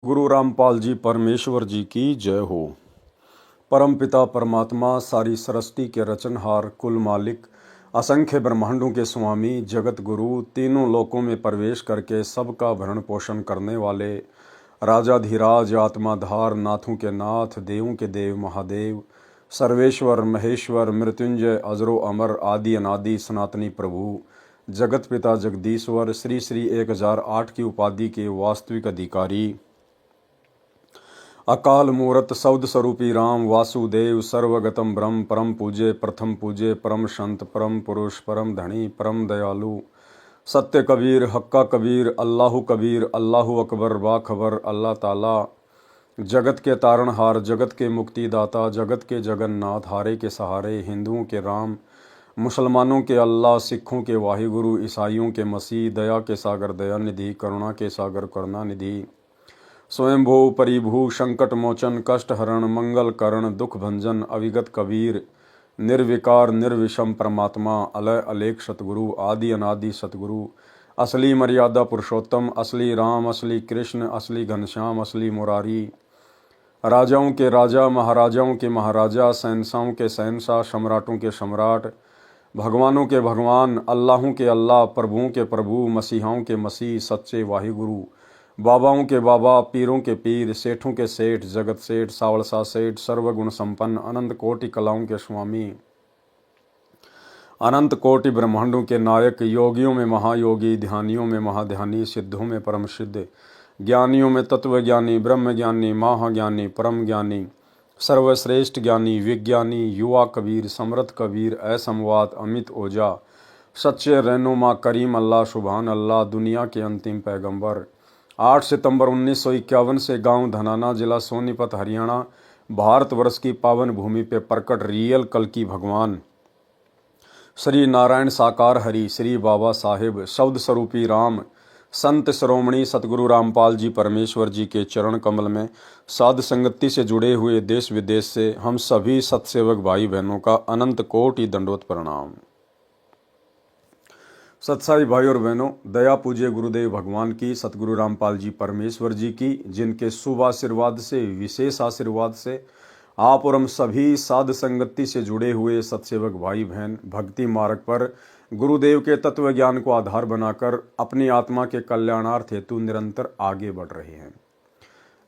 गुरु रामपाल जी परमेश्वर जी की जय हो। परम पिता परमात्मा सारी सृष्टि के रचनहार, कुल मालिक, असंख्य ब्रह्मांडों के स्वामी, जगत गुरु, तीनों लोकों में प्रवेश करके सबका भरण पोषण करने वाले राजाधिराज, आत्माधार, नाथों के नाथ, देवों के देव महादेव, सर्वेश्वर महेश्वर, मृत्युंजय, अजरो अमर, आदि अनादि सनातनी प्रभु, जगत पिता जगदीश्वर, श्री श्री 1008 की उपाधि के वास्तविक अधिकारी, अकाल मूरत शब्द स्वरूपी राम वासुदेव, सर्वगतम ब्रह्म, परम पूज्य, प्रथम पूज्य, परम संत, परम पुरुष, परम धनी, परम दयालु, सत्य कबीर, हक्का कबीर, अल्लाहु कबीर, अल्लाहु अकबर, बाखबर, अल्लाह ताला, जगत के तारणहार, जगत के मुक्तिदाता, जगत के जगन्नाथ, हारे के सहारे, हिंदुओं के राम, मुसलमानों के अल्लाह, सिखों के वाहिगुरु, ईसाइयों के मसीह, दया के सागर दया निधि, करुणा के सागर करुणा निधि, स्वयंभू परिभू, संकट मोचन, कष्ट हरण, मंगल करण, दुख भंजन, अविगत कबीर, निर्विकार निर्विषम परमात्मा, अलय अलेख सतगुरु, आदि अनादि सतगुरु, असली मर्यादा पुरुषोत्तम, असली राम, असली कृष्ण, असली घनश्याम, असली मुरारी, राजाओं के राजा, महाराजाओं के महाराजा, शहंशाहों के शहंशाह, सम्राटों के सम्राट, भगवानों के भगवान, अल्लाहों के अल्लाह, प्रभुओं के प्रभु, मसीहाओं के मसीह, सच्चे वाहिगुरु, बाबाओं के बाबा, पीरों के पीर, सेठों के सेठ, जगत सेठ, सावलसा सेठ, सर्वगुण संपन्न, अनंत कोटि कलाओं के स्वामी, अनंत कोटि ब्रह्मांडों के नायक, योगियों में महायोगी, ध्यानियों में महाध्यानी, सिद्धों में परम सिद्ध, ज्ञानियों में तत्वज्ञानी, ब्रह्म ज्ञानी, महाज्ञानी, परम ज्ञानी, सर्वश्रेष्ठ ज्ञानी, विज्ञानी, युवा कबीर, समर्थ कबीर, असंवाद, अमित ओझा, सच्चे रहनुमा, करीम अल्लाह, सुभान अल्लाह, दुनिया के अंतिम पैगंबर, 8 सितंबर 1951 से गांव धनाना, जिला सोनीपत, हरियाणा, भारतवर्ष की पावन भूमि पे प्रकट रियल कल की भगवान श्री नारायण साकार हरि, श्री बाबा साहेब, शब्द स्वरूपी राम, संत श्रोमणी सतगुरु रामपाल जी परमेश्वर जी के चरण कमल में साध संगति से जुड़े हुए देश विदेश से हम सभी सतसेवक भाई बहनों का अनंत कोटि दंडवत प्रणाम। सत्साई भाई और बहनों, दया पूज्य गुरुदेव भगवान की, सतगुरु रामपाल जी परमेश्वर जी की, जिनके शुभ आशीर्वाद से, विशेष आशीर्वाद से आप और हम सभी साध संगति से जुड़े हुए सत्सेवक भाई बहन भक्ति मार्ग पर गुरुदेव के तत्व ज्ञान को आधार बनाकर अपनी आत्मा के कल्याणार्थ हेतु निरंतर आगे बढ़ रहे हैं।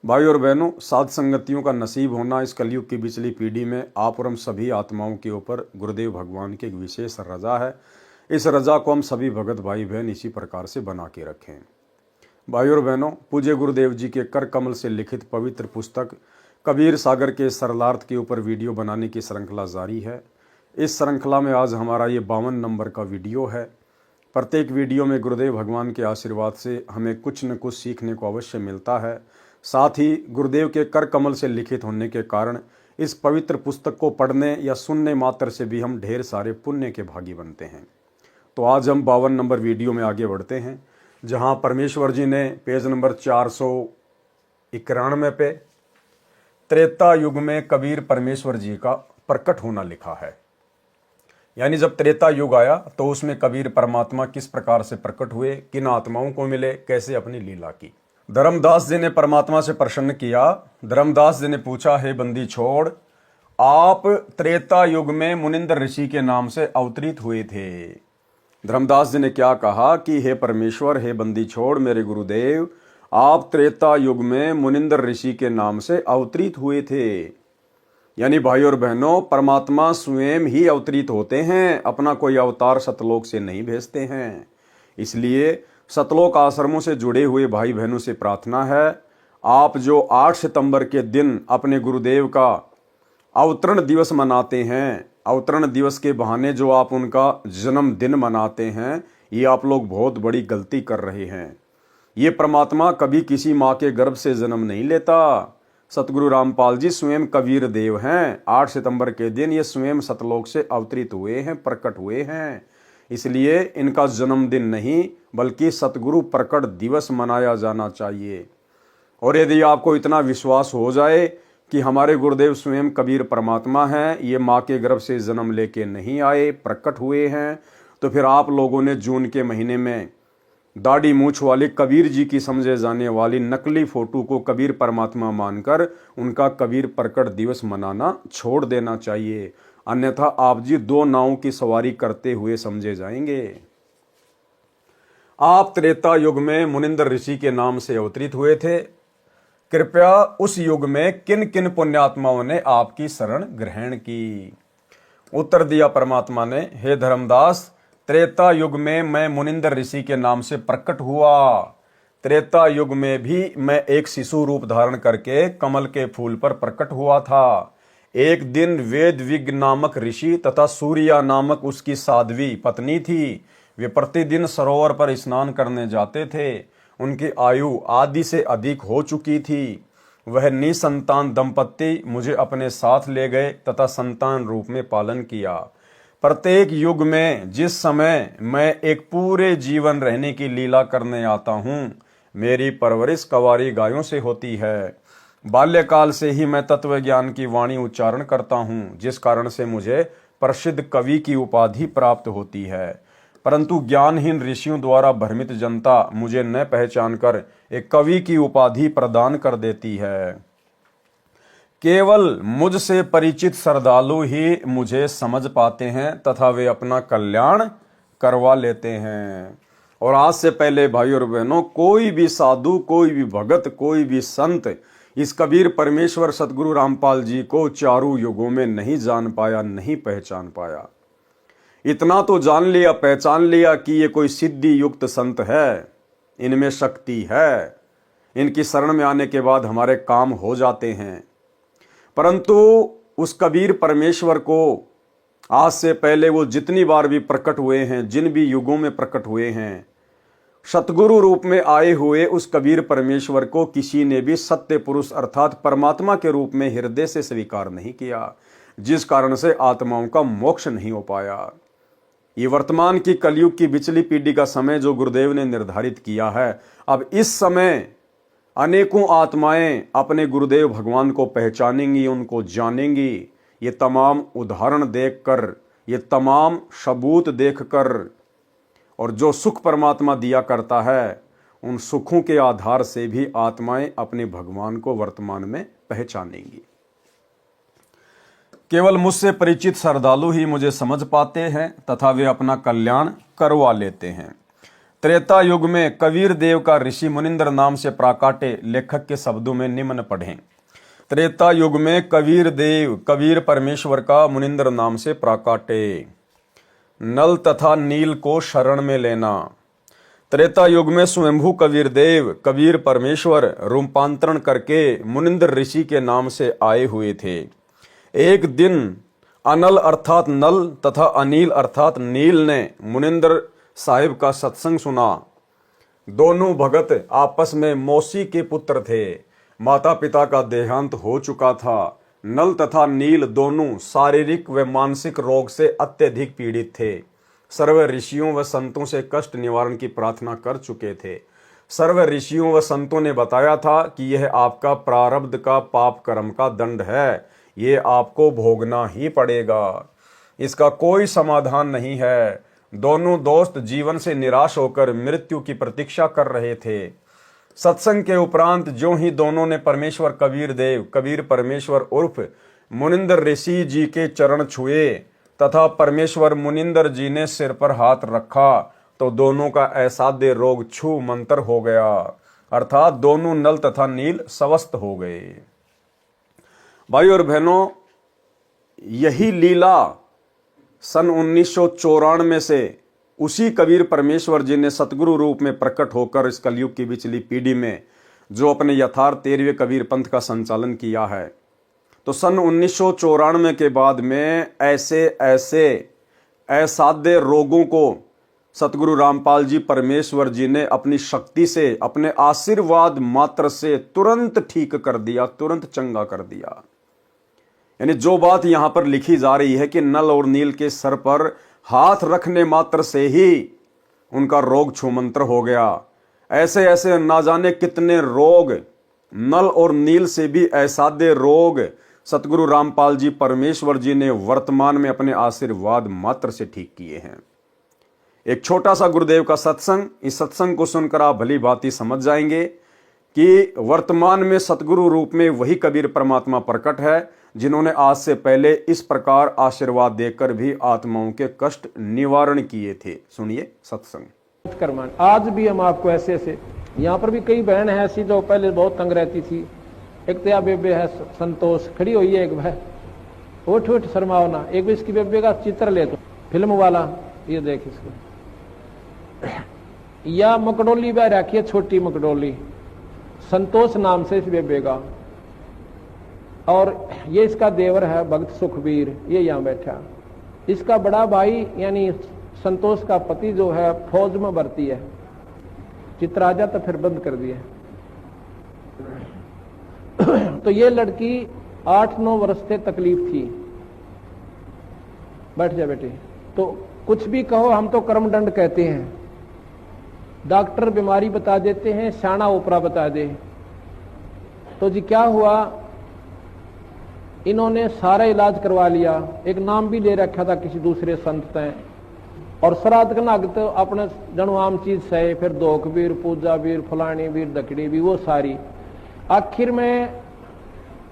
भाई और बहनों, साध संगतियों का नसीब होना इस कलयुग की पिछली पीढ़ी में आप और हम सभी आत्माओं के ऊपर गुरुदेव भगवान की एक विशेष रजा है। इस रजा को हम सभी भगत भाई बहन इसी प्रकार से बना के रखें। भाई और बहनों, पूज्य गुरुदेव जी के कर कमल से लिखित पवित्र पुस्तक कबीर सागर के सरलार्थ के ऊपर वीडियो बनाने की श्रृंखला जारी है। इस श्रृंखला में आज हमारा ये 52 नंबर का वीडियो है। प्रत्येक वीडियो में गुरुदेव भगवान के आशीर्वाद से हमें कुछ न कुछ सीखने को अवश्य मिलता है। साथ ही गुरुदेव के कर कमल से लिखित होने के कारण इस पवित्र पुस्तक को पढ़ने या सुनने मात्र से भी हम ढेर सारे पुण्य के भागी बनते हैं। तो आज हम 52 नंबर वीडियो में आगे बढ़ते हैं, जहां परमेश्वर जी ने पेज नंबर 491 पे त्रेता युग में कबीर परमेश्वर जी का प्रकट होना लिखा है। यानी जब त्रेता युग आया तो उसमें कबीर परमात्मा किस प्रकार से प्रकट हुए, किन आत्माओं को मिले, कैसे अपनी लीला की। धर्मदास जी ने परमात्मा से प्रसन्न किया। धर्मदास जी ने पूछा, हे बंदी छोड़, आप त्रेता युग में मुनिंद्र ऋषि के नाम से अवतरित हुए थे। धर्मदास जी ने क्या कहा कि हे परमेश्वर, हे बंदी छोड़, मेरे गुरुदेव, आप त्रेता युग में मुनिंद्र ऋषि के नाम से अवतरित हुए थे। यानी भाई और बहनों, परमात्मा स्वयं ही अवतरित होते हैं, अपना कोई अवतार सतलोक से नहीं भेजते हैं। इसलिए सतलोक आश्रमों से जुड़े हुए भाई बहनों से प्रार्थना है, आप जो 8 सितंबर के दिन अपने गुरुदेव का अवतरण दिवस मनाते हैं, अवतरण दिवस के बहाने जो आप उनका जन्मदिन मनाते हैं, ये आप लोग बहुत बड़ी गलती कर रहे हैं। ये परमात्मा कभी किसी माँ के गर्भ से जन्म नहीं लेता। सतगुरु रामपाल जी स्वयं कबीर देव हैं। 8 सितंबर के दिन ये स्वयं सतलोक से अवतरित हुए हैं, प्रकट हुए हैं। इसलिए इनका जन्मदिन नहीं बल्कि सतगुरु प्रकट दिवस मनाया जाना चाहिए। और यदि आपको इतना विश्वास हो जाए कि हमारे गुरुदेव स्वयं कबीर परमात्मा हैं, ये माँ के गर्भ से जन्म लेके नहीं आए, प्रकट हुए हैं, तो फिर आप लोगों ने जून के महीने में दाढ़ी मूछ वाले कबीर जी की समझे जाने वाली नकली फोटो को कबीर परमात्मा मानकर उनका कबीर प्रकट दिवस मनाना छोड़ देना चाहिए, अन्यथा आप जी दो नावों की सवारी करते हुए समझे जाएंगे। आप त्रेता युग में मुनिंदर ऋषि के नाम से अवतरित हुए थे। कृपया उस युग में किन किन पुण्यात्माओं ने आपकी शरण ग्रहण की? उत्तर दिया परमात्मा ने, हे धर्मदास, त्रेता युग में मैं मुनिंदर ऋषि के नाम से प्रकट हुआ। त्रेता युग में भी मैं एक शिशु रूप धारण करके कमल के फूल पर प्रकट हुआ था। एक दिन वेद विज्ञ नामक ऋषि तथा सूर्या नामक उसकी साध्वी पत्नी थी। वे प्रतिदिन सरोवर पर स्नान करने जाते थे। उनकी आयु आदि से अधिक हो चुकी थी। वह निसंतान दंपत्ति मुझे अपने साथ ले गए तथा संतान रूप में पालन किया। प्रत्येक युग में जिस समय मैं एक पूरे जीवन रहने की लीला करने आता हूँ, मेरी परवरिश कवारी गायों से होती है। बाल्यकाल से ही मैं तत्व ज्ञान की वाणी उच्चारण करता हूँ, जिस कारण से मुझे प्रसिद्ध कवि की उपाधि प्राप्त होती है। परंतु ज्ञानहीन ऋषियों द्वारा भ्रमित जनता मुझे न पहचान कर एक कवि की उपाधि प्रदान कर देती है। केवल मुझसे परिचित श्रद्धालु ही मुझे समझ पाते हैं तथा वे अपना कल्याण करवा लेते हैं। और आज से पहले भाई और बहनों, कोई भी साधु, कोई भी भगत, कोई भी संत इस कबीर परमेश्वर सतगुरु रामपाल जी को चारों युगों में नहीं जान पाया, नहीं पहचान पाया। इतना तो जान लिया, पहचान लिया कि ये कोई सिद्धि युक्त संत है, इनमें शक्ति है, इनकी शरण में आने के बाद हमारे काम हो जाते हैं। परंतु उस कबीर परमेश्वर को आज से पहले वो जितनी बार भी प्रकट हुए हैं, जिन भी युगों में प्रकट हुए हैं, सतगुरु रूप में आए हुए उस कबीर परमेश्वर को किसी ने भी सत्य पुरुष अर्थात परमात्मा के रूप में हृदय से स्वीकार नहीं किया, जिस कारण से आत्माओं का मोक्ष नहीं हो पाया। ये वर्तमान की कलयुग की बिचली पीढ़ी का समय जो गुरुदेव ने निर्धारित किया है, अब इस समय अनेकों आत्माएं अपने गुरुदेव भगवान को पहचानेंगी, उनको जानेंगी। ये तमाम उदाहरण देखकर, ये तमाम सबूत देखकर, और जो सुख परमात्मा दिया करता है, उन सुखों के आधार से भी आत्माएं अपने भगवान को वर्तमान में पहचानेंगी। केवल मुझसे परिचित श्रद्धालु ही मुझे समझ पाते हैं तथा वे अपना कल्याण करवा लेते हैं। त्रेता युग में कबीर देव का ऋषि मुनिंदर नाम से प्राकाटे लेखक के शब्दों में निम्न पढ़ें। त्रेता युग में कबीर देव कबीर परमेश्वर का मुनिंदर नाम से प्राकाटे। नल तथा नील को शरण में लेना। त्रेता युग में स्वयंभू कबीर देव कबीर परमेश्वर रूपांतरण करके मुनिंदर ऋषि के नाम से आए हुए थे। एक दिन अनल अर्थात नल तथा अनिल अर्थात नील ने मुनिंदर साहिब का सत्संग सुना। दोनों भगत आपस में मौसी के पुत्र थे। माता पिता का देहांत हो चुका था। नल तथा नील दोनों शारीरिक व मानसिक रोग से अत्यधिक पीड़ित थे। सर्व ऋषियों व संतों से कष्ट निवारण की प्रार्थना कर चुके थे। सर्व ऋषियों व संतों ने बताया था कि यह आपका प्रारब्ध का पाप कर्म का दंड है, ये आपको भोगना ही पड़ेगा, इसका कोई समाधान नहीं है। दोनों दोस्त जीवन से निराश होकर मृत्यु की प्रतीक्षा कर रहे थे। सत्संग के उपरांत जो ही दोनों ने परमेश्वर कबीर देव कबीर परमेश्वर उर्फ मुनिंदर ऋषि जी के चरण छुए तथा परमेश्वर मुनिंदर जी ने सिर पर हाथ रखा तो दोनों का असाध्य रोग छू मंतर हो गया, अर्थात दोनों नल तथा नील स्वस्थ हो गए। भाई और बहनों, यही लीला सन 1994 से उसी कबीर परमेश्वर जी ने सतगुरु रूप में प्रकट होकर इस कलयुग की बिचली पीढ़ी में जो अपने यथार्थ 13वें कबीर पंथ का संचालन किया है। तो सन 1994 के बाद में ऐसे असाध्य रोगों को सतगुरु रामपाल जी परमेश्वर जी ने अपनी शक्ति से, अपने आशीर्वाद मात्र से तुरंत ठीक कर दिया, तुरंत चंगा कर दिया। यानी जो बात यहां पर लिखी जा रही है कि नल और नील के सर पर हाथ रखने मात्र से ही उनका रोग छूमंतर हो गया, ऐसे ऐसे ना जाने कितने रोग, नल और नील से भी असाध्य रोग सतगुरु रामपाल जी परमेश्वर जी ने वर्तमान में अपने आशीर्वाद मात्र से ठीक किए हैं। एक छोटा सा गुरुदेव का सत्संग, इस सत्संग को सुनकर आप भली भांति समझ जाएंगे कि वर्तमान में सतगुरु रूप में वही कबीर परमात्मा प्रकट है जिन्होंने आज से पहले इस प्रकार आशीर्वाद देकर भी आत्माओं के कष्ट निवारण किए थे। सुनिए सत्संग। आज भी हम आपको ऐसे ऐसे, यहाँ पर भी कई बहन है ऐसी जो पहले बहुत तंग रहती थी। एक तो बेबे है संतोष, खड़ी हुई है एक भाई, उठ उठ शर्माओ ना। एक भी इसकी बेबे का चित्र ले तो फिल्म वाला, ये देख इसको। या मकडोली बह रखी है, छोटी मकडोली, संतोष नाम से इस बेबे का। और ये इसका देवर है भक्त सुखबीर, ये यहाँ बैठा। इसका बड़ा भाई यानी संतोष का पति जो है फौज में भर्ती है। चित्र आ जाता फिर बंद कर दिया। तो ये लड़की 8-9 वर्ष से तकलीफ थी। बैठ जा बेटी। तो कुछ भी कहो, हम तो कर्मदंड कहते हैं। डॉक्टर बीमारी बता देते हैं, शाना ओपरा बता दे। तो जी क्या हुआ, इन्होंने सारा इलाज करवा लिया। एक नाम भी ले रखा था किसी दूसरे संत ने। और श्राद्ध का नग तो अपने जनु आम चीज सहे, फिर दोख वीर, पूजा वीर, फलानी वीर, दकड़ी भी, वो सारी। आखिर में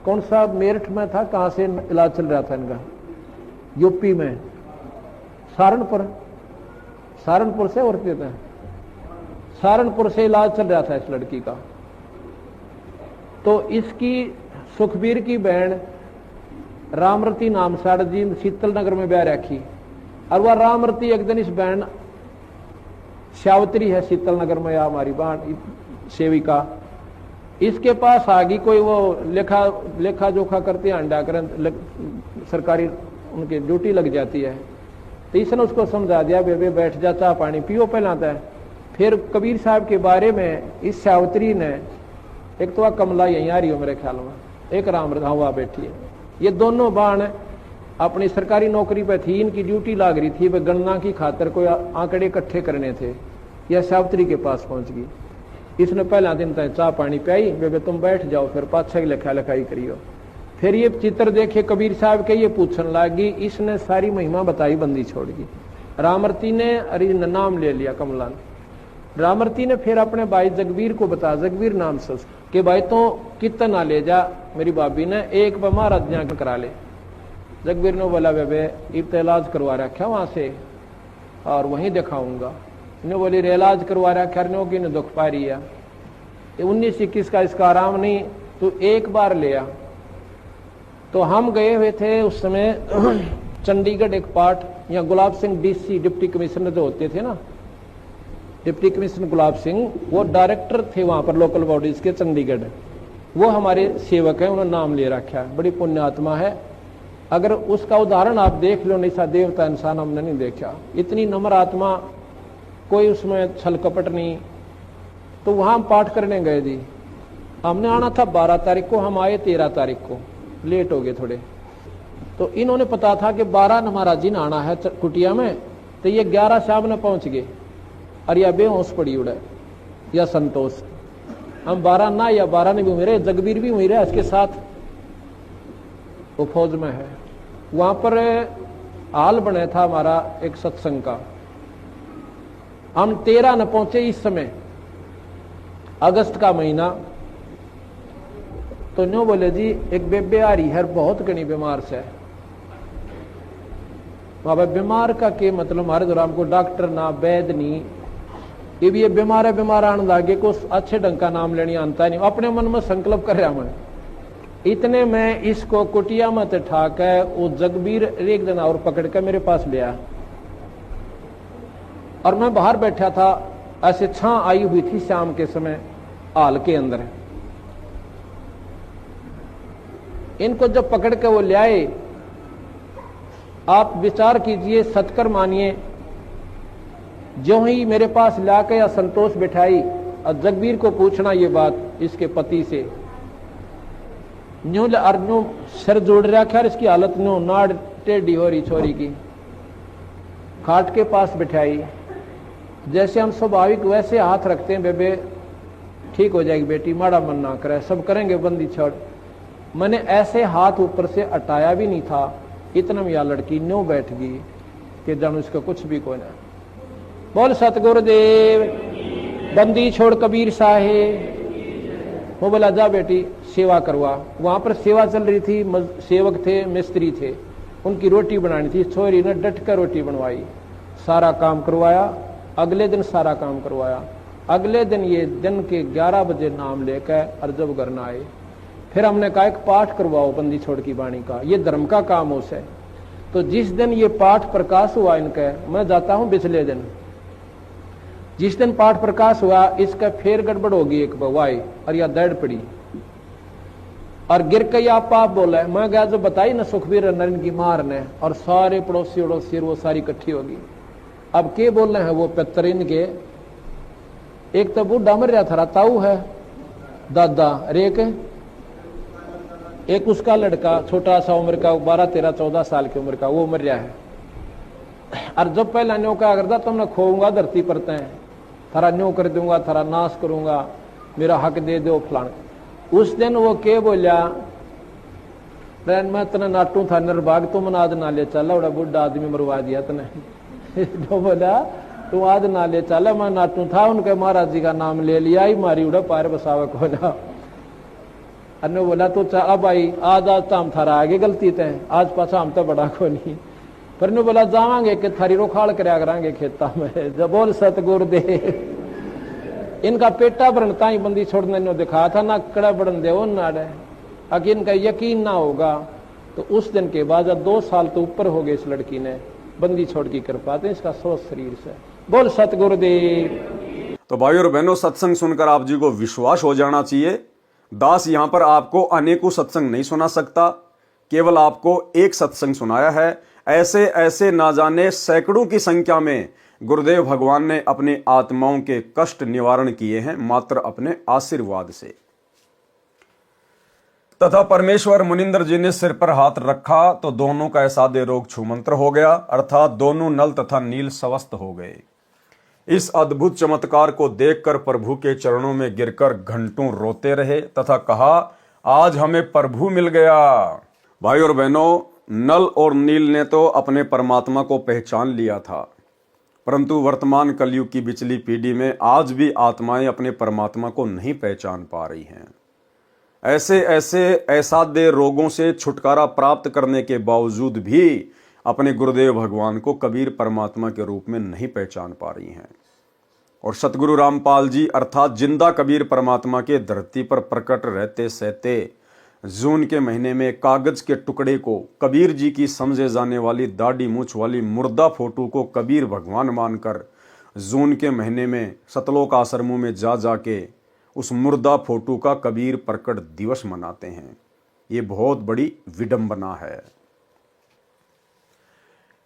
कौन सा मेरठ में था, कहां से इलाज चल रहा था इनका, यूपी में सहारनपुर से और कहते हैं सहारनपुर से इलाज चल रहा था इस लड़की का। तो इसकी सुखबीर की बहन रामरती नाम साड़ जी शीतल नगर में ब्याह रखी। और वह रामरती एक दिन इस बहन श्यावत्री है शीतल नगर में, या हमारी बहन सेविका, इसके पास आ गई। कोई वो लेखा जोखा करते हैं, अंडा करें, सरकारी उनकी ड्यूटी लग जाती है। तो इसने उसको समझा दिया, बेबे बैठ जा, चाह पानी पियो पहलाता है। फिर कबीर साहब के बारे में इस श्यावत्री ने, एक तो कमला यहीं आ रही हो मेरे ख्याल में, एक रामरता हुआ बैठी है। ये दोनों बाण अपनी सरकारी नौकरी पे थी, इनकी ड्यूटी लाग रही थी, वे गणना की खातर कोई आंकड़े इकट्ठे करने थे। यह श्यावत्री के पास पहुंच गई। इसने पहला दिन तक चाह पानी पियाई, बेबे तुम बैठ जाओ, फिर पाछा की लिखा लिखाई करियो। फिर ये चित्र देखे कबीर साहब के, ये पूछने लगी। इसने सारी महिमा बताई, बंदी छोड़ दी। रामरती ने अरे नाम ले लिया कमला ने। रामरती ने फिर अपने भाई जगबीर को बताया, जगबीर नाम से, कि भाई तो कितना ना ले जा, मेरी भाभी ने एक बार महाराज करा ले। जगबीर ने बोला, बेबे इब इलाज करवा रखा वहां से और वहीं दिखाऊंगा। इन्हें बोली रे इलाज करवा रखा की ने दुख पा रही है, 19-21 का इसका आराम नहीं, तो एक बार ले आ। तो हम गए हुए थे उस समय चंडीगढ़ एक पार्ट, यहाँ Gulab Singh DC deputy commissioner जो होते थे ना, डिप्टी कमिश्नर गुलाब सिंह, वो डायरेक्टर थे वहां पर लोकल बॉडीज के चंडीगढ़। वो हमारे सेवक हैं, उन्होंने नाम ले रखा है, बड़ी पुण्य आत्मा है। अगर उसका उदाहरण आप देख लो, नहीं देवता इंसान हमने नहीं देखा, इतनी नम्र आत्मा, कोई उसमें छल कपट नहीं। तो वहां हम पाठ करने गए जी। हमने आना था 12 तारीख को, हम आए 13 तारीख को, लेट हो गए थोड़े। तो इन्होंने पता था कि 12 महाराज जी ने आना है कुटिया में, तो ये 11 शाम ने पहुंच गए। और यह बेहोश पड़ी उड़े या संतोष। हम 12 ना या 12 ने भी हुए रहे, जगबीर भी हुई रहे इसके साथ, वो फौज में है। वहां पर हाल बने था हमारा एक सत्संग का। हम 13 न पहुंचे इस समय, अगस्त का महीना। तो न्यू बोले जी एक बेबे आ रही है, बहुत घनी बीमार से। बाबा बीमार का के मतलब हमारे दौरान को डॉक्टर ना वैद नहीं, ये भी ये बीमार है, बीमार आने लागे को अच्छे ढंग का नाम लेनी आता नहीं। अपने मन में संकल्प कर रहा मैं। इतने में इसको कुटिया में ठाक है, वो जगबीर एक दिन और पकड़ कर मेरे पास ले आया। और मैं बाहर बैठा था, ऐसे छां आई हुई थी शाम के समय हाल के अंदर। इनको जब पकड़ के वो ले आए, आप विचार कीजिए, सत्कर मानिए, जो ही मेरे पास लाके या संतोष बिठाई और जगबीर को पूछना ये बात इसके पति से, न्यू अर्जू सिर जोड़ रखा, इसकी हालत न्यू नाड़ टेढ़ी हो रही छोरी की। खाट के पास बिठाई, जैसे हम स्वाभाविक वैसे हाथ रखते हैं, बेबे ठीक हो जाएगी बेटी, माड़ा मन ना करे, सब करेंगे, बंदी छोड़। मैंने ऐसे हाथ ऊपर से हटाया भी नहीं था, इतना में यह लड़की न्यू बैठ गई कि जानो इसका कुछ भी कोई ना। बोल सतगुरुदेव। बंदी छोड़ कबीर साहेब। वो बोला जा बेटी सेवा करवा। वहां पर सेवा चल रही थी, सेवक थे, मिस्त्री थे, उनकी रोटी बनानी थी। छोरी ने डट कर रोटी बनवाई, सारा काम करवाया। अगले दिन सारा काम करवाया। अगले दिन ये दिन के 11 बजे नाम लेकर और जब घर न आए, फिर हमने कहा एक पाठ करवाओ बंदी छोड़ की वाणी का, ये धर्म का काम हो से। तो जिस दिन ये पाठ प्रकाश हुआ इनका, मैं जाता हूं पिछले दिन, जिस दिन पाठ प्रकाश हुआ इसका फिर गड़बड़ होगी एक बवाई और या दर्द पड़ी और गिर के आप पाप बोला है। मैं गया जो बताई ना सुखबीर नरेंद्र की मार ने, और सारे पड़ोसी उड़ोसी वो सारी इकट्ठी होगी। अब के बोल रहे हैं वो पितर के, एक तो बूढ़ा मर रहा था, ताऊ है दादा, रेक एक उसका लड़का छोटा सा उम्र का 12, 13, 14 साल की उम्र का, वो मर रहा है। और जब पहला न्यो क्या करता, तुमने खोऊंगा धरती पर तय, थारा न्यो कर दूंगा, थारा नाश करूंगा, मेरा हक दे दो फलान। उस दिन वो के बोलिया, मैं तना नाटू था निर्भाग, तुम नाद ना ले चला, बड़ा बुढ़ा आदमी मरवा दिया तने। जो बोला तू आज ना ले चला, मैं नाटू था, उनके महाराज जी का नाम ले लिया ही, मारी उड़ा पार बसावे को ना। अन्य बोला तो अब आई आज तो हम थारा आगे गलती तय, आज पाछा हम तो बड़ा को नहीं। पर ने बोला जावांगे कि थारी रोखाड़ करया करांगे खेता में। जब बोल सतगुरुदेव। इनका पेटा भरनता ही बंदी छोड़ने ने दिखाया था ना, कड़ा बढ़न दे वो नाड़े, अगर इनका यकीन ना होगा तो उस दिन के बाद 2 साल तो ऊपर हो गए इस लड़की ने बंदी छोड़ की कृपा थे इसका स्वस्थ शरीर से। बोल सतगुरुदेव। तो भाई और बहनों, सत्संग सुनकर आप जी को विश्वास हो जाना चाहिए, दास यहां पर आपको अनेकों सत्संग नहीं सुना सकता, केवल आपको एक सत्संग सुनाया है। ऐसे ऐसे ना जाने सैकड़ों की संख्या में गुरुदेव भगवान ने अपनी आत्माओं के कष्ट निवारण किए हैं मात्र अपने आशीर्वाद से। तथा परमेश्वर मुनिंदर जी ने सिर पर हाथ रखा तो दोनों का ऐसादे रोग छूमंत्र हो गया, अर्थात दोनों नल तथा नील स्वस्थ हो गए। इस अद्भुत चमत्कार को देखकर प्रभु के चरणों में गिरकर घंटों रोते रहे तथा कहा, आज हमें प्रभु मिल गया। भाई और बहनों, नल और नील ने तो अपने परमात्मा को पहचान लिया था, परंतु वर्तमान कलयुग की बिचली पीढ़ी में आज भी आत्माएं अपने परमात्मा को नहीं पहचान पा रही हैं। ऐसे ऐसे असाध्य रोगों से छुटकारा प्राप्त करने के बावजूद भी अपने गुरुदेव भगवान को कबीर परमात्मा के रूप में नहीं पहचान पा रही हैं। और सतगुरु रामपाल जी अर्थात जिंदा कबीर परमात्मा के धरती पर प्रकट रहते सहते जून के महीने में कागज के टुकड़े को कबीर जी की समझे जाने वाली दाढ़ी मूछ वाली मुर्दा फोटो को कबीर भगवान मानकर जून के महीने में सतलोक आश्रमों में जा जाके उस मुर्दा फोटो का कबीर प्रकट दिवस मनाते हैं। ये बहुत बड़ी विडंबना है।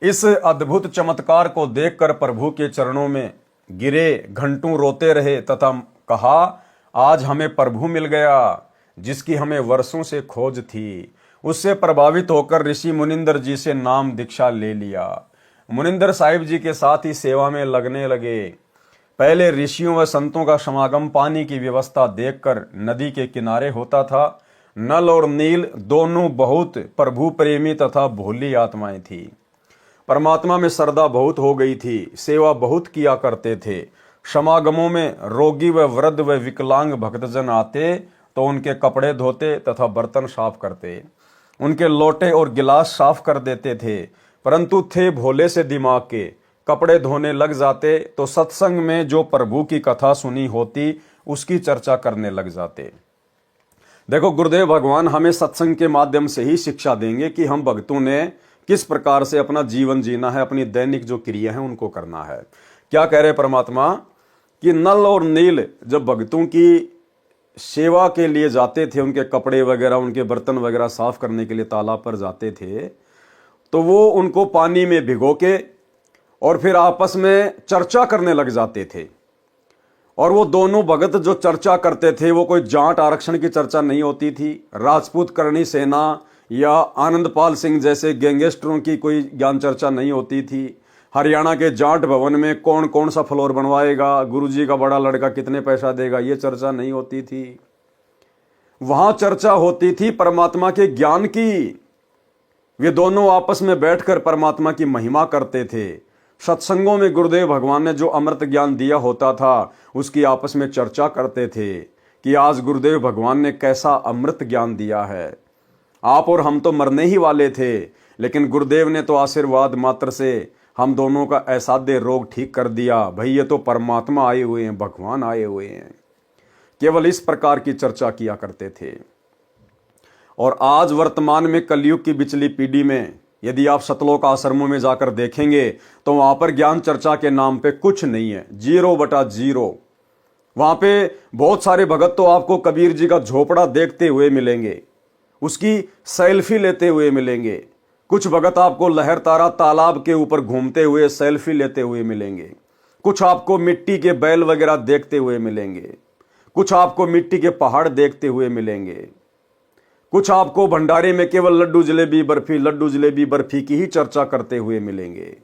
इस अद्भुत चमत्कार को देखकर प्रभु के चरणों में गिरे, घंटों रोते रहे तथा कहा, आज हमें प्रभु मिल गया जिसकी हमें वर्षों से खोज थी। उससे प्रभावित होकर ऋषि मुनिंदर जी से नाम दीक्षा ले लिया। मुनिंदर साहिब जी के साथ ही सेवा में लगने लगे। पहले ऋषियों व संतों का समागम पानी की व्यवस्था देखकर नदी के किनारे होता था। नल और नील दोनों बहुत प्रभु प्रेमी तथा भोली आत्माएं थी। परमात्मा में श्रद्धा बहुत हो गई थी, सेवा बहुत किया करते थे। समागमों में रोगी व वृद्ध व विकलांग भक्तजन आते तो उनके कपड़े धोते तथा बर्तन साफ करते, उनके लोटे और गिलास साफ कर देते थे। परंतु थे भोले से दिमाग के, कपड़े धोने लग जाते तो सत्संग में जो प्रभु की कथा सुनी होती उसकी चर्चा करने लग जाते। देखो, गुरुदेव भगवान हमें सत्संग के माध्यम से ही शिक्षा देंगे कि हम भक्तों ने किस प्रकार से अपना जीवन जीना है, अपनी दैनिक जो क्रिया है उनको करना है। क्या कह रहे परमात्मा कि नल और नील जब भक्तों की सेवा के लिए जाते थे, उनके कपड़े वगैरह उनके बर्तन वगैरह साफ करने के लिए तालाब पर जाते थे, तो वो उनको पानी में भिगो के और फिर आपस में चर्चा करने लग जाते थे। और वो दोनों भगत जो चर्चा करते थे वो कोई जाट आरक्षण की चर्चा नहीं होती थी, राजपूत करणी सेना या आनंदपाल सिंह जैसे गैंगस्टरों की कोई ज्ञान चर्चा नहीं होती थी। हरियाणा के जाट भवन में कौन कौन सा फ्लोर बनवाएगा, गुरुजी का बड़ा लड़का कितने पैसा देगा, ये चर्चा नहीं होती थी। वहां चर्चा होती थी परमात्मा के ज्ञान की। वे दोनों आपस में बैठकर परमात्मा की महिमा करते थे। सत्संगों में गुरुदेव भगवान ने जो अमृत ज्ञान दिया होता था उसकी आपस में चर्चा करते थे कि आज गुरुदेव भगवान ने कैसा अमृत ज्ञान दिया है। आप और हम तो मरने ही वाले थे, लेकिन गुरुदेव ने तो आशीर्वाद मात्र से हम दोनों का असाध्य रोग ठीक कर दिया। भाई ये तो परमात्मा आए हुए हैं, भगवान आए हुए हैं। केवल इस प्रकार की चर्चा किया करते थे। और आज वर्तमान में कलयुग की बिचली पीढ़ी में यदि आप सतलोक आश्रमों में जाकर देखेंगे तो वहां पर ज्ञान चर्चा के नाम पे कुछ नहीं है, 0/0। वहां पे बहुत सारे भगत तो आपको कबीर जी का झोपड़ा देखते हुए मिलेंगे, उसकी सेल्फी लेते हुए मिलेंगे। कुछ भगत आपको लहर तारा तालाब के ऊपर घूमते हुए सेल्फी लेते हुए मिलेंगे। कुछ आपको मिट्टी के बैल वगैरह देखते हुए मिलेंगे। कुछ आपको मिट्टी के पहाड़ देखते हुए मिलेंगे। कुछ आपको भंडारे में केवल लड्डू जलेबी बर्फी की ही चर्चा करते हुए मिलेंगे।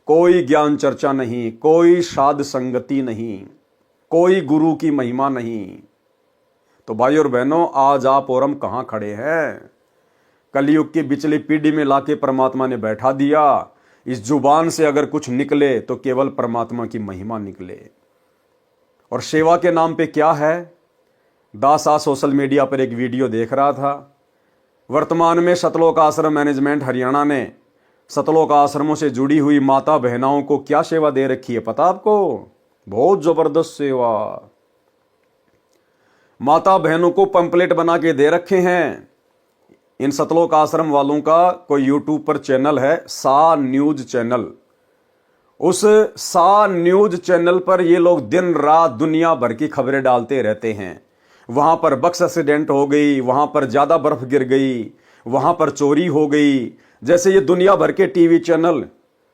कोई ज्ञान चर्चा नहीं, कोई साध संगति नहीं, कोई गुरु की महिमा नहीं। तो भाई और बहनों, आज आप और हम कहां खड़े हैं? कलयुग की बिचली पीढ़ी में लाके परमात्मा ने बैठा दिया। इस जुबान से अगर कुछ निकले तो केवल परमात्मा की महिमा निकले। और सेवा के नाम पे क्या है? दासा सोशल मीडिया पर एक वीडियो देख रहा था। वर्तमान में सतलोक आश्रम मैनेजमेंट हरियाणा ने सतलोक आश्रमों से जुड़ी हुई माता बहनाओं को क्या सेवा दे रखी है पता आपको? बहुत जबरदस्त सेवा। माता बहनों को पंपलेट बना के दे रखे हैं। इन सतलोक आश्रम वालों का कोई यूट्यूब पर चैनल है, सा न्यूज चैनल। उस सा न्यूज चैनल पर ये लोग दिन रात दुनिया भर की खबरें डालते रहते हैं। वहां पर बस एक्सीडेंट हो गई, वहां पर ज्यादा बर्फ गिर गई, वहां पर चोरी हो गई। जैसे ये दुनिया भर के टीवी चैनल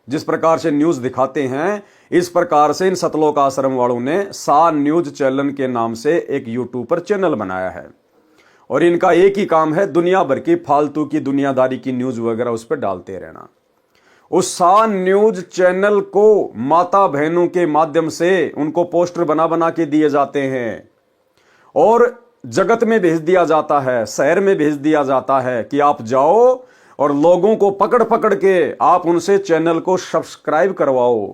जिस प्रकार से न्यूज दिखाते हैं, इस प्रकार से इन सतलोक आश्रम वालों ने सा न्यूज चैनल के नाम से एक यूट्यूब पर चैनल बनाया है। और इनका एक ही काम है, दुनिया भर की फालतू की दुनियादारी की न्यूज वगैरह उस पर डालते रहना। उस सा न्यूज चैनल को माता बहनों के माध्यम से उनको पोस्टर बना बना के दिए जाते हैं और जगत में भेज दिया जाता है, शहर में भेज दिया जाता है कि आप जाओ और लोगों को पकड़ पकड़ के आप उनसे चैनल को सब्सक्राइब करवाओ।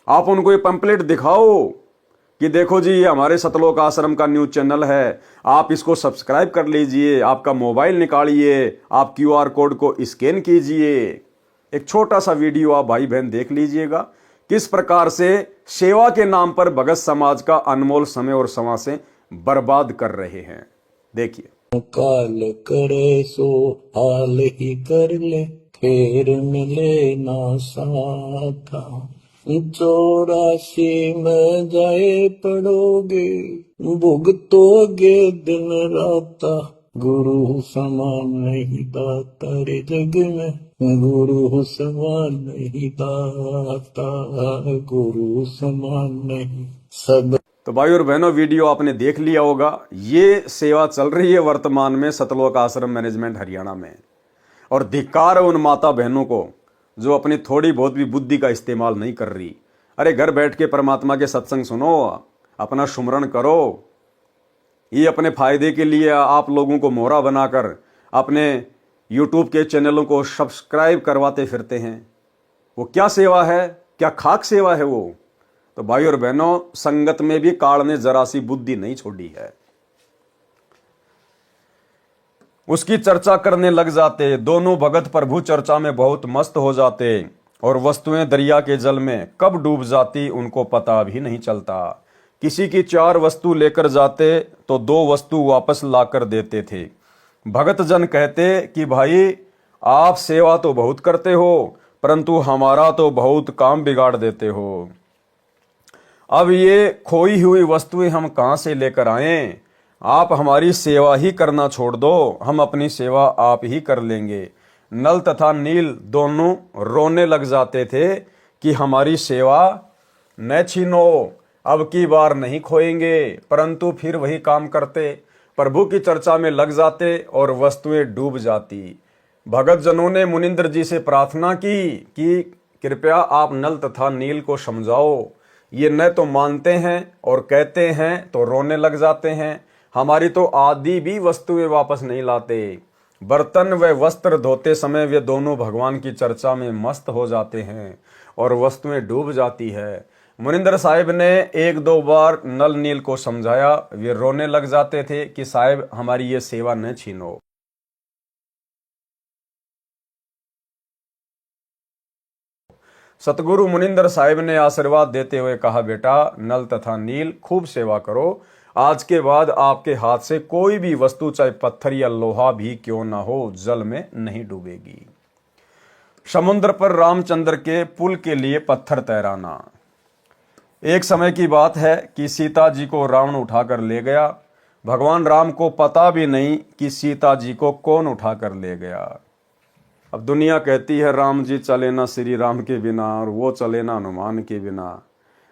आप उनको ये पंपलेट दिखाओ कि देखो जी, ये हमारे सतलोक आश्रम का न्यूज चैनल है, आप इसको सब्सक्राइब कर लीजिए। आपका मोबाइल निकालिए, आप QR कोड को स्कैन कीजिए। एक छोटा सा वीडियो आप भाई बहन देख लीजिएगा, किस प्रकार से सेवा के नाम पर भगत समाज का अनमोल समय और समय से बर्बाद कर रहे हैं। देखिए। काल करे सो हाल ही कर ले, फिर मिले ना साथा। 84 में जाए पड़ोगे, भुगतोगे दिन राता। गुरु समान नहीं दाता रे जग में, गुरु समान नहीं दाता, गुरु समान नहीं सब। तो भाई और बहनों, वीडियो आपने देख लिया होगा। ये सेवा चल रही है वर्तमान में सतलोक आश्रम मैनेजमेंट हरियाणा में। और धिक्कार है उन माता बहनों को जो अपनी थोड़ी बहुत भी बुद्धि का इस्तेमाल नहीं कर रही। अरे घर बैठ के परमात्मा के सत्संग सुनो, अपना सुमरण करो। ये अपने फायदे के लिए आप लोगों को मोहरा बनाकर अपने यूट्यूब के चैनलों को सब्सक्राइब करवाते फिरते हैं। वो क्या सेवा है? क्या खाक सेवा है वो? तो भाई और बहनों, संगत में भी काल ने जरा सी बुद्धि नहीं छोड़ी है। उसकी चर्चा करने लग जाते, दोनों भगत प्रभु चर्चा में बहुत मस्त हो जाते और वस्तुएं दरिया के जल में कब डूब जाती उनको पता भी नहीं चलता। किसी की 4 वस्तु लेकर जाते तो 2 वस्तु वापस लाकर देते थे। भगत जन कहते कि भाई आप सेवा तो बहुत करते हो, परंतु हमारा तो बहुत काम बिगाड़ देते हो। अब ये खोई हुई वस्तुएं हम कहां से लेकर आएं? आप हमारी सेवा ही करना छोड़ दो, हम अपनी सेवा आप ही कर लेंगे। नल तथा नील दोनों रोने लग जाते थे कि हमारी सेवा न छीनो, अब की बार नहीं खोएंगे। परंतु फिर वही काम करते, प्रभु की चर्चा में लग जाते और वस्तुएं डूब जाती। भगत जनों ने मुनिंद्र जी से प्रार्थना की कि कृपया आप नल तथा नील को समझाओ। ये न तो मानते हैं और कहते हैं तो रोने लग जाते हैं। हमारी तो आदि भी वस्तुएं वापस नहीं लाते। बर्तन व वस्त्र धोते समय वे दोनों भगवान की चर्चा में मस्त हो जाते हैं और वस्तुएं डूब जाती है। मुनिंदर साहिब ने एक दो बार नल नील को समझाया, वे रोने लग जाते थे कि साहिब हमारी ये सेवा न छीनो। सतगुरु मुनिंदर साहिब ने आशीर्वाद देते हुए कहा, बेटा नल तथा नील खूब सेवा करो, आज के बाद आपके हाथ से कोई भी वस्तु चाहे पत्थर या लोहा भी क्यों ना हो जल में नहीं डूबेगी। समुद्र पर रामचंद्र के पुल के लिए पत्थर तैराना। एक समय की बात है कि सीता जी को रावण उठाकर ले गया। भगवान राम को पता भी नहीं कि सीता जी को कौन उठाकर ले गया। अब दुनिया कहती है राम जी चले ना श्री राम के बिना, और वो चले ना हनुमान के बिना,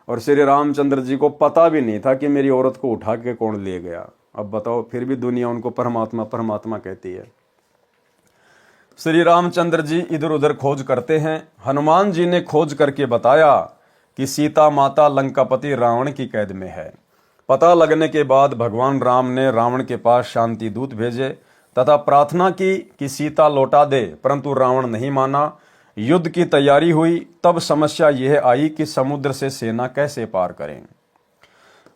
और श्री रामचंद्र जी को पता भी नहीं था कि मेरी औरत को उठा के कौन ले गया। अब बताओ, फिर भी दुनिया उनको परमात्मा परमात्मा कहती है। श्री रामचंद्र जी इधर उधर खोज करते हैं। हनुमान जी ने खोज करके बताया कि सीता माता लंकापति रावण की कैद में है। पता लगने के बाद भगवान राम ने रावण के पास शांति दूत भेजे तथा प्रार्थना की कि सीता लौटा दे, परंतु रावण नहीं माना। युद्ध की तैयारी हुई, तब समस्या यह आई कि समुद्र से सेना कैसे पार करें।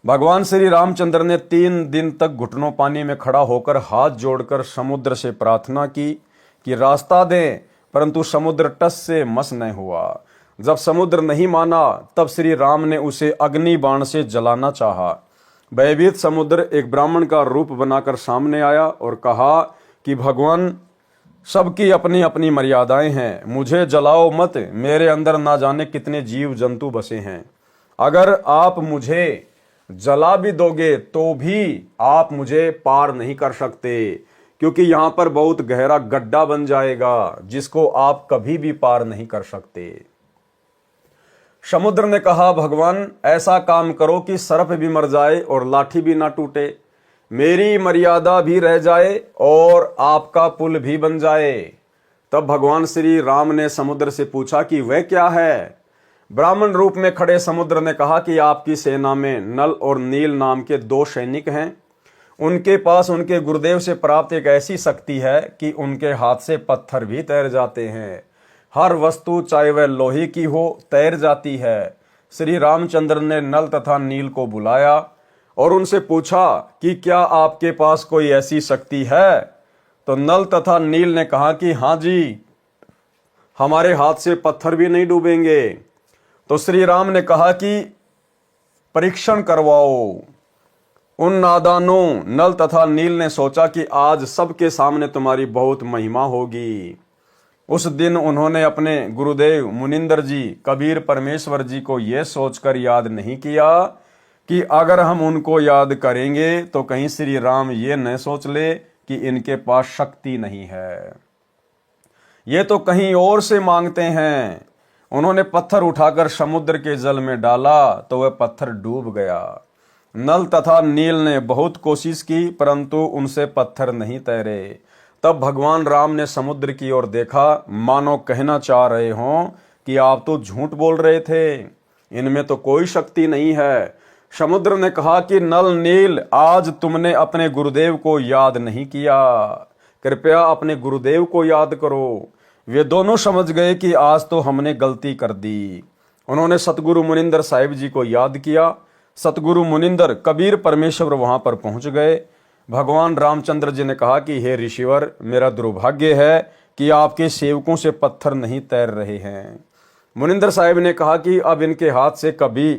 भगवान श्री रामचंद्र ने 3 दिन तक घुटनों पानी में खड़ा होकर हाथ जोड़कर समुद्र से प्रार्थना की कि रास्ता दें, परंतु समुद्र टस से मस न हुआ। जब समुद्र नहीं माना, तब श्री राम ने उसे अग्नि बाण से जलाना चाहा। भयभीत समुद्र एक ब्राह्मण का रूप बनाकर सामने आया और कहा कि भगवान, सबकी अपनी अपनी मर्यादाएं हैं, मुझे जलाओ मत, मेरे अंदर ना जाने कितने जीव जंतु बसे हैं। अगर आप मुझे जला भी दोगे तो भी आप मुझे पार नहीं कर सकते, क्योंकि यहां पर बहुत गहरा गड्ढा बन जाएगा जिसको आप कभी भी पार नहीं कर सकते। समुद्र ने कहा, भगवान ऐसा काम करो कि सर्प भी मर जाए और लाठी भी ना टूटे, मेरी मर्यादा भी रह जाए और आपका पुल भी बन जाए। तब भगवान श्री राम ने समुद्र से पूछा कि वह क्या है। ब्राह्मण रूप में खड़े समुद्र ने कहा कि आपकी सेना में नल और नील नाम के 2 सैनिक हैं। उनके पास उनके गुरुदेव से प्राप्त एक ऐसी शक्ति है कि उनके हाथ से पत्थर भी तैर जाते हैं। हर वस्तु चाहे वह लोहे की हो तैर जाती है। श्री रामचंद्र ने नल तथा नील को बुलाया और उनसे पूछा कि क्या आपके पास कोई ऐसी शक्ति है। तो नल तथा नील ने कहा कि हाँ जी, हमारे हाथ से पत्थर भी नहीं डूबेंगे। तो श्री राम ने कहा कि परीक्षण करवाओ। उन नादानों नल तथा नील ने सोचा कि आज सबके सामने तुम्हारी बहुत महिमा होगी। उस दिन उन्होंने अपने गुरुदेव मुनिंदर जी कबीर परमेश्वर जी को यह सोचकर याद नहीं किया कि अगर हम उनको याद करेंगे तो कहीं श्री राम ये न सोच ले कि इनके पास शक्ति नहीं है, ये तो कहीं और से मांगते हैं। उन्होंने पत्थर उठाकर समुद्र के जल में डाला तो वह पत्थर डूब गया। नल तथा नील ने बहुत कोशिश की, परंतु उनसे पत्थर नहीं तैरे। तब भगवान राम ने समुद्र की ओर देखा, मानो कहना चाह रहे हों कि आप तो झूठ बोल रहे थे, इनमें तो कोई शक्ति नहीं है। समुद्र ने कहा कि नल नील, आज तुमने अपने गुरुदेव को याद नहीं किया, कृपया अपने गुरुदेव को याद करो। वे दोनों समझ गए कि आज तो हमने गलती कर दी। उन्होंने सतगुरु मुनिंदर साहिब जी को याद किया। सतगुरु मुनिंदर कबीर परमेश्वर वहां पर पहुंच गए। भगवान रामचंद्र जी ने कहा कि हे ऋषिवर, मेरा दुर्भाग्य है कि आपके सेवकों से पत्थर नहीं तैर रहे हैं। मुनिंदर साहिब ने कहा कि अब इनके हाथ से कभी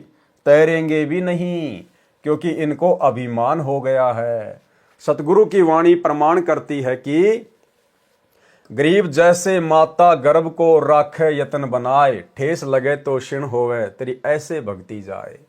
तैरेंगे भी नहीं, क्योंकि इनको अभिमान हो गया है। सतगुरु की वाणी प्रमाण करती है कि गरीब जैसे माता गर्भ को राखे यतन बनाए, ठेस लगे तो क्षीण होवे, तेरी ऐसे भक्ति जाए।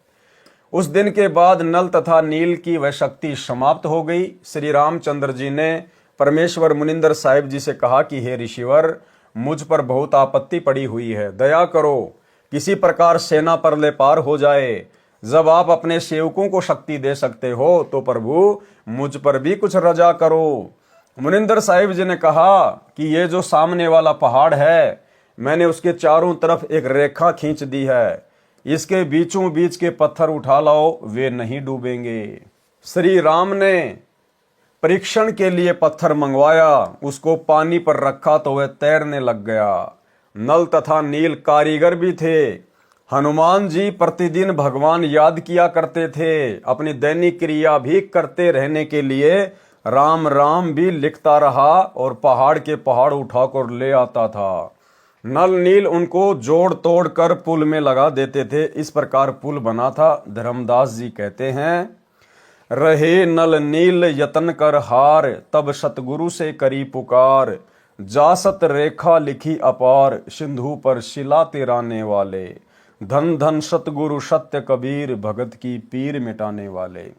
उस दिन के बाद नल तथा नील की वह शक्ति समाप्त हो गई। श्री रामचंद्र जी ने परमेश्वर मुनिंदर साहिब जी से कहा कि हे ऋषिवर, मुझ पर बहुत आपत्ति पड़ी हुई है, दया करो, किसी प्रकार सेना पर ले पार हो जाए। जब आप अपने सेवकों को शक्ति दे सकते हो तो प्रभु मुझ पर भी कुछ रजा करो। मुनिंदर साहिब जी ने कहा कि ये जो सामने वाला पहाड़ है, मैंने उसके चारों तरफ एक रेखा खींच दी है, इसके बीचों बीच के पत्थर उठा लाओ, वे नहीं डूबेंगे। श्री राम ने परीक्षण के लिए पत्थर मंगवाया, उसको पानी पर रखा तो वह तैरने लग गया। नल तथा नील कारीगर भी थे। हनुमान जी प्रतिदिन भगवान याद किया करते थे। अपनी दैनिक क्रिया भी करते रहने के लिए राम राम भी लिखता रहा और पहाड़ के पहाड़ उठाकर ले आता था। नल नील उनको जोड़ तोड़ कर पुल में लगा देते थे। इस प्रकार पुल बना था। धर्मदास जी कहते हैं, रहे नल नील यतन कर हार, तब सतगुरु से करी पुकार, जासत रेखा लिखी अपार, सिंधु पर शिला तिराने वाले, धन धन सतगुरु सत्य कबीर, भगत की पीर मिटाने वाले।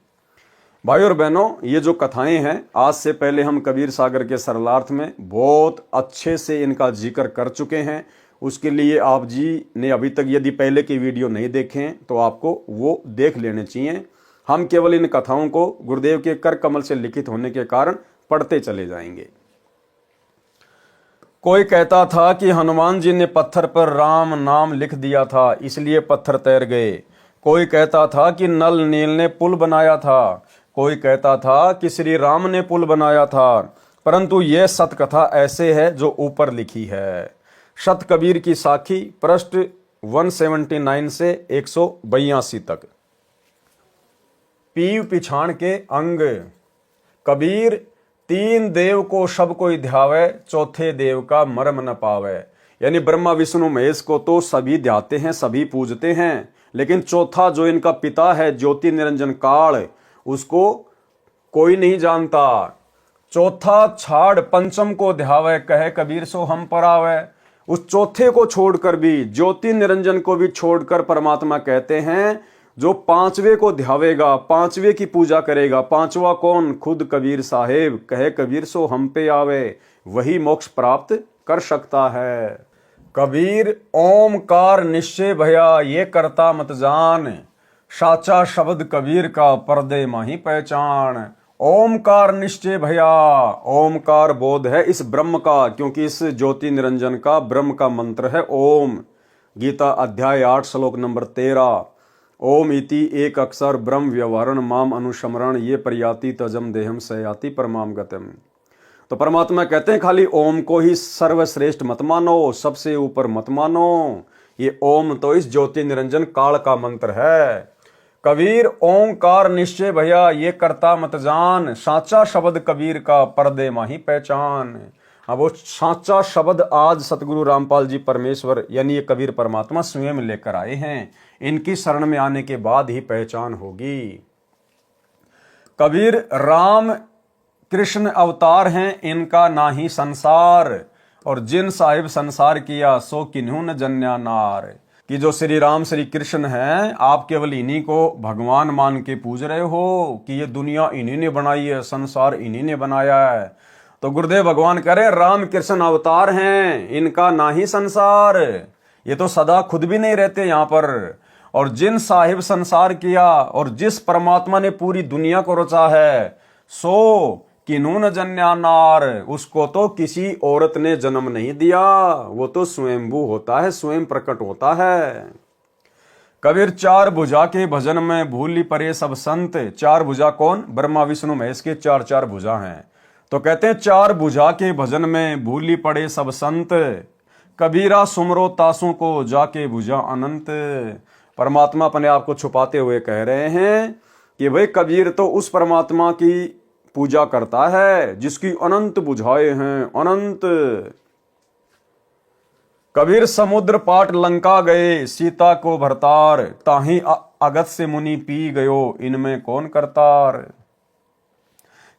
भाई और बहनों, ये जो कथाएं हैं, आज से पहले हम कबीर सागर के सरलार्थ में बहुत अच्छे से इनका जिक्र कर चुके हैं। उसके लिए आप जी ने अभी तक यदि पहले की वीडियो नहीं देखे हैं तो आपको वो देख लेने चाहिए। हम केवल इन कथाओं को गुरुदेव के कर कमल से लिखित होने के कारण पढ़ते चले जाएंगे। कोई कहता था कि हनुमान जी ने पत्थर पर राम नाम लिख दिया था, इसलिए पत्थर तैर गए। कोई कहता था कि नल नील ने पुल बनाया था। कोई कहता था कि श्री राम ने पुल बनाया था। परंतु यह सत कथा ऐसे है जो ऊपर लिखी है। सत कबीर की साखी, पृष्ठ 179 से 182 तक। पीव पिछाण के अंग। कबीर, तीन देव को सब कोई ध्यावे, चौथे देव का मर्म न पावे। यानी ब्रह्मा विष्णु महेश को तो सभी ध्याते हैं, सभी पूजते हैं, लेकिन चौथा जो इनका पिता है ज्योति निरंजन काल, उसको कोई नहीं जानता। चौथा छाड़ पंचम को ध्यावे, कहे कबीर सो हम पर आवे। उस चौथे को छोड़कर भी, ज्योति निरंजन को भी छोड़कर परमात्मा कहते हैं जो पांचवे को ध्यावेगा, पांचवे की पूजा करेगा। पांचवा कौन? खुद कबीर साहेब, कहे कबीर सो हम पे आवे, वही मोक्ष प्राप्त कर सकता है। कबीर, ओमकार निश्चय भया, ये करता मत जान, साचा शब्द कबीर का पर्दे माही पहचान। ओमकार निश्चय भया, ओमकार बोध है इस ब्रह्म का, क्योंकि इस ज्योति निरंजन का ब्रह्म का मंत्र है ओम। गीता अध्याय 8 श्लोक नंबर 13। ओम इति एक अक्षर ब्रह्म व्यवहारण माम अनुस्मरण, ये प्रयाति तजम देहम सयाति परमाम गतम। तो परमात्मा कहते हैं खाली ओम को ही सर्वश्रेष्ठ मत मानो, सबसे ऊपर मत मानो। ये ओम तो इस ज्योति निरंजन काल का मंत्र है। कबीर, ओंकार निश्चय भैया, ये करता मत जान, साचा शब्द कबीर का पर्दे माही पहचान। अब वो साचा शब्द आज सतगुरु रामपाल जी परमेश्वर यानी ये कबीर परमात्मा स्वयं लेकर आए हैं। इनकी शरण में आने के बाद ही पहचान होगी। कबीर, राम कृष्ण अवतार हैं, इनका ना ही संसार, और जिन साहिब संसार किया सो किन्हू न जन्या नार। कि जो श्री राम श्री कृष्ण हैं, आप केवल इन्हीं को भगवान मान के पूज रहे हो कि ये दुनिया इन्हीं ने बनाई है, संसार इन्हीं ने बनाया है। तो गुरुदेव भगवान कह रहे राम कृष्ण अवतार हैं, इनका ना ही संसार, ये तो सदा खुद भी नहीं रहते यहाँ पर। और जिन साहिब संसार किया, और जिस परमात्मा ने पूरी दुनिया को रचा है, सो किन्हू न जन्या नार, उसको तो किसी औरत ने जन्म नहीं दिया, वो तो स्वयंभू होता है, स्वयं प्रकट होता है। कबीर, चार भुजा के भजन में भूली परे सब संत। चार भुजा कौन? ब्रह्मा विष्णु महेश के चार चार भुजा हैं। तो कहते हैं चार भुजा के भजन में भूली पड़े सब संत, कबीरा सुमरो तासों को जाके भुजा अनंत। परमात्मा अपने आप को छुपाते हुए कह रहे हैं कि भाई कबीर तो उस परमात्मा की पूजा करता है जिसकी अनंत बुझाएं हैं, अनंत। कबीर, समुद्र पाट लंका गए, सीता को भरतार, ताही अगत से मुनि पी गयो, इनमें कौन करतार।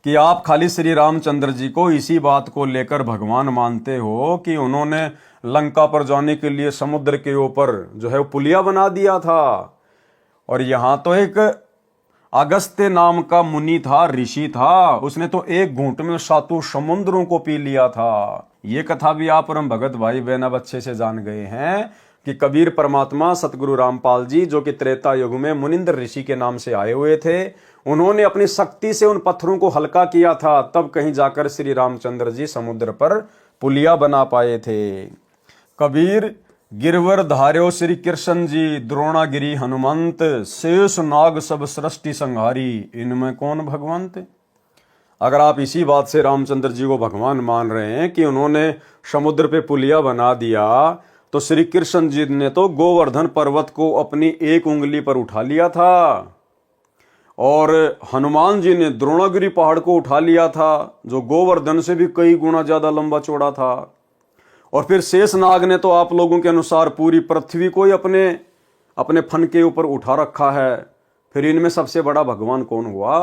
कि आप खाली श्री रामचंद्र जी को इसी बात को लेकर भगवान मानते हो कि उन्होंने लंका पर जाने के लिए समुद्र के ऊपर जो है वो पुलिया बना दिया था। और यहां तो एक अगस्त्य नाम का मुनि था, ऋषि था, उसने तो एक घूंट में 7 समुद्रों को पी लिया था। ये कथा भी आप परम भगत भाई बहन अब अच्छे से जान गए हैं कि कबीर परमात्मा सतगुरु रामपाल जी जो कि त्रेता युग में मुनिंद्र ऋषि के नाम से आए हुए थे, उन्होंने अपनी शक्ति से उन पत्थरों को हल्का किया था, तब कहीं जाकर श्री रामचंद्र जी समुद्र पर पुलिया बना पाए थे। कबीर, गिरवर धार्यो श्री कृष्ण जी, द्रोणागिरी हनुमंत, शेष नाग सब सृष्टि संहारी, इनमें कौन भगवंत। अगर आप इसी बात से रामचंद्र जी को भगवान मान रहे हैं कि उन्होंने समुद्र पे पुलिया बना दिया, तो श्री कृष्ण जी ने तो गोवर्धन पर्वत को अपनी एक उंगली पर उठा लिया था, और हनुमान जी ने द्रोणागिरी पहाड़ को उठा लिया था, जो गोवर्धन से भी कई गुना ज्यादा लंबा चौड़ा था। और फिर शेषनाग ने तो आप लोगों के अनुसार पूरी पृथ्वी को ही अपने अपने फन के ऊपर उठा रखा है। फिर इनमें सबसे बड़ा भगवान कौन हुआ?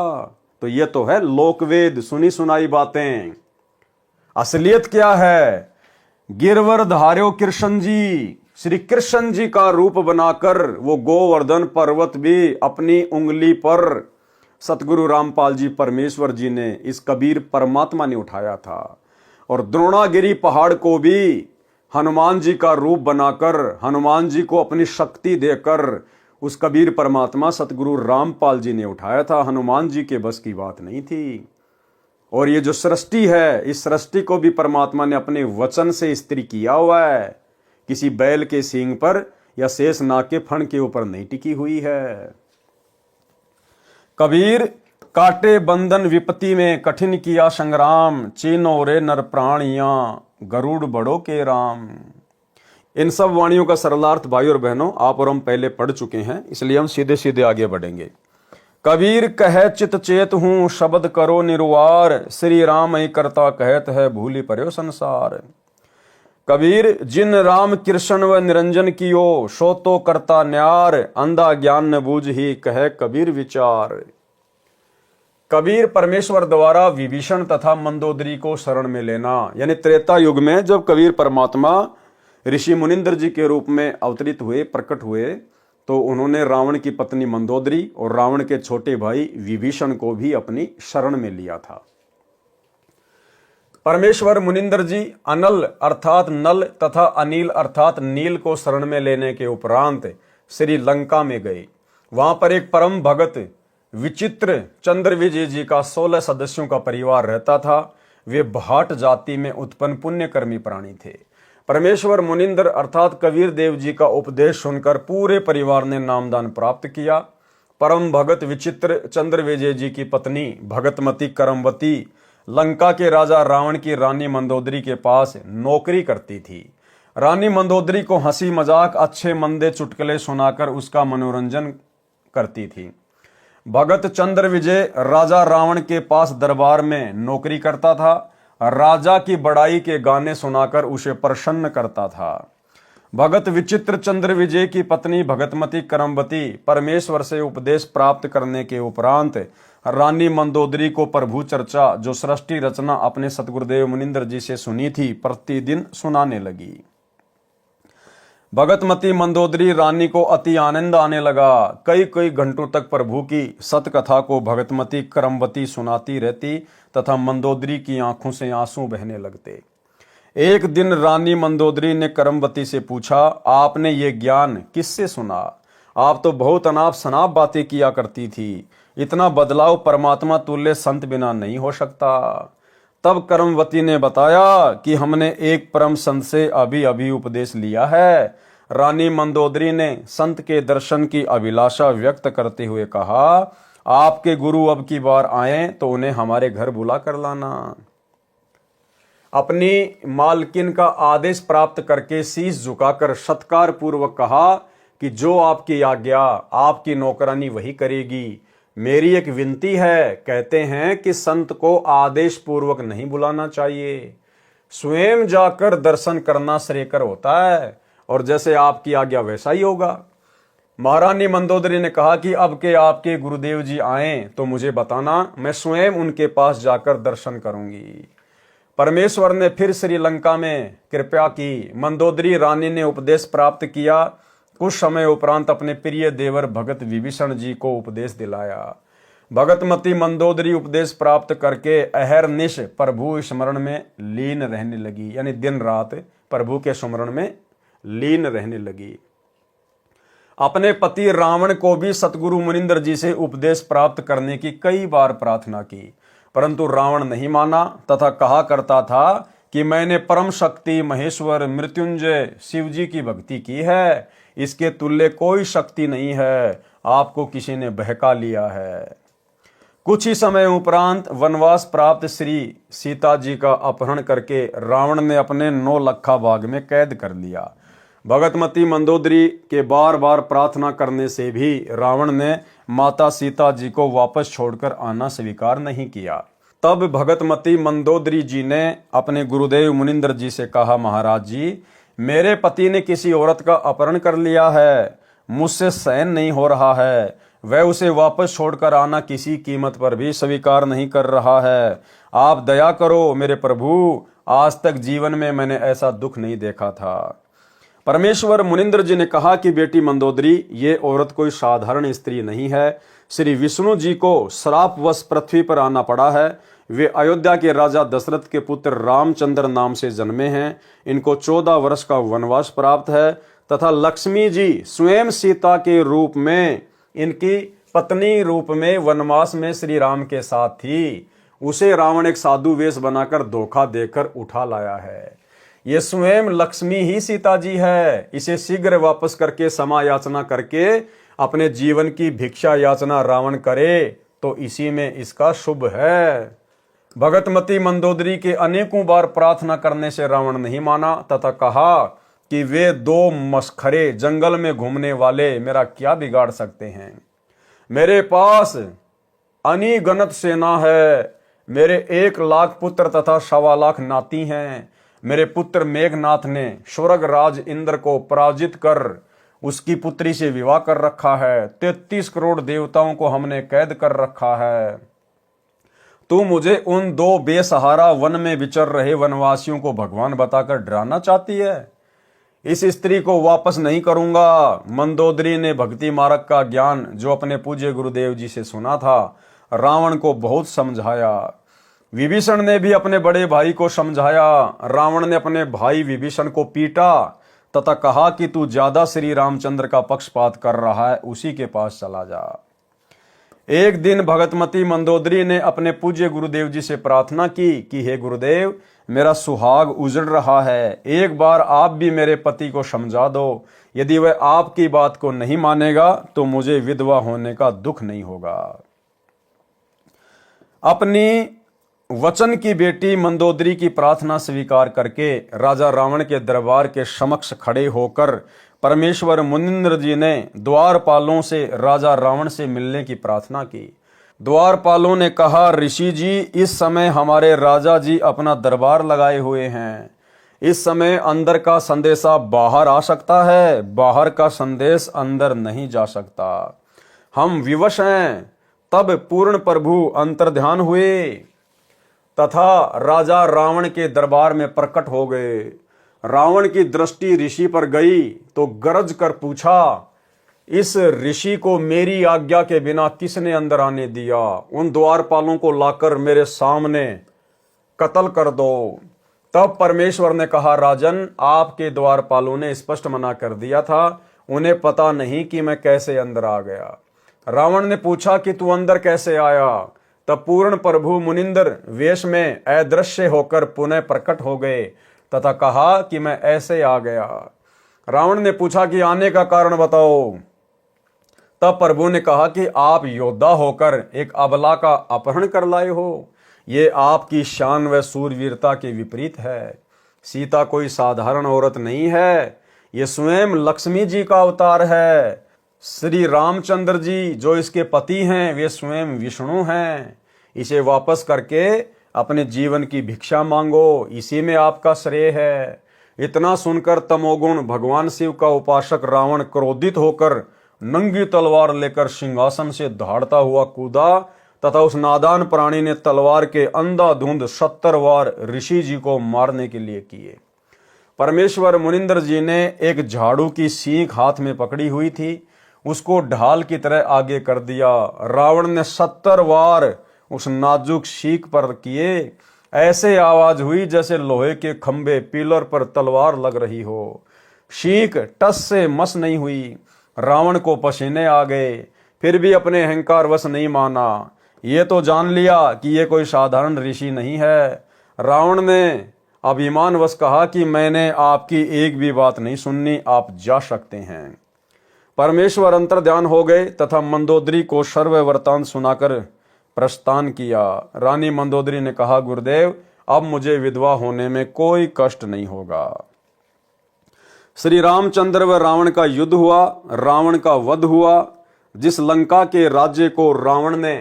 तो ये तो है लोकवेद, सुनी सुनाई बातें। असलियत क्या है? गिरवर धार्यो कृष्ण जी, श्री कृष्ण जी का रूप बनाकर वो गोवर्धन पर्वत भी अपनी उंगली पर सतगुरु रामपाल जी परमेश्वर जी ने, इस कबीर परमात्मा ने उठाया था। और द्रोणागिरी पहाड़ को भी हनुमान जी का रूप बनाकर, हनुमान जी को अपनी शक्ति देकर उस कबीर परमात्मा सतगुरु रामपाल जी ने उठाया था। हनुमान जी के बस की बात नहीं थी। और ये जो सृष्टि है, इस सृष्टि को भी परमात्मा ने अपने वचन से स्त्री किया हुआ है, किसी बैल के सींग पर या शेष नाग के फण के ऊपर नहीं टिकी हुई है। कबीर काटे बंधन विपत्ति में कठिन किया संग्राम, चीनो रे नर प्राणियां गरुड़ बड़ो के राम। इन सब वाणियों का सरलार्थ भाई और बहनों आप और हम पहले पढ़ चुके हैं, इसलिए हम सीधे सीधे आगे बढ़ेंगे। कबीर कहे चित चेत हूं शब्द करो निर्वार, श्री राम ही करता कहत है भूली पर्यो संसार। कबीर जिन राम कृष्ण व निरंजन कियो, सो तो करता न्यार, अंधा ज्ञान न बूझ ही कहे कबीर विचार। कबीर परमेश्वर द्वारा विभीषण तथा मंदोदरी को शरण में लेना, यानी त्रेता युग में जब कबीर परमात्मा ऋषि मुनिंदर जी के रूप में अवतरित हुए, प्रकट हुए, तो उन्होंने रावण की पत्नी मंदोदरी और रावण के छोटे भाई विभीषण को भी अपनी शरण में लिया था। परमेश्वर मुनिंदर जी अनल अर्थात नल तथा अनिल अर्थात नील को शरण में लेने के उपरांत श्री लंका में गए। वहां पर एक परम भगत विचित्र चंद्र विजय जी का 16 सदस्यों का परिवार रहता था। वे भाट जाति में उत्पन्न पुण्यकर्मी प्राणी थे। परमेश्वर मुनिंदर अर्थात कबीर देव जी का उपदेश सुनकर पूरे परिवार ने नामदान प्राप्त किया। परम भगत विचित्र चंद्र विजय जी की पत्नी भगतमती करमवती लंका के राजा रावण की रानी मंदोदरी के पास नौकरी करती थी। रानी मंदोदरी को हंसी मजाक अच्छे मंदे चुटकुले सुनाकर उसका मनोरंजन करती थी। भगत चंद्र विजय राजा रावण के पास दरबार में नौकरी करता था। राजा की बड़ाई के गाने सुनाकर उसे प्रसन्न करता था। भगत विचित्र चंद्र विजय की पत्नी भगतमती करमवती परमेश्वर से उपदेश प्राप्त करने के उपरांत रानी मंदोदरी को प्रभु चर्चा जो सृष्टि रचना अपने सतगुरुदेव मुनिंदर जी से सुनी थी प्रतिदिन सुनाने लगी। भगतमती मंदोदरी रानी को अति आनंद आने लगा। कई कई घंटों तक प्रभु की सतकथा को भगतमती करमवती सुनाती रहती तथा मंदोदरी की आंखों से आंसू बहने लगते। एक दिन रानी मंदोदरी ने करमवती से पूछा, आपने ये ज्ञान किससे सुना? आप तो बहुत अनाप शनाप बातें किया करती थी। इतना बदलाव परमात्मा तुल्य संत बिना नहीं हो सकता। तब करमवती ने बताया कि हमने एक परम संत से अभी अभी उपदेश लिया है। रानी मंदोदरी ने संत के दर्शन की अभिलाषा व्यक्त करते हुए कहा, आपके गुरु अब की बार आए तो उन्हें हमारे घर बुला कर लाना। अपनी मालकिन का आदेश प्राप्त करके शीश झुकाकर सत्कार पूर्वक कहा कि जो आपकी आज्ञा आपकी नौकरानी वही करेगी। मेरी एक विनती है, कहते हैं कि संत को आदेश पूर्वक नहीं बुलाना चाहिए, स्वयं जाकर दर्शन करना श्रेयकर होता है, और जैसे आपकी आज्ञा वैसा ही होगा। महारानी मंदोदरी ने कहा कि अब के आपके गुरुदेव जी आए तो मुझे बताना, मैं स्वयं उनके पास जाकर दर्शन करूंगी। परमेश्वर ने फिर श्रीलंका में कृपा की। मंदोदरी रानी ने उपदेश प्राप्त किया। कुछ समय उपरांत अपने प्रिय देवर भगत विभीषण जी को उपदेश दिलाया। भगतमती मंदोदरी उपदेश प्राप्त करके अहरनिश प्रभु स्मरण में लीन रहने लगी, यानी दिन रात प्रभु के स्मरण में लीन रहने लगी। अपने पति रावण को भी सतगुरु मुनिंदर जी से उपदेश प्राप्त करने की कई बार प्रार्थना की, परंतु रावण नहीं माना तथा कहा करता था कि मैंने परम शक्ति महेश्वर मृत्युंजय शिव जी की भक्ति की है, इसके तुल्य कोई शक्ति नहीं है, आपको किसी ने बहका लिया है। कुछ ही समय उपरांत वनवास प्राप्त श्री सीता जी का अपहरण करके रावण ने अपने 9 लखा बाग में कैद कर लिया। भगतमती मंदोदरी के बार बार प्रार्थना करने से भी रावण ने माता सीता जी को वापस छोड़कर आना स्वीकार नहीं किया। तब भगतमती मंदोदरी जी ने अपने गुरुदेव मुनिंद्र जी से कहा, महाराज जी, मेरे पति ने किसी औरत का अपहरण कर लिया है, मुझसे सहन नहीं हो रहा है, वह उसे वापस छोड़कर आना किसी कीमत पर भी स्वीकार नहीं कर रहा है। आप दया करो मेरे प्रभु, आज तक जीवन में मैंने ऐसा दुख नहीं देखा था। परमेश्वर मुनिंद्र जी ने कहा कि बेटी मंदोदरी, ये औरत कोई साधारण स्त्री नहीं है। श्री विष्णु जी को श्रापवश पृथ्वी पर आना पड़ा है। वे अयोध्या के राजा दशरथ के पुत्र रामचंद्र नाम से जन्मे हैं। इनको 14 वर्ष का वनवास प्राप्त है तथा लक्ष्मी जी स्वयं सीता के रूप में, इनकी पत्नी रूप में वनवास में श्री राम के साथ थी। उसे रावण एक साधु वेश बनाकर धोखा देकर उठा लाया है। ये स्वयं लक्ष्मी ही सीता जी है। इसे शीघ्र वापस करके क्षमा याचना करके अपने जीवन की भिक्षा याचना रावण करे तो इसी में इसका शुभ है। भगतमती मंदोदरी के अनेकों बार प्रार्थना करने से रावण नहीं माना तथा कहा कि वे 2 मस्खरे जंगल में घूमने वाले मेरा क्या बिगाड़ सकते हैं। मेरे पास अनिगणत सेना है। मेरे 1 लाख पुत्र तथा 1.25 लाख नाती हैं। मेरे पुत्र मेघनाथ ने स्वर्ग राज इंद्र को पराजित कर उसकी पुत्री से विवाह कर रखा है। 33 करोड़ देवताओं को हमने कैद कर रखा है। तू मुझे उन 2 बेसहारा वन में विचर रहे वनवासियों को भगवान बताकर डराना चाहती है। इस स्त्री को वापस नहीं करूंगा। मंदोदरी ने भक्ति मार्ग का ज्ञान जो अपने पूज्य गुरुदेव जी से सुना था, रावण को बहुत समझाया। विभीषण ने भी अपने बड़े भाई को समझाया। रावण ने अपने भाई विभीषण को पीटा तथा कहा कि तू ज्यादा श्री रामचंद्र का पक्षपात कर रहा है, उसी के पास चला जा। एक दिन भगतमती मंदोदरी ने अपने पूज्य गुरुदेव जी से प्रार्थना की कि हे गुरुदेव, मेरा सुहाग उजड़ रहा है, एक बार आप भी मेरे पति को समझा दो। यदि वह आपकी बात को नहीं मानेगा तो मुझे विधवा होने का दुख नहीं होगा। अपनी वचन की बेटी मंदोदरी की प्रार्थना स्वीकार करके राजा रावण के दरबार के समक्ष खड़े होकर परमेश्वर मुनिंद्र जी ने द्वारपालों से राजा रावण से मिलने की प्रार्थना की। द्वारपालों ने कहा, ऋषि जी, इस समय हमारे राजा जी अपना दरबार लगाए हुए हैं। इस समय अंदर का संदेशा बाहर आ सकता है, बाहर का संदेश अंदर नहीं जा सकता। हम विवश हैं। तब पूर्ण प्रभु अंतर्ध्यान हुए तथा राजा रावण के दरबार में प्रकट हो गए। रावण की दृष्टि ऋषि पर गई तो गरज कर पूछा, इस ऋषि को मेरी आज्ञा के बिना किसने अंदर आने दिया? उन द्वारपालों को लाकर मेरे सामने कत्ल कर दो। तब परमेश्वर ने कहा, राजन, आपके द्वारपालों ने स्पष्ट मना कर दिया था, उन्हें पता नहीं कि मैं कैसे अंदर आ गया। रावण ने पूछा कि तू अंदर कैसे आया? तब पूर्ण प्रभु मुनिंदर वेश में अदृश्य होकर पुनः प्रकट हो गए तथा कहा कि मैं ऐसे आ गया। रावण ने पूछा कि आने का कारण बताओ। तब प्रभु ने कहा कि आप योद्धा होकर एक अबला का अपहरण कर लाए हो। ये आपकी शान व सूरवीरता के विपरीत है। सीता कोई साधारण औरत नहीं है, ये स्वयं लक्ष्मी जी का अवतार है। श्री रामचंद्र जी जो इसके पति हैं वे स्वयं विष्णु हैं। इसे वापस करके अपने जीवन की भिक्षा मांगो, इसी में आपका श्रेय है। इतना सुनकर तमोगुण भगवान शिव का उपासक रावण क्रोधित होकर नंगी तलवार लेकर सिंहासन से दहाड़ता हुआ कूदा तथा उस नादान प्राणी ने तलवार के अंधाधुंध 70 वार ऋषि जी को मारने के लिए किए। परमेश्वर मुनिंद्र जी ने एक झाड़ू की सीख हाथ में पकड़ी हुई थी, उसको ढाल की तरह आगे कर दिया। रावण ने 70 वार उस नाजुक सीख पर किए। ऐसे आवाज हुई जैसे लोहे के खंभे पिलर पर तलवार लग रही हो। सीख टस से मस नहीं हुई। रावण को पसीने आ गए, फिर भी अपने अहंकार वश नहीं माना। ये तो जान लिया कि ये कोई साधारण ऋषि नहीं है। रावण ने अभिमान वश कहा कि मैंने आपकी एक भी बात नहीं सुननी, आप जा सकते हैं। परमेश्वर अंतर्ध्यान हो गए तथा मंदोदरी को सर्व वृतांत सुनाकर प्रस्थान किया। रानी मंदोदरी ने कहा, गुरुदेव अब मुझे विधवा होने में कोई कष्ट नहीं होगा। श्री रामचंद्र व रावण का युद्ध हुआ, रावण का वध हुआ। जिस लंका के राज्य को रावण ने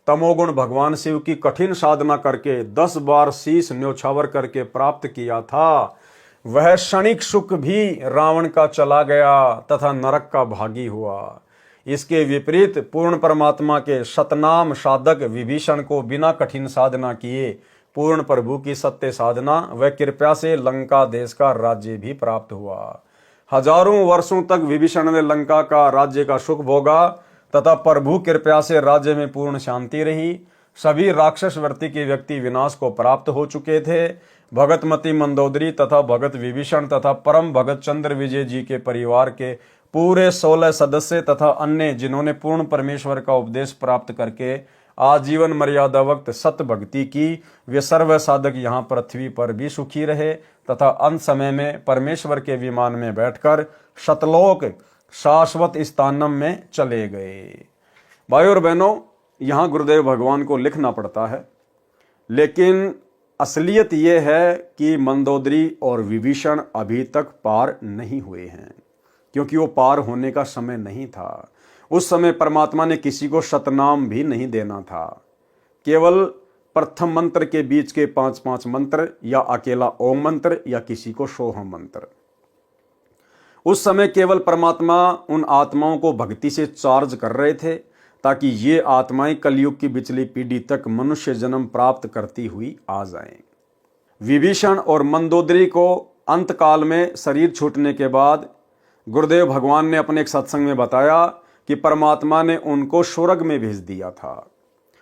तमोगुण भगवान शिव की कठिन साधना करके 10 बार शीश न्योछावर करके प्राप्त किया था, वह क्षणिक सुख भी रावण का चला गया तथा नरक का भागी हुआ। इसके विपरीत पूर्ण परमात्मा के शतनाम साधक विभीषण को बिना कठिन साधना किए पूर्ण प्रभु की सत्य साधना व कृपा से लंका देश का राज्य भी प्राप्त हुआ। हजारों वर्षों तक विभीषण ने लंका का राज्य का सुख भोगा तथा प्रभु कृपा से राज्य में पूर्ण शांति रही। सभी राक्षस वर्ती के व्यक्ति विनाश को प्राप्त हो चुके थे। भगतमती मंदोदरी तथा भगत विभीषण तथा परम भगत चंद्र विजय जी के परिवार के पूरे 16 सदस्य तथा अन्य जिन्होंने पूर्ण परमेश्वर का उपदेश प्राप्त करके आजीवन मर्यादा वक्त सत्य भक्ति की, वे सर्व साधक यहाँ पृथ्वी पर भी सुखी रहे तथा अंत समय में परमेश्वर के विमान में बैठकर शतलोक शाश्वत स्थानम में चले गए। भाई और बहनों, यहाँ गुरुदेव भगवान को लिखना पड़ता है, लेकिन असलियत यह है कि मंदोदरी और विभीषण अभी तक पार नहीं हुए हैं, क्योंकि वो पार होने का समय नहीं था। उस समय परमात्मा ने किसी को शतनाम भी नहीं देना था। केवल प्रथम मंत्र के बीच के 5-5 मंत्र या अकेला ओम मंत्र या किसी को सोहम मंत्र। उस समय केवल परमात्मा उन आत्माओं को भक्ति से चार्ज कर रहे थे ताकि ये आत्माएं कलयुग की पिछली पीढ़ी तक मनुष्य जन्म प्राप्त करती हुई आ जाएं। विभीषण और मंदोदरी को अंतकाल में शरीर छूटने के बाद गुरुदेव भगवान ने अपने एक सत्संग में बताया कि परमात्मा ने उनको स्वर्ग में भेज दिया था।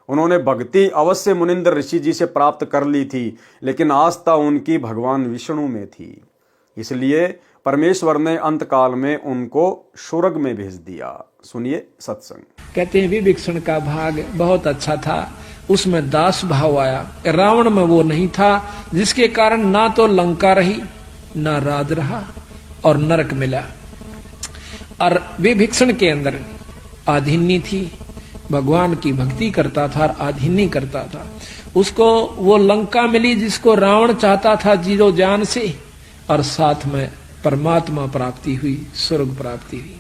उन्होंने भक्ति अवश्य मुनिंद्र ऋषि जी से प्राप्त कर ली थी, लेकिन आस्था उनकी भगवान विष्णु में थी। इसलिए परमेश्वर ने अंतकाल में उनको स्वर्ग में भेज दिया। सुनिए सत्संग। कहते हैं विभीषण का भाग बहुत अच्छा था, उसमें दास भाव आया। रावण में वो नहीं था, जिसके कारण ना तो लंका रही, ना राज रहा और नरक मिला। और विभीषण के अंदर आधिन्य थी, भगवान की भक्ति करता था और आधिन्य करता था। उसको वो लंका मिली जिसको रावण चाहता था जीरो जान से, और साथ में परमात्मा प्राप्ति हुई, स्वर्ग प्राप्ति हुई।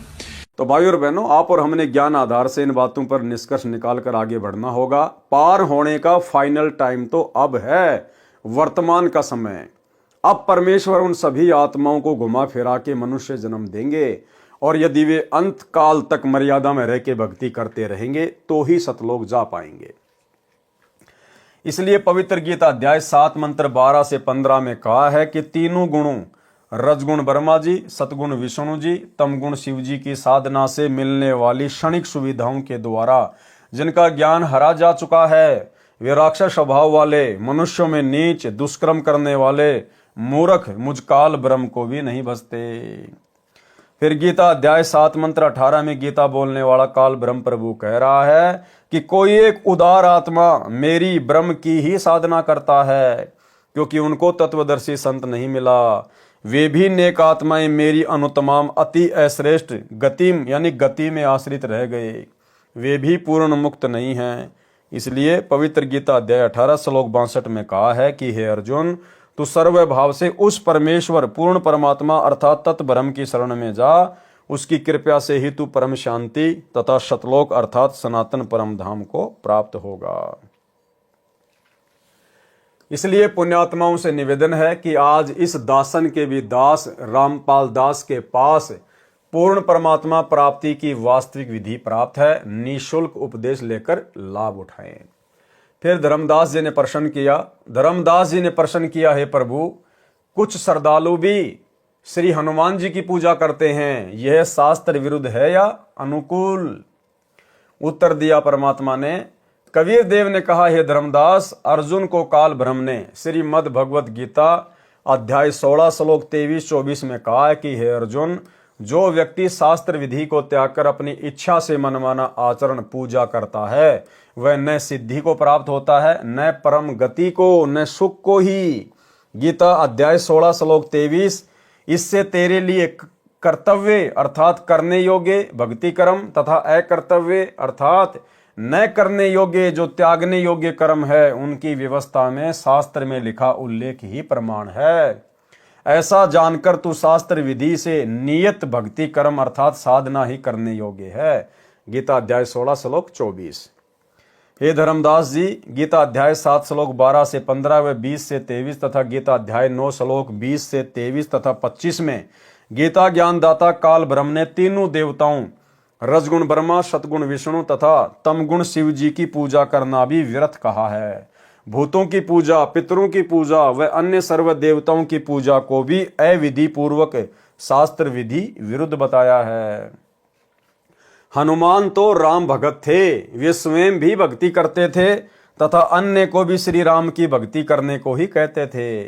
तो भाई और बहनों, आप और हमने ज्ञान आधार से इन बातों पर निष्कर्ष निकाल कर आगे बढ़ना होगा। पार होने का फाइनल टाइम तो अब है, वर्तमान का समय। अब परमेश्वर उन सभी आत्माओं को घुमा फिरा के मनुष्य जन्म देंगे, और यदि वे अंत काल तक मर्यादा में रह के भक्ति करते रहेंगे तो ही सतलोक जा पाएंगे। इसलिए पवित्र गीता अध्याय 7 मंत्र 12 से 15 में कहा है कि तीनों गुणों रजगुण ब्रह्मा जी, सतगुण विष्णु जी, तमगुण शिव जी की साधना से मिलने वाली क्षणिक सुविधाओं के द्वारा जिनका ज्ञान हरा जा चुका है, वे राक्षस स्वभाव वाले मनुष्यों में नीच दुष्कर्म करने वाले मूर्ख मुझकाल ब्रह्म को भी नहीं बचते। फिर गीता अध्याय 7 मंत्र 18 में गीता बोलने वाला काल ब्रह्म प्रभु कह रहा है कि कोई एक उदार आत्मा मेरी ब्रह्म की ही साधना करता है, क्योंकि उनको तत्वदर्शी संत नहीं मिला। वे भी नेक आत्माएं मेरी अनुतमाम अति अश्रेष्ठ गतिम यानी गति में आश्रित रह गए, वे भी पूर्ण मुक्त नहीं हैं। इसलिए पवित्र गीता अध्याय 18 श्लोक 62 में कहा है कि हे अर्जुन, तू सर्व भाव से उस परमेश्वर पूर्ण परमात्मा अर्थात तत् ब्रह्म की शरण में जा। उसकी कृपा से ही तू परम शांति तथा शतलोक अर्थात सनातन परम धाम को प्राप्त होगा। इसलिए पुण्यात्माओं से निवेदन है कि आज इस दासन के भी दास रामपाल दास के पास पूर्ण परमात्मा प्राप्ति की वास्तविक विधि प्राप्त है। निःशुल्क उपदेश लेकर लाभ उठाएं। फिर धर्मदास जी ने प्रश्न किया, धर्मदास जी ने प्रश्न किया, हे प्रभु, कुछ श्रद्धालु भी श्री हनुमान जी की पूजा करते हैं, यह शास्त्र विरुद्ध है या अनुकूल? उत्तर दिया परमात्मा ने, कबीर देव ने कहा, हे धर्मदास, अर्जुन को काल ब्रह्म ने श्रीमद् भगवत गीता अध्याय 16 श्लोक 23-24 में कहा है कि हे अर्जुन, जो व्यक्ति शास्त्र विधि को त्याग कर अपनी इच्छा से मनमाना आचरण पूजा करता है, वह न सिद्धि को प्राप्त होता है, न परम गति को, न सुख को ही। गीता अध्याय 16 श्लोक 23, इससे तेरे लिए कर्तव्य अर्थात करने योग्य भक्ति कर्म तथा अकर्तव्य अर्थात न करने योग्य जो त्यागने योग्य कर्म है उनकी व्यवस्था में शास्त्र में लिखा उल्लेख ही प्रमाण है। ऐसा जानकर तू शास्त्र विधि से नियत भक्ति कर्म अर्थात साधना ही करने योग्य है। गीता अध्याय 16 श्लोक 24। हे धर्मदास जी, गीता अध्याय 7 श्लोक 12 से 15 व 20 से 23 तथा गीता अध्याय 9 श्लोक 20 से 23 तथा 25 में गीता ज्ञानदाता काल ब्रह्म ने तीनों देवताओं रजगुण ब्रह्मा, सतगुण विष्णु तथा तमगुण शिव जी की पूजा करना भी व्यर्थ कहा है। भूतों की पूजा, पितरों की पूजा व अन्य सर्व देवताओं की पूजा को भी अविधि पूर्वक शास्त्र विधि विरुद्ध बताया है। हनुमान तो राम भगत थे, वे स्वयं भी भक्ति करते थे तथा अन्य को भी श्री राम की भक्ति करने को ही कहते थे।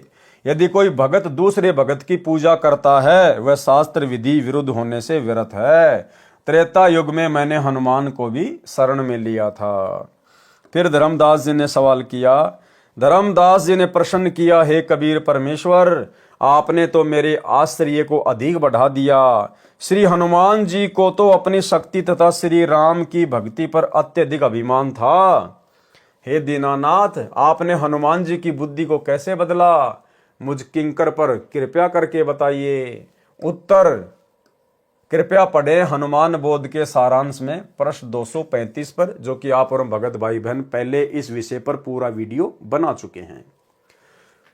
यदि कोई भगत दूसरे भगत की पूजा करता है वह शास्त्र विधि विरुद्ध होने से व्यर्थ है। त्रेता युग में मैंने हनुमान को भी शरण में लिया था। फिर धर्मदास जी ने सवाल किया। धर्मदास जी ने प्रश्न किया, हे कबीर परमेश्वर, आपने तो मेरे आश्चर्य को अधिक बढ़ा दिया। श्री हनुमान जी को तो अपनी शक्ति तथा श्री राम की भक्ति पर अत्यधिक अभिमान था। हे दीनानाथ, आपने हनुमान जी की बुद्धि को कैसे बदला? मुझ किंकर पर कृपया करके बताइए। उत्तर कृपया पढ़े हनुमान बोध के सारांश में प्रश्न 235 पर, जो कि आप और भगत भाई बहन पहले इस विषय पर पूरा वीडियो बना चुके हैं।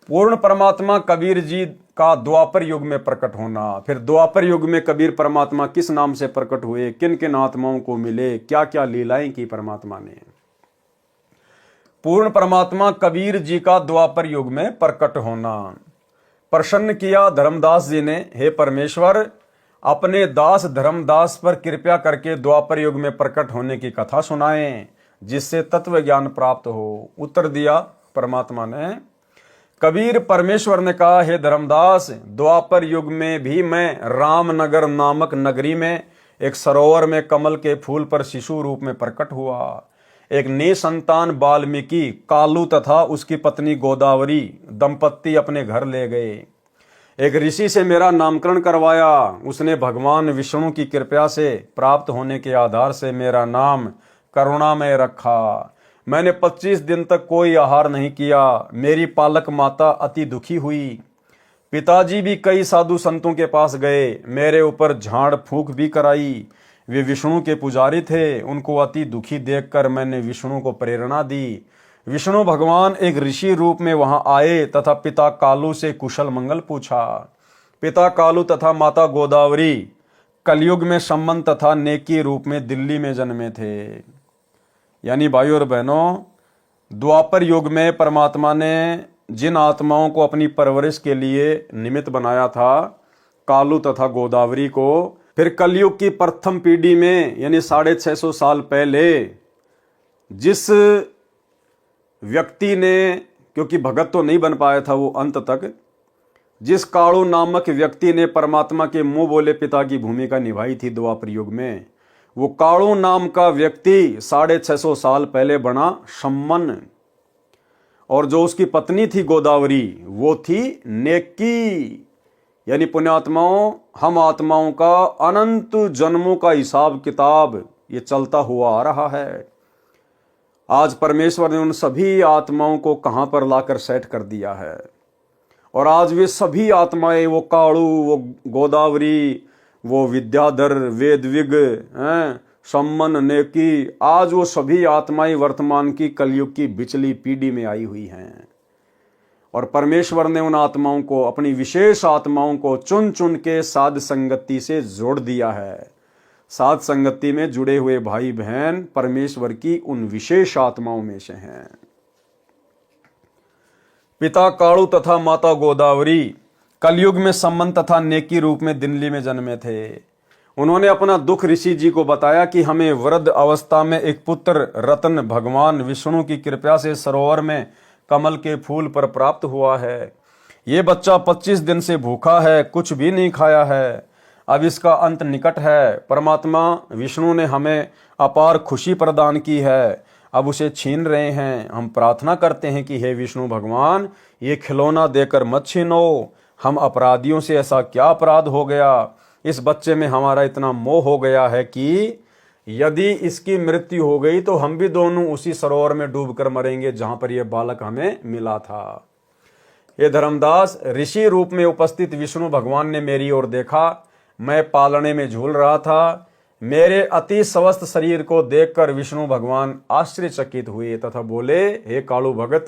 पूर्ण परमात्मा कबीर जी का द्वापर युग में प्रकट होना। फिर द्वापर युग में कबीर परमात्मा किस नाम से प्रकट हुए, किन किन आत्माओं को मिले, क्या क्या लीलाएं की परमात्मा ने। पूर्ण परमात्मा कबीर जी का द्वापर युग में प्रकट होना। प्रसन्न किया धर्मदास जी ने, हे परमेश्वर, अपने दास धर्मदास पर कृपया करके द्वापर युग में प्रकट होने की कथा सुनाएं जिससे तत्व ज्ञान प्राप्त हो। उत्तर दिया परमात्मा ने। कबीर परमेश्वर ने कहा, हे धर्मदास, द्वापर युग में भी मैं रामनगर नामक नगरी में एक सरोवर में कमल के फूल पर शिशु रूप में प्रकट हुआ। एक निसंतान वाल्मीकि कालू तथा उसकी पत्नी गोदावरी दंपत्ति अपने घर ले गए। एक ऋषि से मेरा नामकरण करवाया। उसने भगवान विष्णु की कृपा से प्राप्त होने के आधार से मेरा नाम करुणामय रखा। मैंने 25 दिन तक कोई आहार नहीं किया। मेरी पालक माता अति दुखी हुई। पिताजी भी कई साधु संतों के पास गए, मेरे ऊपर झाड़ फूंक भी कराई। वे विष्णु के पुजारी थे। उनको अति दुखी देखकर मैंने विष्णु को प्रेरणा दी। विष्णु भगवान एक ऋषि रूप में वहां आए तथा पिता कालू से कुशल मंगल पूछा। पिता कालू तथा माता गोदावरी कलयुग में सम्मन तथा नेकी रूप में दिल्ली में जन्मे थे। यानी भाइयों और बहनों, द्वापर युग में परमात्मा ने जिन आत्माओं को अपनी परवरिश के लिए निमित्त बनाया था, कालू तथा गोदावरी को, फिर कलयुग की प्रथम पीढ़ी में यानी 650 साल पहले जिस व्यक्ति ने, क्योंकि भगत तो नहीं बन पाया था वो अंत तक, जिस कालू नामक व्यक्ति ने परमात्मा के मुंह बोले पिता की भूमिका निभाई थी द्वापर युग में, वो कालू नाम का व्यक्ति 650 साल पहले बना सम्मन। और जो उसकी पत्नी थी गोदावरी, वो थी नेकी। यानी पुण्यात्माओं, हम आत्माओं का अनंत जन्मों का हिसाब किताब ये चलता हुआ आ रहा है। आज परमेश्वर ने उन सभी आत्माओं को कहां पर लाकर सेट कर दिया है। और आज वे सभी आत्माएं, वो कालू, वो गोदावरी, वो विद्याधर, वेदविग, सम्मन, नेकी, आज वो सभी आत्माएं वर्तमान की कलयुग की बिचली पीढ़ी में आई हुई हैं। और परमेश्वर ने उन आत्माओं को, अपनी विशेष आत्माओं को चुन चुन के साध संगति से जोड़ दिया है। साध संगति में जुड़े हुए भाई बहन परमेश्वर की उन विशेष आत्माओं में से हैं। पिता कालू तथा माता गोदावरी कलयुग में सम्मन तथा नेकी रूप में दिल्ली में जन्मे थे। उन्होंने अपना दुख ऋषि जी को बताया कि हमें वृद्ध अवस्था में एक पुत्र रत्न भगवान विष्णु की कृपा से सरोवर में कमल के फूल पर प्राप्त हुआ है। ये बच्चा 25 दिन से भूखा है, कुछ भी नहीं खाया है। अब इसका अंत निकट है। परमात्मा विष्णु ने हमें अपार खुशी प्रदान की है, अब उसे छीन रहे हैं। हम प्रार्थना करते हैं कि हे विष्णु भगवान, ये खिलौना देकर मत छीनो। हम अपराधियों से ऐसा क्या अपराध हो गया, इस बच्चे में हमारा इतना मोह हो गया है कि यदि इसकी मृत्यु हो गई तो हम भी दोनों उसी सरोवर में डूबकर मरेंगे जहां पर यह बालक हमें मिला था। हे धर्मदास, ऋषि रूप में उपस्थित विष्णु भगवान ने मेरी ओर देखा। मैं पालने में झूल रहा था। मेरे अति स्वस्थ शरीर को देखकर विष्णु भगवान आश्चर्यचकित हुए तथा बोले, हे कालू भगत,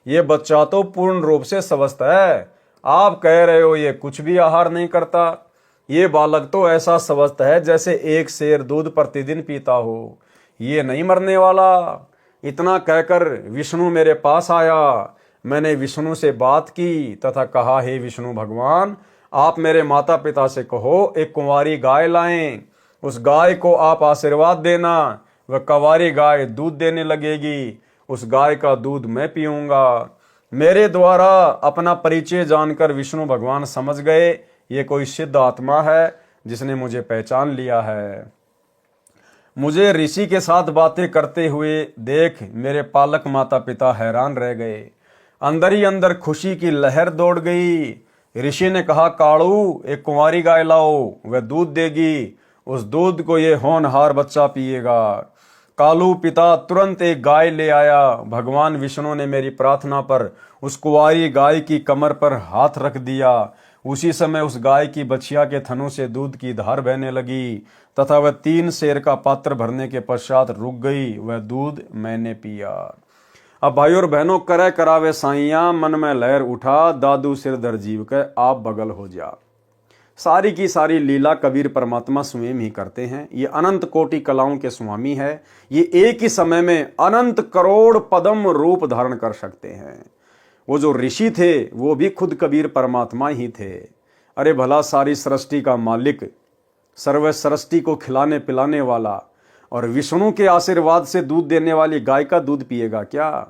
ये बच्चा तो पूर्ण रूप से स्वस्थ है। आप कह रहे हो ये कुछ भी आहार नहीं करता। ये बालक तो ऐसा स्वस्थ है जैसे एक शेर दूध प्रतिदिन पीता हो। ये नहीं मरने वाला। इतना कहकर विष्णु मेरे पास आया। मैंने विष्णु से बात की तथा कहा, हे विष्णु भगवान, आप मेरे माता पिता से कहो एक कुंवारी गाय लाएं। उस गाय को आप आशीर्वाद देना। वह कुंवारी गाय दूध देने लगेगी। उस गाय का दूध मैं पीऊंगा। मेरे द्वारा अपना परिचय जानकर विष्णु भगवान समझ गए ये कोई सिद्ध आत्मा है जिसने मुझे पहचान लिया है। मुझे ऋषि के साथ बातें करते हुए देख मेरे पालक माता पिता हैरान रह गए। अंदर ही अंदर खुशी की लहर दौड़ गई। ऋषि ने कहा, कालू, एक कुंवारी गाय लाओ, वह दूध देगी। उस दूध को ये होनहार बच्चा पिएगा। कालू पिता तुरंत एक गाय ले आया। भगवान विष्णु ने मेरी प्रार्थना पर उस कुंवारी गाय की कमर पर हाथ रख दिया। उसी समय उस गाय की बछिया के थनों से दूध की धार बहने लगी तथा वह 3 शेर का पात्र भरने के पश्चात रुक गई। वह दूध मैंने पिया। अब भाई और बहनों, करे करावे साइया, मन में लहर उठा, दादू सिर दर जीव के आप बगल हो जा। सारी की सारी लीला कबीर परमात्मा स्वयं ही करते हैं। ये अनंत कोटि कलाओं के स्वामी है। ये एक ही समय में अनंत करोड़ पदम रूप धारण कर सकते हैं। वो जो ऋषि थे वो भी खुद कबीर परमात्मा ही थे। अरे भला, सारी सृष्टि का मालिक, सर्व सृष्टि को खिलाने पिलाने वाला और विष्णु के आशीर्वाद से दूध देने वाली गाय का दूध पिएगा क्या?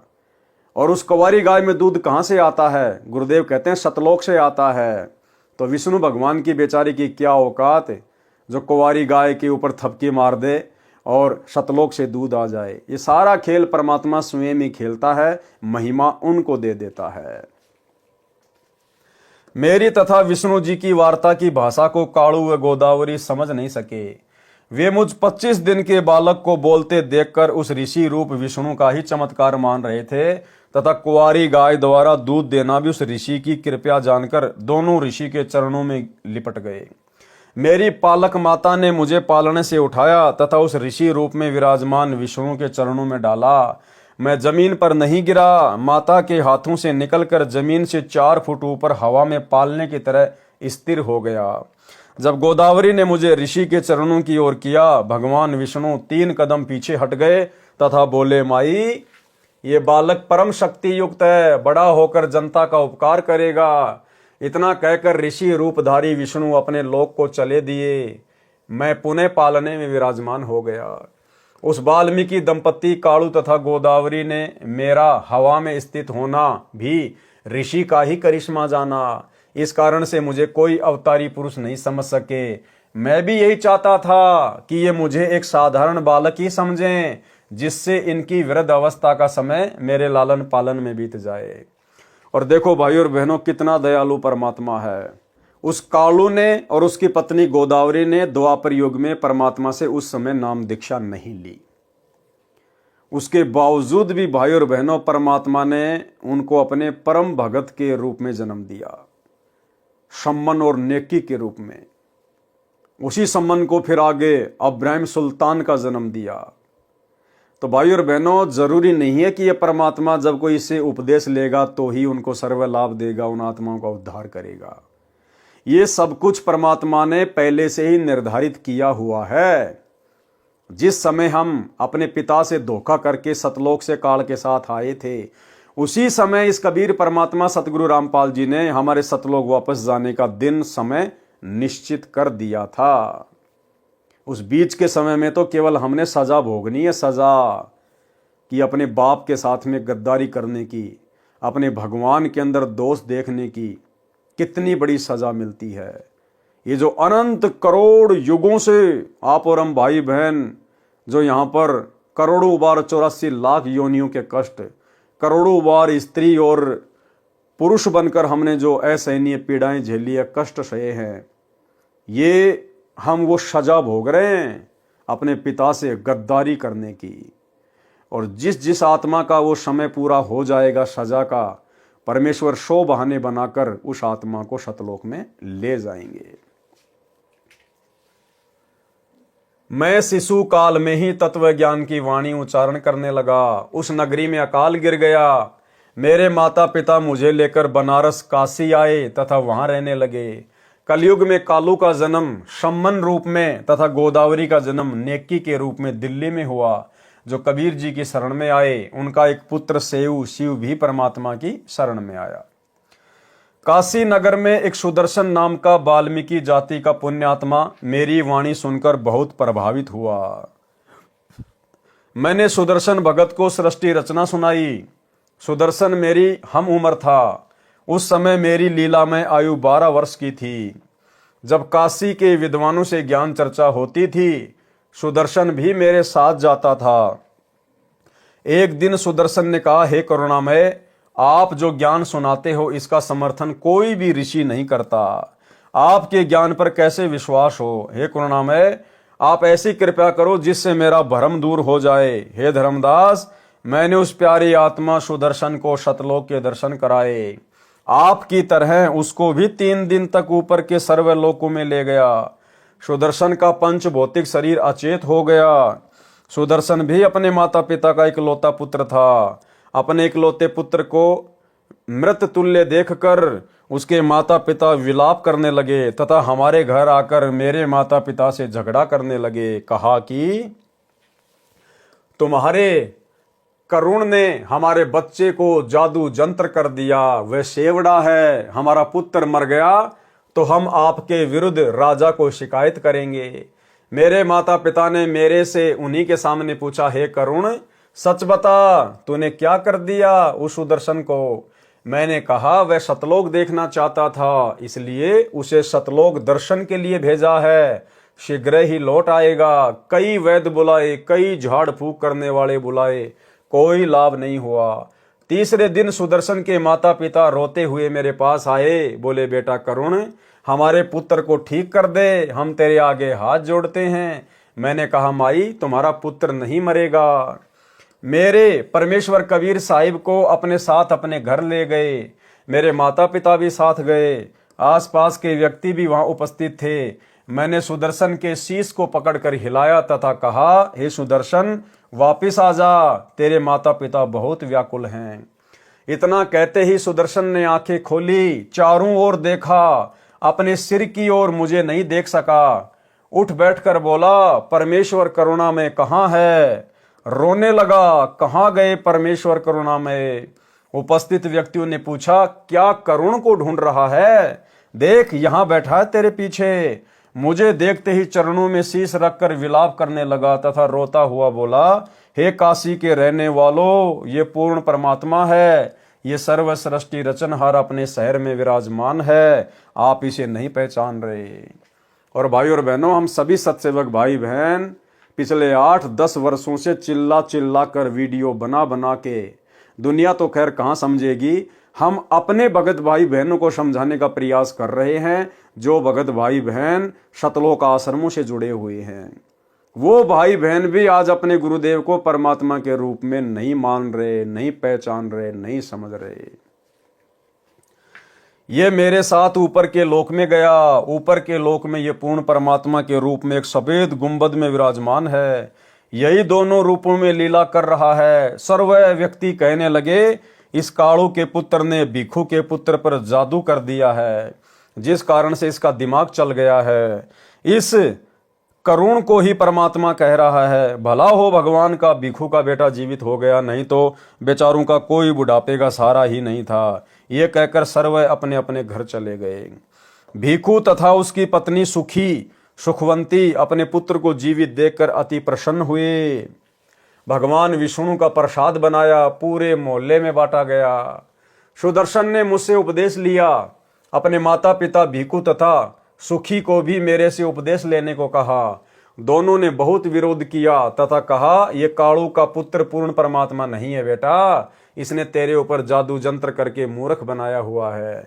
और उस कुंवारी गाय में दूध कहां से आता है? गुरुदेव कहते हैं सतलोक से आता है। तो विष्णु भगवान की बेचारी की क्या औकात जो कुंवारी गाय के ऊपर थपकी मार दे और सतलोक से दूध आ जाए। ये सारा खेल परमात्मा स्वयं ही खेलता है, महिमा उनको दे देता है। मेरी तथा विष्णु जी की वार्ता की भाषा को कालू व गोदावरी समझ नहीं सके। वे मुझ 25 दिन के बालक को बोलते देखकर उस ऋषि रूप विष्णु का ही चमत्कार मान रहे थे तथा कुंवारी गाय द्वारा दूध देना भी उस ऋषि की कृपया जानकर दोनों ऋषि के चरणों में लिपट गए। मेरी पालक माता ने मुझे पालने से उठाया तथा उस ऋषि रूप में विराजमान विष्णु के चरणों में डाला। मैं जमीन पर नहीं गिरा। माता के हाथों से निकलकर जमीन से 4 फुट ऊपर हवा में पालने की तरह स्थिर हो गया। जब गोदावरी ने मुझे ऋषि के चरणों की ओर किया, भगवान विष्णु 3 कदम पीछे हट गए तथा बोले, माई, ये बालक परम शक्ति युक्त है, बड़ा होकर जनता का उपकार करेगा। इतना कहकर ऋषि रूपधारी विष्णु अपने लोक को चले दिए। मैं पुनः पालने में विराजमान हो गया। उस वाल्मीकि दंपत्ति कालू तथा गोदावरी ने मेरा हवा में स्थित होना भी ऋषि का ही करिश्मा जाना। इस कारण से मुझे कोई अवतारी पुरुष नहीं समझ सके। मैं भी यही चाहता था कि ये मुझे एक साधारण बालक ही समझें, जिससे इनकी वृद्ध अवस्था का समय मेरे लालन पालन में बीत जाए। और देखो भाई और बहनों, कितना दयालु परमात्मा है। उस कालू ने और उसकी पत्नी गोदावरी ने द्वापर युग में परमात्मा से उस समय नाम दीक्षा नहीं ली। उसके बावजूद भी भाई और बहनों, परमात्मा ने उनको अपने परम भगत के रूप में जन्म दिया, सम्मन और नेकी के रूप में। उसी सम्मन को फिर आगे अब्राहिम सुल्तान का जन्म दिया। तो भाई और बहनों, जरूरी नहीं है कि यह परमात्मा जब कोई इसे उपदेश लेगा तो ही उनको सर्व लाभ देगा, उन आत्माओं का उद्धार करेगा। ये सब कुछ परमात्मा ने पहले से ही निर्धारित किया हुआ है। जिस समय हम अपने पिता से धोखा करके सतलोक से काल के साथ आए थे, उसी समय इस कबीर परमात्मा सतगुरु रामपाल जी ने हमारे सतलोक वापस जाने का दिन समय निश्चित कर दिया था। उस बीच के समय में तो केवल हमने सजा भोगनी है, सजा कि अपने बाप के साथ में गद्दारी करने की, अपने भगवान के अंदर दोष देखने की कितनी बड़ी सजा मिलती है। ये जो अनंत करोड़ युगों से आप और हम भाई बहन जो यहाँ पर करोड़ों बार 84 लाख योनियों के कष्ट, करोड़ों बार स्त्री और पुरुष बनकर हमने जो असहनीय पीड़ाएं झेली है, कष्ट सहे हैं, ये हम वो सजा भोग रहे हैं अपने पिता से गद्दारी करने की। और जिस जिस आत्मा का वो समय पूरा हो जाएगा सजा का, परमेश्वर 100 बहाने बनाकर उस आत्मा को सतलोक में ले जाएंगे। मैं शिशु काल में ही तत्व ज्ञान की वाणी उच्चारण करने लगा। उस नगरी में अकाल गिर गया। मेरे माता पिता मुझे लेकर बनारस काशी आए तथा वहां रहने लगे। कलयुग में कालू का जन्म सम्मन रूप में तथा गोदावरी का जन्म नेकी के रूप में दिल्ली में हुआ। जो कबीर जी की शरण में आए, उनका एक पुत्र शिव भी परमात्मा की शरण में आया। काशी नगर में एक सुदर्शन नाम का वाल्मीकि जाति का पुण्यात्मा मेरी वाणी सुनकर बहुत प्रभावित हुआ। मैंने सुदर्शन भगत को सृष्टि रचना सुनाई। सुदर्शन मेरी हम उम्र था। उस समय मेरी लीला में आयु 12 वर्ष की थी। जब काशी के विद्वानों से ज्ञान चर्चा होती थी, सुदर्शन भी मेरे साथ जाता था। एक दिन सुदर्शन ने कहा, हे करुणामय, आप जो ज्ञान सुनाते हो इसका समर्थन कोई भी ऋषि नहीं करता। आपके ज्ञान पर कैसे विश्वास हो? हे करुणामय, आप ऐसी कृपा करो जिससे मेरा भ्रम दूर हो जाए। हे धर्मदास, मैंने उस प्यारी आत्मा सुदर्शन को सतलोक के दर्शन कराए। आपकी तरह उसको भी 3 दिन तक ऊपर के सर्वलोकों में ले गया। सुदर्शन का पंच भौतिक शरीर अचेत हो गया। सुदर्शन भी अपने माता पिता का इकलौता पुत्र था। अपने इकलौते पुत्र को मृत तुल्य देखकर उसके माता पिता विलाप करने लगे तथा हमारे घर आकर मेरे माता पिता से झगड़ा करने लगे। कहा कि तुम्हारे करुण ने हमारे बच्चे को जादू जंत्र कर दिया, वह सेवड़ा है, हमारा पुत्र मर गया तो हम आपके विरुद्ध राजा को शिकायत करेंगे। मेरे माता पिता ने मेरे से उन्हीं के सामने पूछा, हे करुण, सच बता, तूने क्या कर दिया उस सुदर्शन को? मैंने कहा, वह सतलोक देखना चाहता था, इसलिए उसे सतलोक दर्शन के लिए भेजा है। शीघ्र ही लौट आएगा। कई वैद्य बुलाए, कई झाड़ फूक करने वाले बुलाए, कोई लाभ नहीं हुआ। तीसरे दिन सुदर्शन के माता पिता रोते हुए मेरे पास आए। बोले, बेटा करुण, हमारे पुत्र को ठीक कर दे, हम तेरे आगे हाथ जोड़ते हैं। मैंने कहा, माई, तुम्हारा पुत्र नहीं मरेगा। मेरे परमेश्वर कबीर साहिब को अपने साथ अपने घर ले गए। मेरे माता पिता भी साथ गए। आसपास के व्यक्ति भी वहां उपस्थित थे। मैंने सुदर्शन के शीश को पकड़कर हिलाया तथा कहा, हे सुदर्शन, वापिस आ जा, तेरे माता पिता बहुत व्याकुल हैं। इतना कहते ही सुदर्शन ने आंखें खोली, चारों ओर देखा, अपने सिर की ओर मुझे नहीं देख सका। उठ बैठकर बोला, परमेश्वर करुणा में कहाँ है? रोने लगा, कहाँ गए परमेश्वर करुणा में? उपस्थित व्यक्तियों ने पूछा, क्या करुण को ढूंढ रहा है? देख, यहां बैठा है तेरे पीछे। मुझे देखते ही चरणों में शीश रखकर विलाप करने लगा तथा रोता हुआ बोला, हे काशी के रहने वालों, ये पूर्ण परमात्मा है। ये सर्व सृष्टि रचनहार अपने शहर में विराजमान है। आप इसे नहीं पहचान रहे। और भाई और बहनों, हम सभी सत्सेवक भाई बहन पिछले 8-10 वर्षों से चिल्ला चिल्ला कर वीडियो बना बना के, दुनिया तो खैर कहाँ समझेगी, हम अपने भगत भाई बहनों को समझाने का प्रयास कर रहे हैं। जो भगत भाई बहन सतलोक आश्रमों से जुड़े हुए हैं, वो भाई बहन भी आज अपने गुरुदेव को परमात्मा के रूप में नहीं मान रहे, नहीं पहचान रहे, नहीं समझ रहे। ये मेरे साथ ऊपर के लोक में गया। ऊपर के लोक में ये पूर्ण परमात्मा के रूप में एक सफेद गुंबद में विराजमान है। यही दोनों रूपों में लीला कर रहा है। सर्व व्यक्ति कहने लगे, इस कालू के पुत्र ने भिखू के पुत्र पर जादू कर दिया है, जिस कारण से इसका दिमाग चल गया है। इस करुण को ही परमात्मा कह रहा है। भला हो भगवान का भिखू का बेटा जीवित हो गया, नहीं तो बेचारों का कोई बुढ़ापे का सहारा ही नहीं था। ये कहकर सर्व अपने अपने घर चले गए। भिखू तथा उसकी पत्नी सुखवंती अपने पुत्र को जीवित देखकर अति प्रसन्न हुए। भगवान विष्णु का प्रसाद बनाया, पूरे मोहल्ले में बांटा गया। सुदर्शन ने मुझसे उपदेश लिया। अपने माता पिता भिखू तथा सुखी को भी मेरे से उपदेश लेने को कहा। दोनों ने बहुत विरोध किया तथा कहा, ये कालू का पुत्र पूर्ण परमात्मा नहीं है बेटा, इसने तेरे ऊपर जादू जंत्र करके मूर्ख बनाया हुआ है।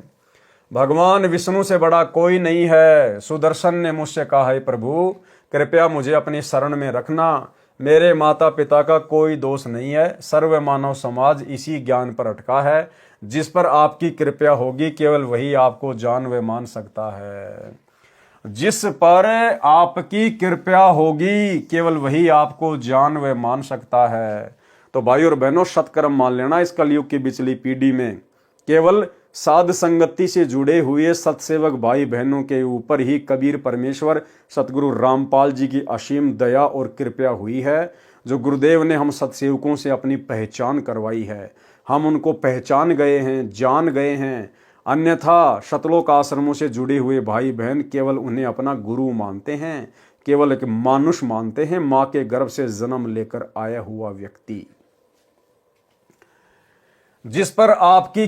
भगवान विष्णु से बड़ा कोई नहीं है। सुदर्शन ने मुझसे कहा, है प्रभु, कृपया मुझे अपनी शरण में रखना। मेरे माता पिता का कोई दोष नहीं है, सर्व मानव समाज इसी ज्ञान पर अटका है। जिस पर आपकी कृपया होगी केवल वही आपको जान व मान सकता है। जिस पर आपकी कृपया होगी केवल वही आपको जान व मान सकता है। तो भाई और बहनों, सत्कर्म मान लेना। इस कलयुग की बिचली पीढ़ी में केवल साध संगति से जुड़े हुए सत्सेवक भाई बहनों के ऊपर ही कबीर परमेश्वर सतगुरु रामपाल जी की असीम दया और कृपया हुई है, जो गुरुदेव ने हम सत्सेवकों से अपनी पहचान करवाई है। हम उनको पहचान गए हैं, जान गए हैं। अन्यथा शतलोक आश्रमों से जुड़े हुए भाई बहन केवल उन्हें अपना गुरु मानते हैं, केवल एक मानुष मानते हैं, माँ के गर्भ से जन्म लेकर आया हुआ व्यक्ति। जिस पर आपकी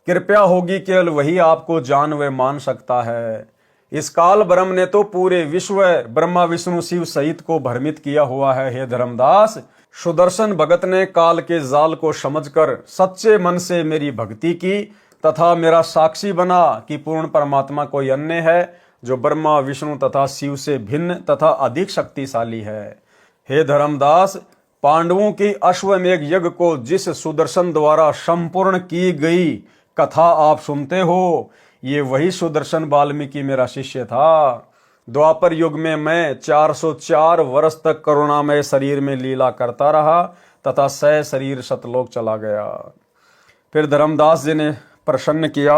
कृपया होगी केवल वही आपको जान व मान सकता है। इस काल ब्रह्म ने तो पूरे विश्व ब्रह्मा विष्णु शिव सहित को भ्रमित किया हुआ है। हे धर्मदास, सुदर्शन भगत ने काल के जाल को समझकर सच्चे मन से मेरी भक्ति की तथा मेरा साक्षी बना कि पूर्ण परमात्मा कोई अन्य है जो ब्रह्मा विष्णु तथा शिव से भिन्न तथा अधिक शक्तिशाली है। हे धर्मदास, पांडवों की अश्वमेध यज्ञ को जिस सुदर्शन द्वारा संपूर्ण की गई कथा आप सुनते हो, ये वही सुदर्शन वाल्मीकि मेरा शिष्य था। द्वापर युग में मैं 404 वर्ष तक करुणामय शरीर में लीला करता रहा तथा 100 शरीर सतलोक चला गया। फिर धर्मदास जी ने प्रसन्न किया।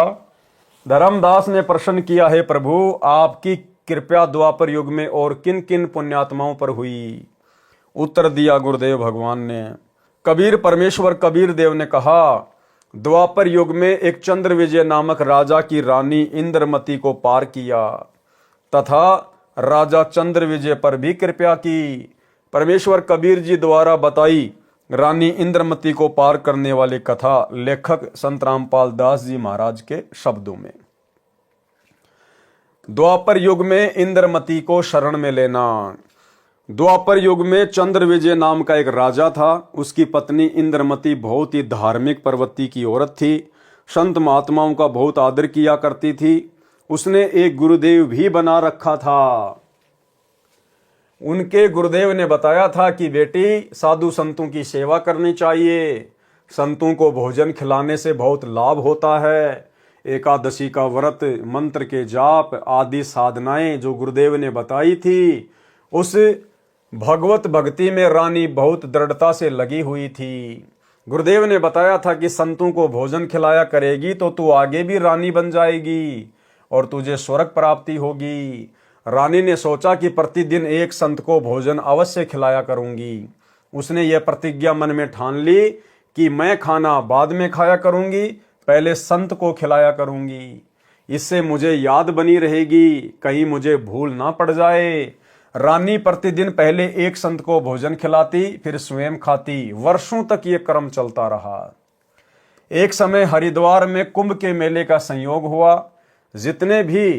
धर्मदास ने प्रश्न किया, हे प्रभु, आपकी कृपया द्वापर युग में और किन किन पुण्यात्माओं पर हुई? उत्तर दिया गुरुदेव भगवान ने। कबीर परमेश्वर कबीर देव ने कहा, द्वापर युग में एक चंद्र विजय नामक राजा की रानी इंद्रमती को पार किया तथा राजा चंद्र विजय पर भी कृपया की। परमेश्वर कबीर जी द्वारा बताई रानी इंद्रमती को पार करने वाली कथा लेखक संत रामपाल दास जी महाराज के शब्दों में। द्वापर युग में इंद्रमती को शरण में लेना। द्वापर युग में चंद्र विजय नाम का एक राजा था। उसकी पत्नी इंद्रमती बहुत ही धार्मिक प्रवृत्ति की औरत थी। संत महात्माओं का बहुत आदर किया करती थी। उसने एक गुरुदेव भी बना रखा था। उनके गुरुदेव ने बताया था कि बेटी, साधु संतों की सेवा करनी चाहिए। संतों को भोजन खिलाने से बहुत लाभ होता है। एकादशी का व्रत, मंत्र के जाप आदि साधनाएं जो गुरुदेव ने बताई थी, उस भगवत भक्ति में रानी बहुत दृढ़ता से लगी हुई थी। गुरुदेव ने बताया था कि संतों को भोजन खिलाया करेगी तो तू आगे भी रानी बन जाएगी और तुझे स्वर्ग प्राप्ति होगी। रानी ने सोचा कि प्रतिदिन एक संत को भोजन अवश्य खिलाया करूंगी। उसने यह प्रतिज्ञा मन में ठान ली कि मैं खाना बाद में खाया करूंगी, पहले संत को खिलाया करूंगी। इससे मुझे याद बनी रहेगी, कहीं मुझे भूल ना पड़ जाए। रानी प्रतिदिन पहले एक संत को भोजन खिलाती, फिर स्वयं खाती। वर्षों तक ये क्रम चलता रहा। एक समय हरिद्वार में कुंभ के मेले का संयोग हुआ। जितने भी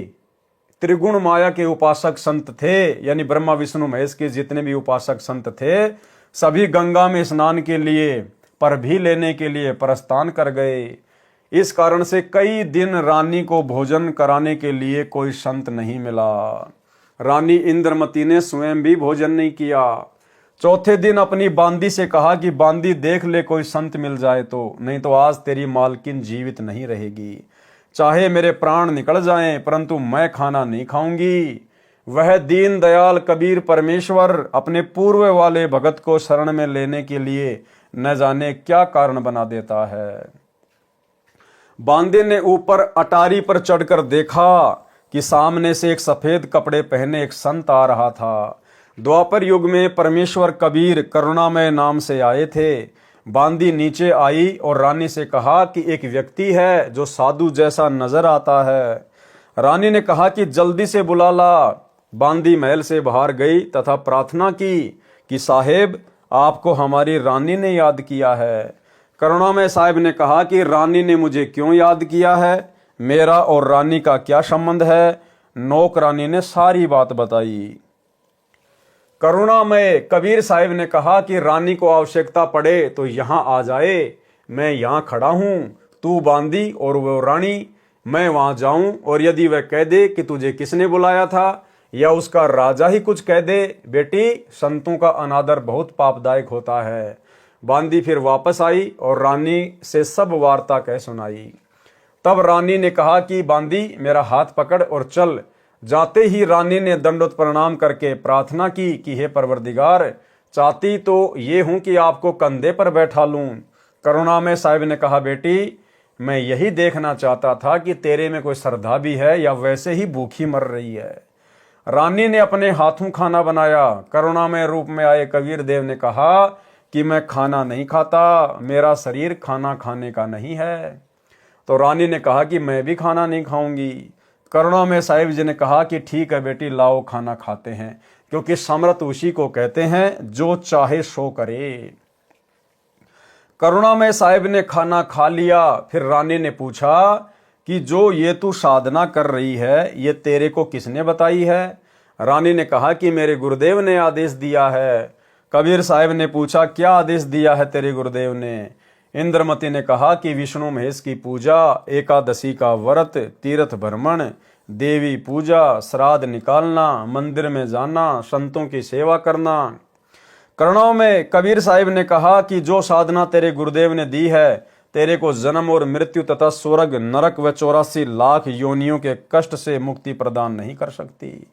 त्रिगुण माया के उपासक संत थे, यानी ब्रह्मा विष्णु महेश के जितने भी उपासक संत थे, सभी गंगा में स्नान के लिए परभी लेने के लिए प्रस्थान कर गए। इस कारण से कई दिन रानी को भोजन कराने के लिए कोई संत नहीं मिला। रानी इंद्रमती ने स्वयं भी भोजन नहीं किया। चौथे दिन अपनी बांदी से कहा कि बांदी, देख ले कोई संत मिल जाए तो, नहीं तो आज तेरी मालकिन जीवित नहीं रहेगी। चाहे मेरे प्राण निकल जाएं, परंतु मैं खाना नहीं खाऊंगी। वह दीन दयाल कबीर परमेश्वर अपने पूर्व वाले भगत को शरण में लेने के लिए न जाने क्या कारण बना देता है। बांदे ने ऊपर अटारी पर चढ़कर देखा कि सामने से एक सफेद कपड़े पहने एक संत आ रहा था। द्वापर युग में परमेश्वर कबीर करुणामय नाम से आए थे। बांदी नीचे आई और रानी से कहा कि एक व्यक्ति है जो साधु जैसा नजर आता है। रानी ने कहा कि जल्दी से बुला ला। बांदी महल से बाहर गई तथा प्रार्थना की कि साहेब, आपको हमारी रानी ने याद किया है। करुणामय साहब ने कहा कि रानी ने मुझे क्यों याद किया है, मेरा और रानी का क्या संबंध है। नौकरानी ने सारी बात बताई। करुणामय कबीर साहिब ने कहा कि रानी को आवश्यकता पड़े तो यहाँ आ जाए, मैं यहाँ खड़ा हूँ। तू बांदी और वो रानी, मैं वहाँ जाऊँ और यदि वह कह दे कि तुझे किसने बुलाया था या उसका राजा ही कुछ कह दे, बेटी संतों का अनादर बहुत पापदायक होता है। बांदी फिर वापस आई और रानी से सब वार्ता कह सुनाई। तब रानी ने कहा कि बांदी मेरा हाथ पकड़ और चल। जाते ही रानी ने दंडोत प्रणाम करके प्रार्थना की कि हे परवरदिगार, चाहती तो ये हूं कि आपको कंधे पर बैठा लूं। करुणामय साहिब ने कहा, बेटी मैं यही देखना चाहता था कि तेरे में कोई श्रद्धा भी है या वैसे ही भूखी मर रही है। रानी ने अपने हाथों खाना बनाया। करुणामय रूप में आए कबीर देव ने कहा कि मैं खाना नहीं खाता, मेरा शरीर खाना खाने का नहीं है। तो रानी ने कहा कि मैं भी खाना नहीं खाऊंगी। करुणामय साहिब जी ने कहा कि ठीक है बेटी, लाओ खाना खाते हैं, क्योंकि समर्थ उसी को कहते हैं जो चाहे सो करे। करुणामय साहिब ने खाना खा लिया। फिर रानी ने पूछा कि जो ये तू साधना कर रही है ये तेरे को किसने बताई है? रानी ने कहा कि मेरे गुरुदेव ने आदेश दिया है। कबीर साहिब ने पूछा, क्या आदेश दिया है तेरे गुरुदेव ने? इंद्रमती ने कहा कि विष्णु महेश की पूजा, एकादशी का व्रत, तीर्थ भ्रमण, देवी पूजा, श्राद्ध निकालना, मंदिर में जाना, संतों की सेवा करना। करुणाओं में कबीर साहिब ने कहा कि जो साधना तेरे गुरुदेव ने दी है तेरे को जन्म और मृत्यु तथा स्वर्ग, नरक व 84 लाख योनियों के कष्ट से मुक्ति प्रदान नहीं कर सकती।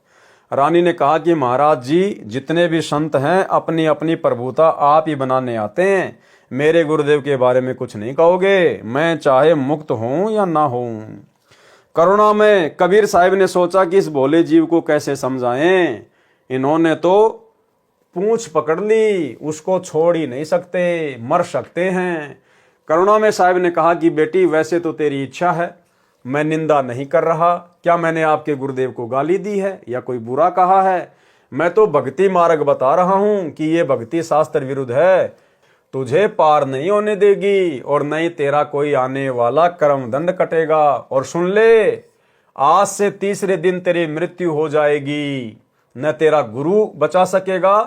रानी ने कहा कि महाराज जी, जितने भी संत हैं अपनी अपनी प्रभुता आप ही बनाने आते हैं, मेरे गुरुदेव के बारे में कुछ नहीं कहोगे, मैं चाहे मुक्त हूं या ना हूं। करुणा में कबीर साहिब ने सोचा कि इस भोले जीव को कैसे समझाएं। इन्होंने तो पूंछ पकड़ ली, उसको छोड़ ही नहीं सकते, मर सकते हैं। करुणा में साहिब ने कहा कि बेटी वैसे तो तेरी इच्छा है, मैं निंदा नहीं कर रहा। क्या मैंने आपके गुरुदेव को गाली दी है या कोई बुरा कहा है? मैं तो भक्ति मार्ग बता रहा हूं कि ये भक्ति शास्त्र विरुद्ध है, तुझे पार नहीं होने देगी और नहीं तेरा कोई आने वाला कर्म दंड कटेगा। और सुन ले, आज से तीसरे दिन तेरी मृत्यु हो जाएगी। न तेरा गुरु बचा सकेगा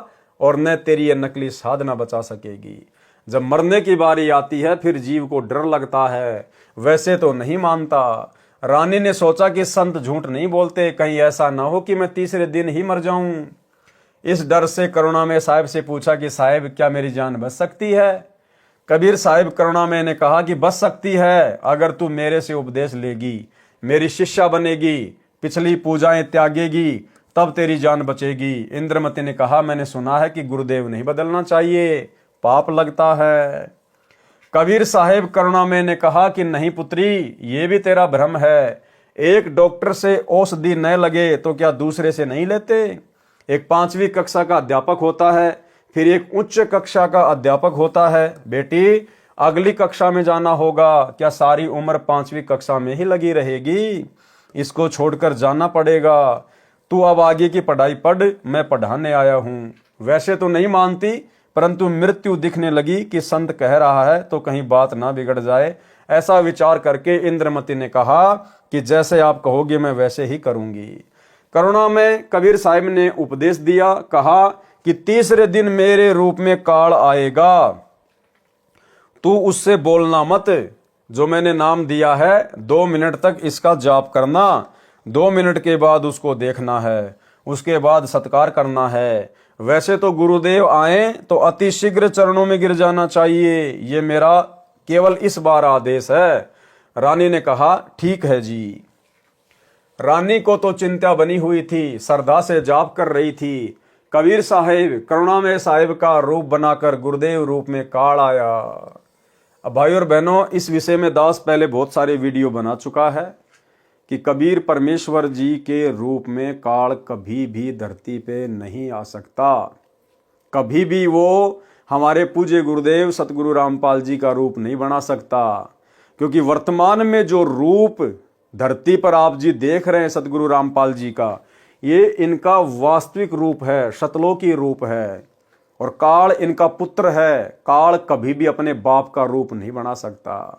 और न तेरी ये नकली साधना बचा सकेगी। जब मरने की बारी आती है फिर जीव को डर लगता है, वैसे तो नहीं मानता। रानी ने सोचा कि संत झूठ नहीं बोलते, कहीं ऐसा ना हो कि मैं तीसरे दिन ही मर जाऊं। इस डर से करुणामय साहिब से पूछा कि साहिब क्या मेरी जान बच सकती है? कबीर साहिब करुणामय ने कहा कि बच सकती है, अगर तू मेरे से उपदेश लेगी, मेरी शिष्या बनेगी, पिछली पूजाएं त्यागेगी, तब तेरी जान बचेगी। इंद्रमती ने कहा, मैंने सुना है कि गुरुदेव नहीं बदलना चाहिए, पाप लगता है। कबीर साहिब करुणामय ने कहा कि नहीं पुत्री, ये भी तेरा भ्रम है। एक डॉक्टर से औषधि न लगे तो क्या दूसरे से नहीं लेते? एक 5वीं कक्षा का अध्यापक होता है, फिर एक उच्च कक्षा का अध्यापक होता है। बेटी अगली कक्षा में जाना होगा, क्या सारी उम्र 5वीं कक्षा में ही लगी रहेगी? इसको छोड़कर जाना पड़ेगा। तू अब आगे की पढ़ाई पढ़, मैं पढ़ाने आया हूं। वैसे तो नहीं मानती, परंतु मृत्यु दिखने लगी कि संत कह रहा है तो कहीं बात ना बिगड़ जाए। ऐसा विचार करके इंद्रमती ने कहा कि जैसे आप कहोगे मैं वैसे ही करूंगी। करुणा में कबीर साहिब ने उपदेश दिया, कहा कि तीसरे दिन मेरे रूप में काल आएगा, तू उससे बोलना मत। जो मैंने नाम दिया है 2 मिनट तक इसका जाप करना, 2 मिनट के बाद उसको देखना है, उसके बाद सत्कार करना है। वैसे तो गुरुदेव आए तो अति शीघ्र चरणों में गिर जाना चाहिए, ये मेरा केवल इस बार आदेश है। रानी ने कहा ठीक है जी। रानी को तो चिंता बनी हुई थी, श्रद्धा से जाप कर रही थी। कबीर साहिब करुणामय साहिब का रूप बनाकर गुरुदेव रूप में काल आया। अब भाई और बहनों, इस विषय में दास पहले बहुत सारे वीडियो बना चुका है कि कबीर परमेश्वर जी के रूप में काल कभी भी धरती पे नहीं आ सकता। कभी भी वो हमारे पूज्य गुरुदेव सतगुरु रामपाल जी का रूप नहीं बना सकता, क्योंकि वर्तमान में जो रूप धरती पर आप जी देख रहे हैं सतगुरु रामपाल जी का, ये इनका वास्तविक रूप है, शतलोकी रूप है, और काल इनका पुत्र है। काल कभी भी अपने बाप का रूप नहीं बना सकता।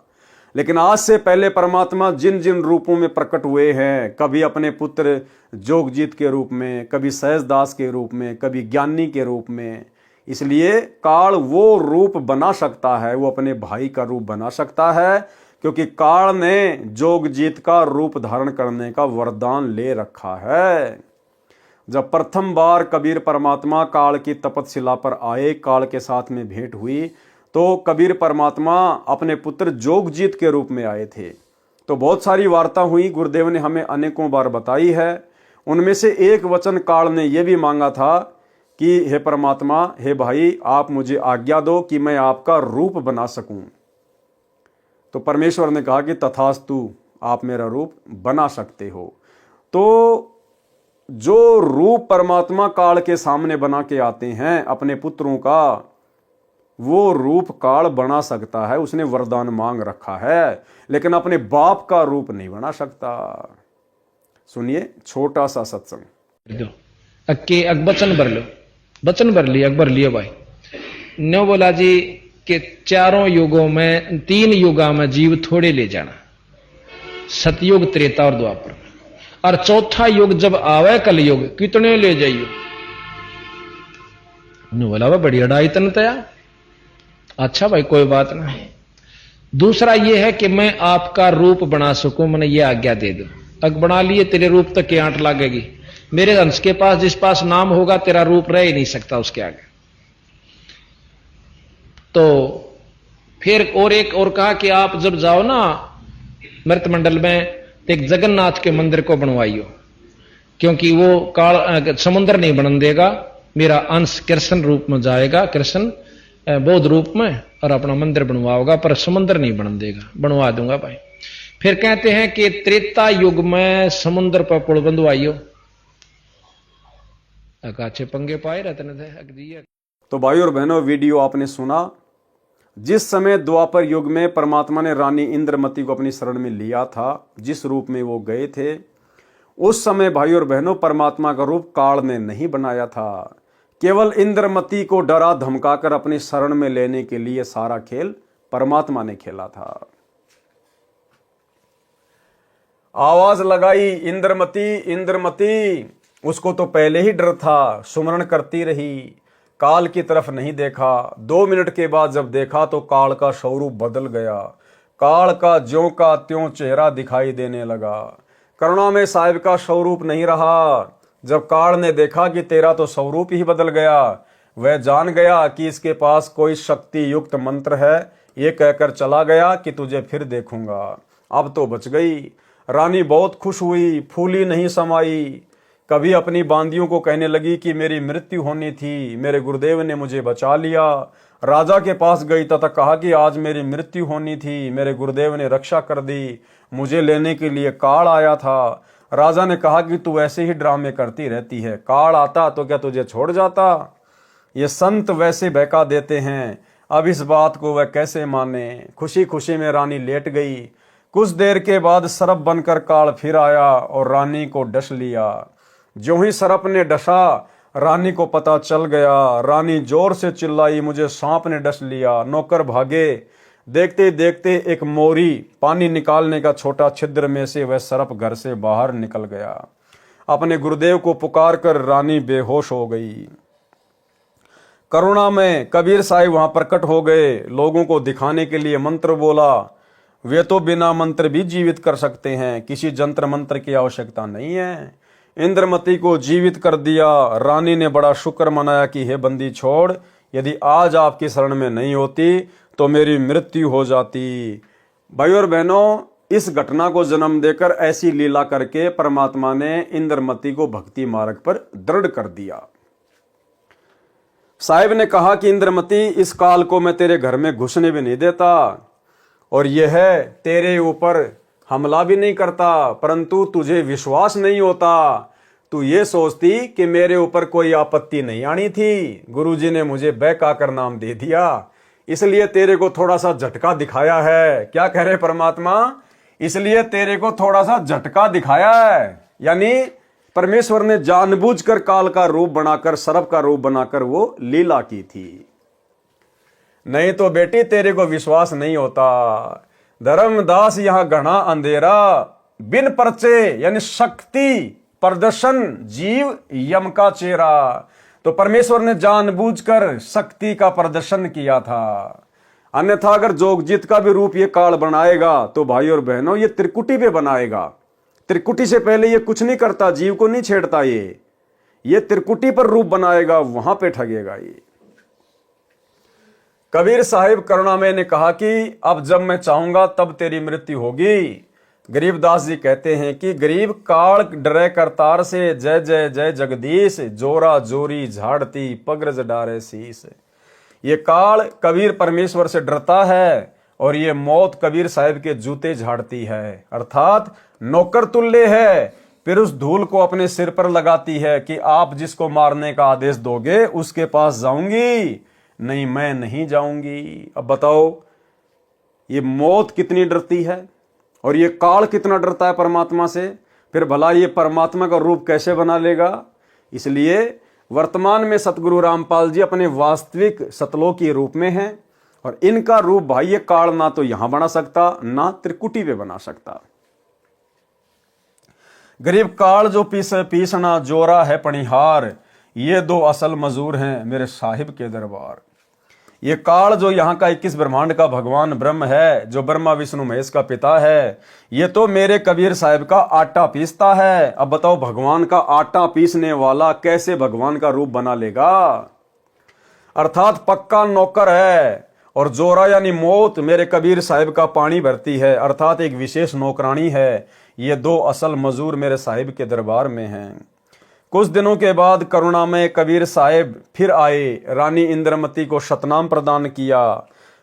लेकिन आज से पहले परमात्मा जिन जिन रूपों में प्रकट हुए हैं, कभी अपने पुत्र जोगजीत के रूप में, कभी सहजदास के रूप में, कभी ज्ञानी के रूप में, इसलिए काल वो रूप बना सकता है, वो अपने भाई का रूप बना सकता है, क्योंकि काल ने जोगजीत का रूप धारण करने का वरदान ले रखा है। जब प्रथम बार कबीर परमात्मा काल की तपतशिला पर आए, काल के साथ में भेंट हुई, तो कबीर परमात्मा अपने पुत्र जोगजीत के रूप में आए थे। तो बहुत सारी वार्ता हुई, गुरुदेव ने हमें अनेकों बार बताई है। उनमें से एक वचन काल ने यह भी मांगा था कि हे परमात्मा, हे भाई, आप मुझे आज्ञा दो कि मैं आपका रूप बना सकूं। तो परमेश्वर ने कहा कि तथास्तु, आप मेरा रूप बना सकते हो। तो जो रूप परमात्मा काल के सामने बना के आते हैं अपने पुत्रों का, वो रूप काल बना सकता है, उसने वरदान मांग रखा है, लेकिन अपने बाप का रूप नहीं बना सकता। सुनिए छोटा सा सत्संग। दो अक्के अक बचन भर लो, बचन भर लिया, अकबर लिया भाई। नो बोला जी कि चारों युगों में, 3 युगा में जीव थोड़े ले जाना, सतयुग, त्रेता और द्वापर, और चौथा युग जब आवे कलयुग, कितने ले जाइयो। नो बोला वह बड़ी अड़ाई तन तया। अच्छा भाई कोई बात नहीं। दूसरा यह है कि मैं आपका रूप बना सकूं, मैंने ये आज्ञा दे दो। अग बना लिए, तेरे रूप तक की आंट लागेगी। मेरे अंश के पास जिस पास नाम होगा, तेरा रूप रह ही नहीं सकता उसके आगे। तो फिर और एक और कहा कि आप जब जाओ ना मृत मंडल में, तो एक जगन्नाथ के मंदिर को बनवाइयो, क्योंकि वो काल समुद्र नहीं बन देगा, मेरा अंश कृष्ण रूप में जाएगा, कृष्ण बौद्ध रूप में, और अपना मंदिर बनवाओगा, पर समुद्र नहीं बन देगा। बनवा दूंगा भाई। फिर कहते हैं कि त्रेता युग में समुद्र पर पुल बंधवाइयो। अच्छे पंगे पाए रहते थे। तो भाई और बहनों, वीडियो आपने सुना। जिस समय द्वापर युग में परमात्मा ने रानी इंद्रमती को अपनी शरण में लिया था, जिस रूप में वो गए थे, उस समय भाई और बहनों परमात्मा का रूप काल ने नहीं बनाया था। केवल इंद्रमती को डरा धमकाकर अपनी शरण में लेने के लिए सारा खेल परमात्मा ने खेला था। आवाज लगाई, इंद्रमती इंद्रमती। उसको तो पहले ही डर था, सुमरण करती रही, काल की तरफ नहीं देखा। 2 मिनट के बाद जब देखा तो काल का स्वरूप बदल गया। काल का ज्यों का त्यों चेहरा दिखाई देने लगा। करुणा में साहिब का स्वरूप नहीं रहा। जब काल ने देखा कि तेरा तो स्वरूप ही बदल गया, वह जान गया कि इसके पास कोई शक्ति युक्त मंत्र है। ये कहकर चला गया कि तुझे फिर देखूंगा। अब तो बच गई। रानी बहुत खुश हुई, फूली नहीं समाई। कभी अपनी बांदियों को कहने लगी कि मेरी मृत्यु होनी थी, मेरे गुरुदेव ने मुझे बचा लिया। राजा के पास गई तथा कहा कि आज मेरी मृत्यु होनी थी, मेरे गुरुदेव ने रक्षा कर दी, मुझे लेने के लिए काल आया था। राजा ने कहा कि तू ऐसे ही ड्रामे करती रहती है, काल आता तो क्या तुझे छोड़ जाता? ये संत वैसे बहका देते हैं, अब इस बात को वह कैसे माने। खुशी खुशी में रानी लेट गई। कुछ देर के बाद सर्प बनकर काल फिर आया और रानी को डस लिया। ज्यों ही सर्प ने डसा, रानी को पता चल गया। रानी जोर से चिल्लाई, मुझे सांप ने डस लिया। नौकर भागे। देखते देखते एक मोरी पानी निकालने का छोटा छिद्र में से वह सर्प घर से बाहर निकल गया। अपने गुरुदेव को पुकार कर रानी बेहोश हो गई। करुणा में कबीर साहिब वहां प्रकट हो गए। लोगों को दिखाने के लिए मंत्र बोला। वे तो बिना मंत्र भी जीवित कर सकते हैं, किसी जंत्र मंत्र की आवश्यकता नहीं है। इंद्रमती को जीवित कर दिया। रानी ने बड़ा शुक्र मनाया कि हे बंदी छोड़, यदि आज आपकी शरण में नहीं होती तो मेरी मृत्यु हो जाती। भाई और बहनों, इस घटना को जन्म देकर ऐसी लीला करके परमात्मा ने इंद्रमती को भक्ति मार्ग पर दृढ़ कर दिया। साहिब ने कहा कि इंद्रमती, इस काल को मैं तेरे घर में घुसने भी नहीं देता और यह तेरे ऊपर हमला भी नहीं करता, परंतु तुझे विश्वास नहीं होता। तू ये सोचती कि मेरे ऊपर कोई आपत्ति नहीं आनी थी। गुरुजी ने मुझे बहका कर नाम दे दिया, इसलिए तेरे को थोड़ा सा झटका दिखाया है। क्या कह रहे परमात्मा? इसलिए तेरे को थोड़ा सा झटका दिखाया है। यानी परमेश्वर ने जानबूझकर काल का रूप बनाकर, सर्प का रूप बनाकर वो लीला की थी। नहीं तो बेटी तेरे को विश्वास नहीं होता। धर्मदास यहां घना अंधेरा, बिन परचे यानी शक्ति प्रदर्शन, जीव यम का चेहरा। तो परमेश्वर ने जानबूझकर शक्ति का प्रदर्शन किया था। अन्यथा अगर जोगजीत का भी रूप ये काल बनाएगा तो भाई और बहनों ये त्रिकुटी पे बनाएगा। त्रिकुटी से पहले ये कुछ नहीं करता, जीव को नहीं छेड़ता। ये त्रिकुटी पर रूप बनाएगा, वहां पे ठगेगा ये। कबीर साहिब करुणामय ने कहा कि अब जब मैं चाहूंगा तब तेरी मृत्यु होगी। गरीबदास जी कहते हैं कि गरीब काल डरे करतार से, जय जय जय जगदीश, जोरा जोरी झाड़ती पगरज डारे शीस। ये काल कबीर परमेश्वर से डरता है और ये मौत कबीर साहिब के जूते झाड़ती है, अर्थात नौकर तुल्य है। फिर उस धूल को अपने सिर पर लगाती है कि आप जिसको मारने का आदेश दोगे उसके पास जाऊंगी, नहीं मैं नहीं जाऊंगी। अब बताओ ये मौत कितनी डरती है और ये काल कितना डरता है परमात्मा से, फिर भला ये परमात्मा का रूप कैसे बना लेगा। इसलिए वर्तमान में सतगुरु रामपाल जी अपने वास्तविक सतलोकी रूप में हैं और इनका रूप भाई ये काल ना तो यहां बना सकता ना त्रिकुटी पे बना सकता। गरीब काल जो पीसना जोरा है पणिहार, ये दो असल मजूर हैं मेरे साहिब के दरबार। ये काल जो यहाँ का 21 ब्रह्मांड का भगवान ब्रह्म है, जो ब्रह्मा विष्णु महेश का पिता है, ये तो मेरे कबीर साहिब का आटा पीसता है। अब बताओ भगवान का आटा पीसने वाला कैसे भगवान का रूप बना लेगा। अर्थात पक्का नौकर है और जोरा यानी मौत मेरे कबीर साहिब का पानी भरती है, अर्थात एक विशेष नौकरानी है। ये दो असल मजूर मेरे साहिब के दरबार में हैं। कुछ दिनों के बाद करुणामय कबीर साहिब फिर आए, रानी इंद्रमती को शतनाम प्रदान किया।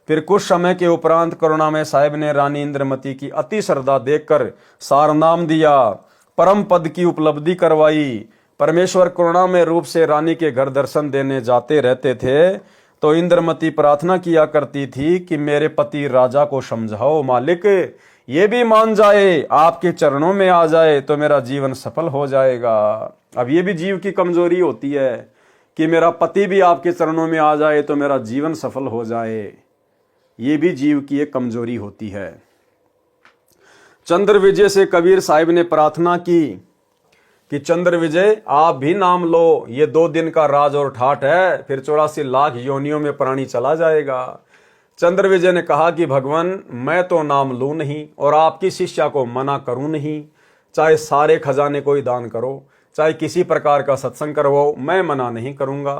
फिर कुछ समय के उपरांत करुणामय साहिब ने रानी इंद्रमती की अति श्रद्धा देखकर सारनाम दिया, परम पद की उपलब्धि करवाई। परमेश्वर करुणामय रूप से रानी के घर दर्शन देने जाते रहते थे तो इंद्रमती प्रार्थना किया करती थी कि मेरे पति राजा को समझाओ मालिक, ये भी मान जाए आपके चरणों में आ जाए तो मेरा जीवन सफल हो जाएगा। अब ये भी जीव की कमजोरी होती है कि मेरा पति भी आपके चरणों में आ जाए तो मेरा जीवन सफल हो जाए, ये भी जीव की एक कमजोरी होती है। चंद्र विजय से कबीर साहिब ने प्रार्थना की कि चंद्र विजय आप भी नाम लो, ये 2 दिन का राज और ठाठ है, फिर 84 लाख योनियों में प्राणी चला जाएगा। चंद्र विजय ने कहा कि भगवान मैं तो नाम लूं नहीं और आपकी शिष्या को मना करूं नहीं, चाहे सारे खजाने को ही दान करो, चाहे किसी प्रकार का सत्संग करवाओ, मैं मना नहीं करूंगा।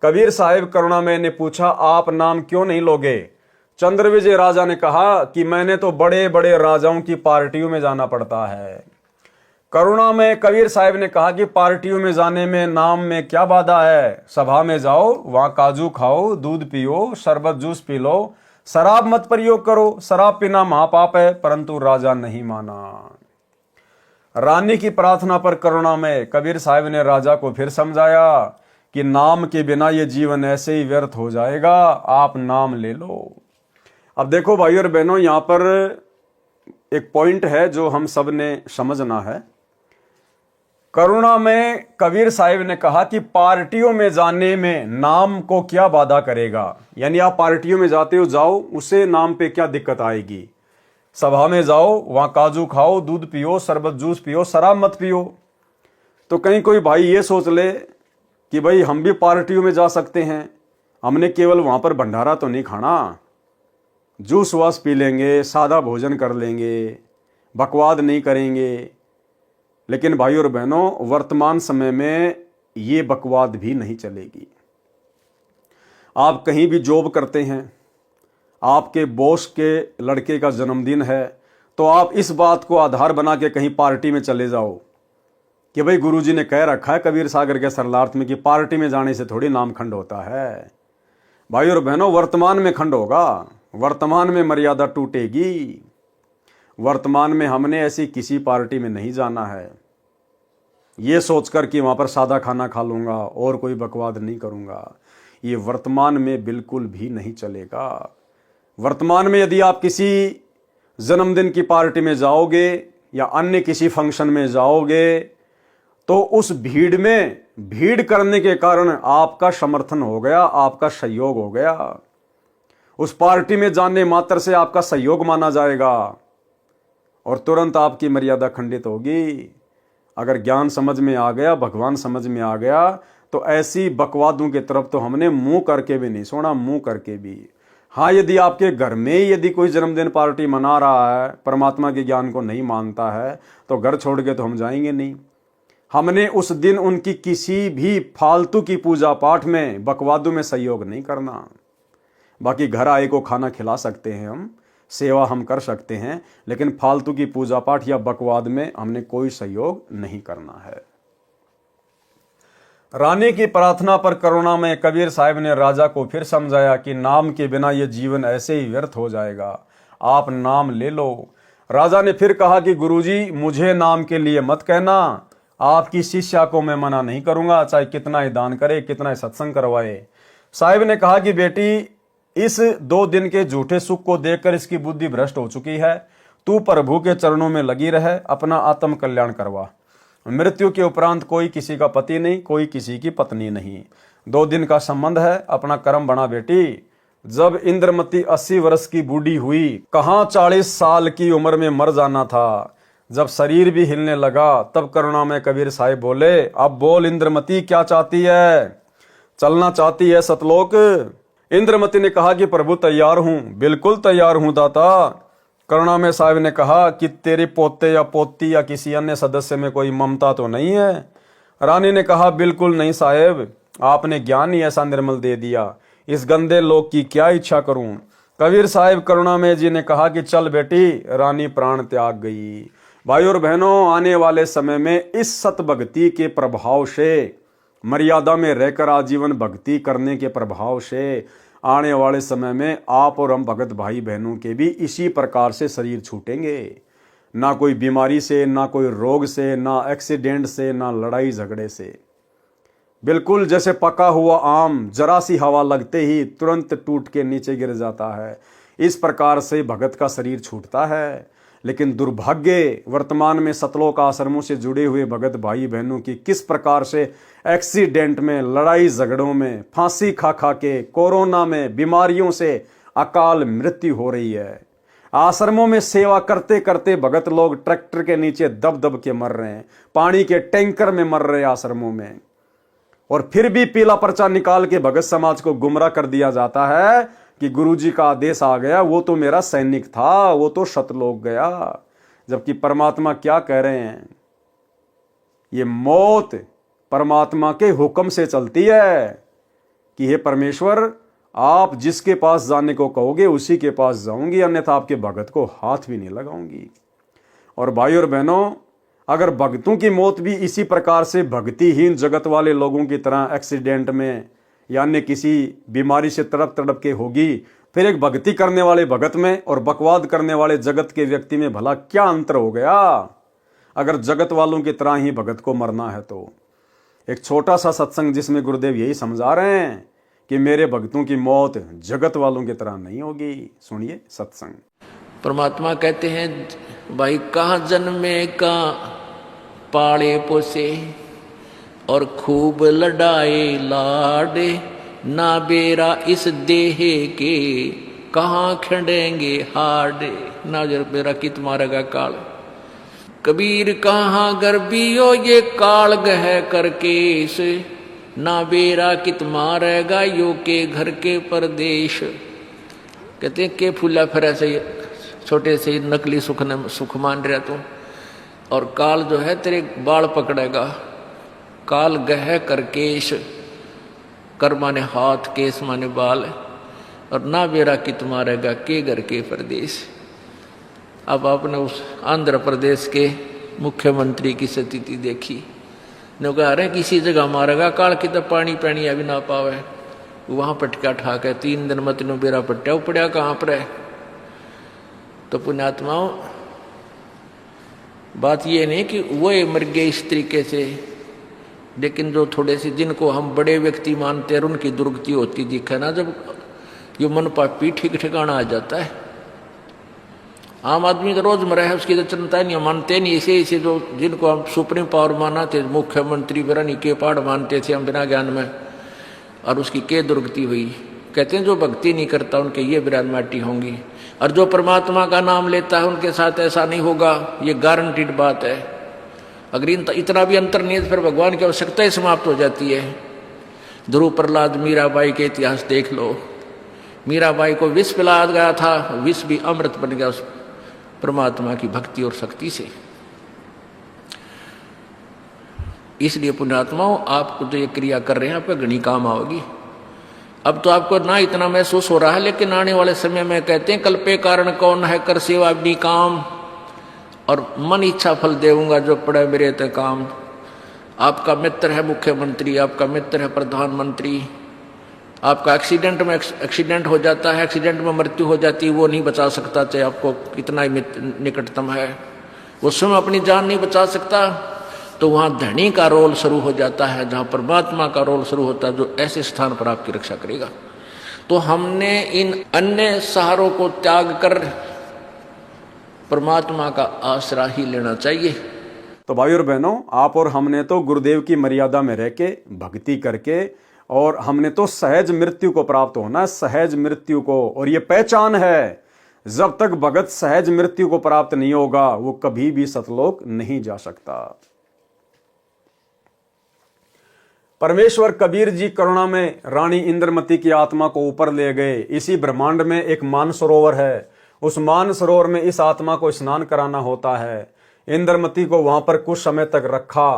कबीर साहिब करुणामय ने पूछा आप नाम क्यों नहीं लोगे। चंद्र विजय राजा ने कहा कि मैंने तो बड़े बड़े राजाओं की पार्टियों में जाना पड़ता है। करुणामय कबीर साहिब ने कहा कि पार्टियों में जाने में नाम में क्या बाधा है, सभा में जाओ, वहां काजू खाओ, दूध पियो, शरबत जूस पी लो, शराब मत प्रयोग करो, शराब पीना महापाप है। परंतु राजा नहीं माना। रानी की प्रार्थना पर करुणामय कबीर साहिब ने राजा को फिर समझाया कि नाम के बिना ये जीवन ऐसे ही व्यर्थ हो जाएगा, आप नाम ले लो। अब देखो भाई और बहनों, यहां पर एक पॉइंट है जो हम सब ने समझना है। करुणामय कबीर साहिब ने कहा कि पार्टियों में जाने में नाम को क्या बाधा करेगा, यानी आप पार्टियों में जाते हो जाओ, उससे नाम पे क्या दिक्कत आएगी। सभा में जाओ, वहां काजू खाओ, दूध पियो, शरबत जूस पियो, शराब मत पियो। तो कहीं कोई भाई ये सोच ले कि भाई हम भी पार्टियों में जा सकते हैं, हमने केवल वहां पर भंडारा तो नहीं खाना, जूस वास पी लेंगे, सादा भोजन कर लेंगे, बकवाद नहीं करेंगे। लेकिन भाई और बहनों, वर्तमान समय में ये बकवाद भी नहीं चलेगी। आप कहीं भी जॉब करते हैं, आपके बॉस के लड़के का जन्मदिन है, तो आप इस बात को आधार बना के कहीं पार्टी में चले जाओ कि भाई गुरुजी ने कह रखा है कबीर सागर के सरलार्थ में कि पार्टी में जाने से थोड़ी नाम खंड होता है। भाई और बहनों, वर्तमान में खंड होगा, वर्तमान में मर्यादा टूटेगी। वर्तमान में हमने ऐसी किसी पार्टी में नहीं जाना है ये सोचकर कि वहां पर सादा खाना खा लूंगा और कोई बकवाद नहीं करूंगा। ये वर्तमान में बिल्कुल भी नहीं चलेगा। वर्तमान में यदि आप किसी जन्मदिन की पार्टी में जाओगे या अन्य किसी फंक्शन में जाओगे तो उस भीड़ में भीड़ करने के कारण आपका समर्थन हो गया, आपका सहयोग हो गया। उस पार्टी में जाने मात्र से आपका सहयोग माना जाएगा और तुरंत आपकी मर्यादा खंडित होगी। अगर ज्ञान समझ में आ गया, भगवान समझ में आ गया, तो ऐसी बकवादों की तरफ तो हमने मुंह करके भी नहीं सोना, मुंह करके भी। हाँ, यदि आपके घर में ही यदि कोई जन्मदिन पार्टी मना रहा है, परमात्मा के ज्ञान को नहीं मानता है, तो घर छोड़ के तो हम जाएंगे नहीं। हमने उस दिन उनकी किसी भी फालतू की पूजा पाठ में, बकवादों में सहयोग नहीं करना। बाकी घर आए को खाना खिला सकते हैं, हम सेवा हम कर सकते हैं, लेकिन फालतू की पूजा पाठ या बकवाद में हमने कोई सहयोग नहीं करना है। रानी की प्रार्थना पर करुणामय कबीर साहब ने राजा को फिर समझाया कि नाम के बिना यह जीवन ऐसे ही व्यर्थ हो जाएगा, आप नाम ले लो। राजा ने फिर कहा कि गुरुजी, मुझे नाम के लिए मत कहना, आपकी शिष्या को मैं मना नहीं करूंगा, चाहे कितना ही दान करे, कितना ही सत्संग करवाए। साहिब ने कहा कि बेटी, इस 2 दिन के झूठे सुख को देखकर इसकी बुद्धि भ्रष्ट हो चुकी है, तू प्रभु के चरणों में लगी रहे, अपना आत्म कल्याण करवा। मृत्यु के उपरांत कोई किसी का पति नहीं, कोई किसी की पत्नी नहीं, 2 दिन का संबंध है, अपना कर्म बना बेटी। जब इंद्रमती 80 वर्ष की बूढ़ी हुई, कहाँ 40 साल की उम्र में मर जाना था। जब शरीर भी हिलने लगा तब करुणामय कबीर साहिब बोले, अब बोल इंद्रमती, क्या चाहती है? चलना चाहती है सतलोक? इंद्रमती ने कहा कि प्रभु तैयार हूं, बिल्कुल तैयार हूं दाता। करुणामय साहिब ने कहा कि तेरे पोते या पोती या किसी अन्य सदस्य में कोई ममता तो नहीं है? रानी ने कहा, बिल्कुल नहीं साहेब, आपने ज्ञान ही ऐसा निर्मल दे दिया, इस गंदे लोक की क्या इच्छा करूं। कबीर साहिब करुणामय जी ने कहा कि चल बेटी। रानी प्राण त्याग गई। भाई और बहनों, आने वाले समय में इस सत भक्ति के प्रभाव से, मर्यादा में रहकर आजीवन भक्ति करने के प्रभाव से, आने वाले समय में आप और हम भगत भाई बहनों के भी इसी प्रकार से शरीर छूटेंगे। ना कोई बीमारी से, ना कोई रोग से, ना एक्सीडेंट से, ना लड़ाई झगड़े से। बिल्कुल जैसे पका हुआ आम जरा सी हवा लगते ही तुरंत टूट के नीचे गिर जाता है, इस प्रकार से भगत का शरीर छूटता है। लेकिन दुर्भाग्य, वर्तमान में सतलोक आश्रमों से जुड़े हुए भगत भाई बहनों की किस प्रकार से एक्सीडेंट में, लड़ाई झगड़ों में, फांसी खा खा के, कोरोना में, बीमारियों से अकाल मृत्यु हो रही है। आश्रमों में सेवा करते करते भगत लोग ट्रैक्टर के नीचे दब दब के मर रहे हैं, पानी के टैंकर में मर रहे हैं आश्रमों में। और फिर भी पीला पर्चा निकाल के भगत समाज को गुमराह कर दिया जाता है कि गुरुजी का आदेश आ गया, वो तो मेरा सैनिक था, वो तो सतलोक गया। जबकि परमात्मा क्या कह रहे हैं? ये मौत परमात्मा के हुक्म से चलती है कि हे परमेश्वर, आप जिसके पास जाने को कहोगे उसी के पास जाऊंगी, अन्यथा आपके भगत को हाथ भी नहीं लगाऊंगी। और भाई और बहनों, अगर भक्तों की मौत भी इसी प्रकार से भक्तिहीन जगत वाले लोगों की तरह एक्सीडेंट में या अन्य किसी बीमारी से तड़प तड़प के होगी, फिर एक भक्ति करने वाले भगत में और बकवाद करने वाले जगत के व्यक्ति में भला क्या अंतर हो गया? अगर जगत वालों की तरह ही भगत को मरना है तो एक छोटा सा सत्संग जिसमें गुरुदेव यही समझा रहे हैं कि मेरे भक्तों की मौत जगत वालों की तरह नहीं होगी। सुनिए सत्संग। परमात्मा कहते हैं, भाई कहाँ जन्मे का पाले पोसे और खूब लड़ाए लाडे, ना बेरा इस देह के कहाँ खड़ेंगे हाडे। ना जर बेरा कित मारेगा काल। कबीर कहाँ गर्बियो ये काल गह करके से, ना बेरा कित मारेगा यो के घर के परदेश। कहते हैं के फूला फिर से छोटे से नकली सुख मान रहा तू, और काल जो है तेरे बाल पकड़ेगा। काल गह कर केश, कर माने हाथ, केस माने बाल, और ना बेरा कि तुम्हारेगा के घर के प्रदेश। अब आपने उस आंध्र प्रदेश के मुख्यमंत्री की स्थिति देखी, न कह रहे किसी जगह मारेगा काल की तो पानी पैनी अभी ना पावे, वहां पटका ठा के 3 दिन मत नो बेरा पट्टा पड़ा कहाँ पर है। तो पुण्यात्माओं, बात ये नहीं कि वो मर गए इस तरीके से, लेकिन जो थोड़े से जिनको हम बड़े व्यक्ति मानते हैं उनकी दुर्गति होती दिखे ना, जब ये मन पापी ठीक ठिकाना आ जाता है। आम आदमी तो रोजमर्रा है, उसकी तो चिंता नहीं, मानते नहीं। इसे जो जिनको हम सुप्रीम पावर माना थे, मुख्यमंत्री बिरानी के पाड़ मानते थे हम बिना ज्ञान में, और उसकी के दुर्गति हुई। कहते हैं जो भक्ति नहीं करता उनके ये बिरान माटी होंगी, और जो परमात्मा का नाम लेता है उनके साथ ऐसा नहीं होगा, ये गारंटीड बात है। अगर इतना भी अंतर नहीं है तो फिर भगवान की आवश्यकता ही समाप्त हो जाती है। ध्रुव प्रहलाद मीराबाई के इतिहास देख लो। मीराबाई को विष पिलाया गया था, विष भी अमृत बन गया उस परमात्मा की भक्ति और शक्ति से। इसलिए पुण्यात्माओं, आपको जो ये क्रिया कर रहे हैं आपका घनी काम आओगी। अब तो आपको ना इतना महसूस हो रहा है, लेकिन आने वाले समय में कहते हैं कल्पे कारण कौन है, कर सेवा अपनी काम, और मन इच्छा फल देऊंगा जो पड़े मेरे ते काम। आपका मित्र है मुख्यमंत्री, आपका मित्र है प्रधानमंत्री, आपका एक्सीडेंट हो जाता है, एक्सीडेंट में मृत्यु हो जाती है, वो नहीं बचा सकता, चाहे आपको कितना ही निकटतम है, वो स्वयं अपनी जान नहीं बचा सकता। तो वहाँ धनी का रोल शुरू हो जाता है, जहाँ परमात्मा का रोल शुरू होता है, जो ऐसे स्थान पर आपकी रक्षा करेगा। तो हमने इन अन्य सहारों को त्याग कर परमात्मा का आसरा ही लेना चाहिए। तो भाई और बहनों, आप और हमने तो गुरुदेव की मर्यादा में रह के भक्ति करके, और हमने तो सहज मृत्यु को प्राप्त होना है, सहज मृत्यु को। और ये पहचान है, जब तक भगत सहज मृत्यु को प्राप्त नहीं होगा वो कभी भी सतलोक नहीं जा सकता। परमेश्वर कबीर जी करुणा में रानी इंद्रमती की आत्मा को ऊपर ले गए। इसी ब्रह्मांड में एक मानसरोवर है, उस मानसरोवर में इस आत्मा को स्नान कराना होता है। इंद्रमती को वहां पर कुछ समय तक रखा।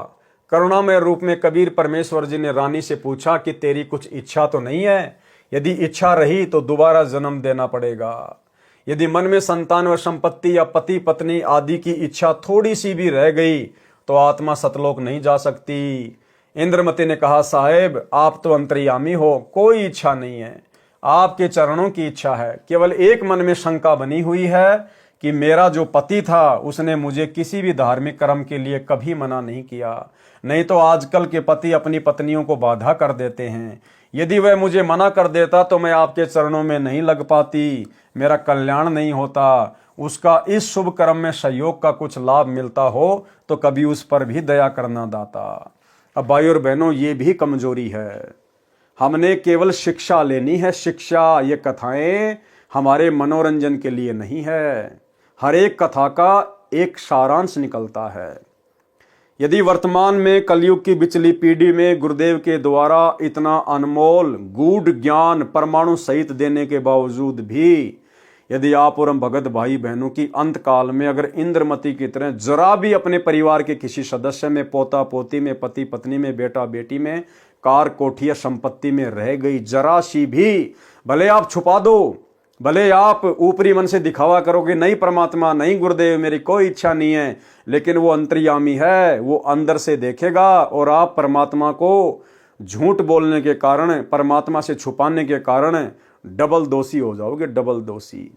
करुणामय रूप में कबीर परमेश्वर जी ने रानी से पूछा कि तेरी कुछ इच्छा तो नहीं है? यदि इच्छा रही तो दोबारा जन्म देना पड़ेगा। यदि मन में संतान व संपत्ति या पति पत्नी आदि की इच्छा थोड़ी सी भी रह गई तो आत्मा सतलोक नहीं जा सकती। इंद्रमती ने कहा, साहेब आप तो अंतर्यामी हो, कोई इच्छा नहीं है, आपके चरणों की इच्छा है। केवल एक मन में शंका बनी हुई है कि मेरा जो पति था उसने मुझे किसी भी धार्मिक कर्म के लिए कभी मना नहीं किया। नहीं तो आजकल के पति अपनी पत्नियों को बाधा कर देते हैं। यदि वह मुझे मना कर देता तो मैं आपके चरणों में नहीं लग पाती, मेरा कल्याण नहीं होता। उसका इस शुभ कर्म में सहयोग का कुछ लाभ मिलता हो तो कभी उस पर भी दया करना दाता। अब भाई और बहनों, ये भी कमजोरी है। हमने केवल शिक्षा लेनी है, शिक्षा। ये कथाएं हमारे मनोरंजन के लिए नहीं है। हर एक कथा का एक सारांश निकलता है। यदि वर्तमान में कलयुग की बिचली पीढ़ी में गुरुदेव के द्वारा इतना अनमोल गूढ़ ज्ञान परमाणु सहित देने के बावजूद भी यदि आप और हम भगत भाई बहनों की अंत काल में अगर इंद्रमती की तरह जरा भी अपने परिवार के किसी सदस्य में, पोता पोती में, पति पत्नी में, बेटा बेटी में, कार कोठी या संपत्ति में रह गई जरा सी भी, भले आप छुपा दो, भले आप ऊपरी मन से दिखावा करोगे नहीं परमात्मा, नहीं गुरुदेव, मेरी कोई इच्छा नहीं है, लेकिन वो अंतर्यामी है, वो अंदर से देखेगा। और आप परमात्मा को झूठ बोलने के कारण, परमात्मा से छुपाने के कारण डबल दोषी हो जाओगे, डबल दोषी।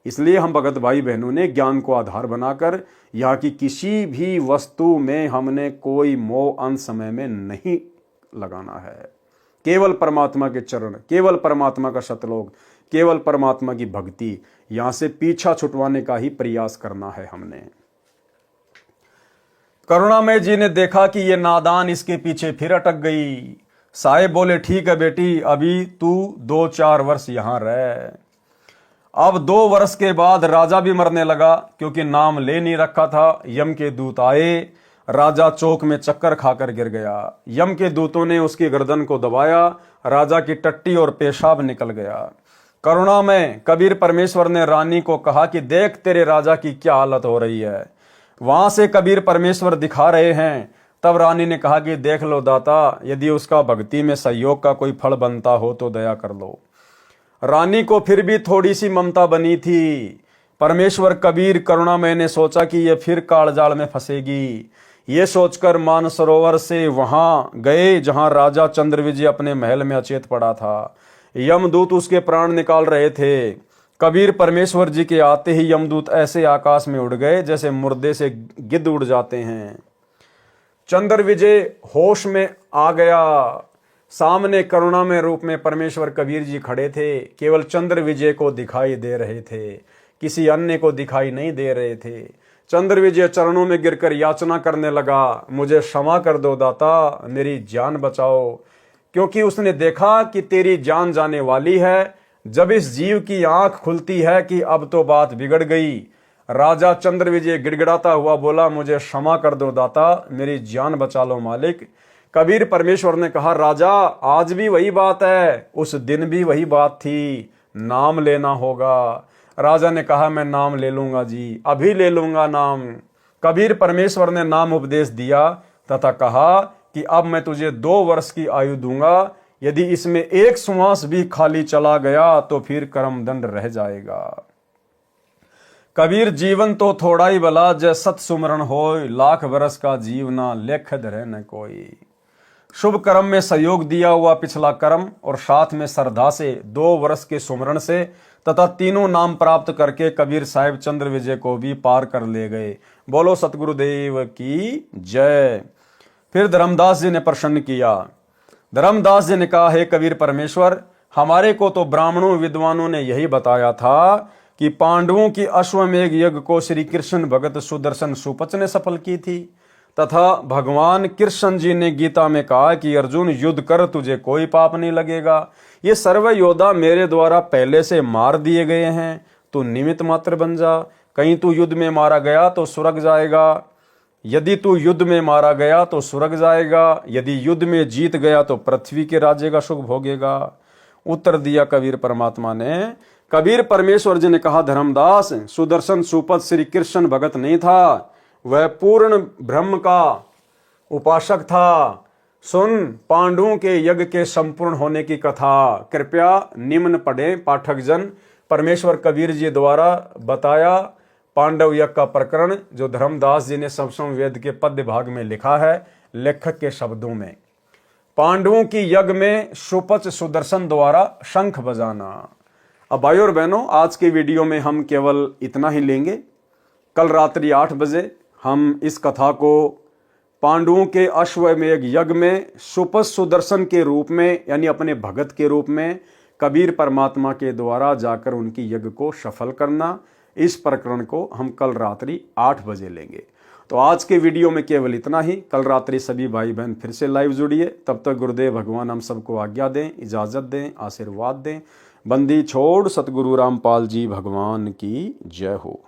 इसलिए हम भगत भाई बहनों ने ज्ञान को आधार बनाकर यहाँ की किसी भी वस्तु में हमने कोई मोह अंत समय में नहीं लगाना है। केवल परमात्मा के चरण, केवल परमात्मा का सतलोक, केवल परमात्मा की भक्ति, यहां से पीछा छुटवाने का ही प्रयास करना है हमने। करुणामय जी ने देखा कि ये नादान इसके पीछे फिर अटक गई। साहेब बोले, ठीक है बेटी, अभी तू 2-4 वर्ष यहां रह। अब 2 वर्ष के बाद राजा भी मरने लगा, क्योंकि नाम ले नहीं रखा था। यम के दूत आए, राजा चौक में चक्कर खाकर गिर गया। यम के दूतों ने उसकी गर्दन को दबाया, राजा की टट्टी और पेशाब निकल गया। करुणा में कबीर परमेश्वर ने रानी को कहा कि देख तेरे राजा की क्या हालत हो रही है। वहां से कबीर परमेश्वर दिखा रहे हैं। तब रानी ने कहा कि देख लो दाता, यदि उसका भक्ति में सहयोग का कोई फल बनता हो तो दया कर लो। रानी को फिर भी थोड़ी सी ममता बनी थी। परमेश्वर कबीर करुणामय ने सोचा कि ये फिर कालजाल में फंसेगी। ये सोचकर मानसरोवर से वहां गए जहां राजा चंद्रविजय अपने महल में अचेत पड़ा था। यमदूत उसके प्राण निकाल रहे थे। कबीर परमेश्वर जी के आते ही यमदूत ऐसे आकाश में उड़ गए जैसे मुर्दे से गिद्ध उड़ जाते हैं। चंद्रविजय होश में आ गया। सामने करुणामय रूप में परमेश्वर कबीर जी खड़े थे। केवल चंद्रविजय को दिखाई दे रहे थे, किसी अन्य को दिखाई नहीं दे रहे थे। चंद्रविजय चरणों में गिरकर याचना करने लगा, मुझे क्षमा कर दो दाता, मेरी जान बचाओ, क्योंकि उसने देखा कि तेरी जान जाने वाली है। जब इस जीव की आंख खुलती है कि अब तो बात बिगड़ गई। राजा चंद्रविजय गिड़गिड़ाता हुआ बोला, मुझे क्षमा कर दो दाता, मेरी जान बचा लो मालिक। कबीर परमेश्वर ने कहा, राजा आज भी वही बात है, उस दिन भी वही बात थी, नाम लेना होगा। राजा ने कहा, मैं नाम ले लूंगा जी, अभी ले लूंगा नाम। कबीर परमेश्वर ने नाम उपदेश दिया। तथा कहा कि अब मैं तुझे 2 वर्ष की आयु दूंगा, यदि इसमें एक श्वास भी खाली चला गया तो फिर कर्मदंड रह जाएगा। कबीर जीवन तो थोड़ा ही भला, जय सत सुमरण होय, लाख बरस का जीवना लेख धरे न कोई। शुभ कर्म में सहयोग दिया हुआ पिछला कर्म और साथ में श्रद्धा से 2 वर्ष के सुमरण से तथा तीनों नाम प्राप्त करके कबीर साहिब चंद्र विजय को भी पार कर ले गए। बोलो सतगुरुदेव की जय। फिर धर्मदास जी ने प्रश्न किया। धर्मदास जी ने कहा, हे कबीर परमेश्वर, हमारे को तो ब्राह्मणों विद्वानों ने यही बताया था कि पांडवों की अश्वमेघ यज्ञ को श्री कृष्ण भगत सुदर्शन सुपच ने सफल की थी तथा भगवान कृष्ण जी ने गीता में कहा कि अर्जुन युद्ध कर, तुझे कोई पाप नहीं लगेगा। ये सर्व योद्धा मेरे द्वारा पहले से मार दिए गए हैं, तू निमित्त मात्र बन जा। कहीं तू युद्ध में मारा गया तो स्वर्ग जाएगा, यदि तू युद्ध में मारा गया तो स्वर्ग जाएगा, यदि युद्ध में जीत गया तो पृथ्वी के राज्य का सुख भोगेगा। उत्तर दिया कबीर परमात्मा ने। कबीर परमेश्वर जी ने कहा, धर्मदास, सुदर्शन सुपथ श्री कृष्ण भगत नहीं था, वह पूर्ण ब्रह्म का उपासक था। सुन पांडवों के यज्ञ के संपूर्ण होने की कथा, कृपया निम्न पढ़े पाठक जन। परमेश्वर कबीर जी द्वारा बताया पांडव यज्ञ का प्रकरण, जो धर्मदास जी ने सप्तम वेद के पद्य भाग में लिखा है लेखक के शब्दों में। पांडवों की यज्ञ में सुपच सुदर्शन द्वारा शंख बजाना। अब भाई और बहनों, आज के वीडियो में हम केवल इतना ही लेंगे। कल रात्रि 8 बजे हम इस कथा को पांडवों के अश्वमेघ यज्ञ में सुपच सुदर्शन के रूप में, यानी अपने भगत के रूप में कबीर परमात्मा के द्वारा जाकर उनकी यज्ञ को सफल करना, इस प्रकरण को हम कल रात्रि 8 बजे लेंगे। तो आज के वीडियो में केवल इतना ही। कल रात्रि सभी भाई बहन फिर से लाइव जुड़िए। तब तक गुरुदेव भगवान हम सबको आज्ञा दें, इजाजत दें, आशीर्वाद दें। बंदी छोड़ सतगुरु रामपाल जी भगवान की जय हो।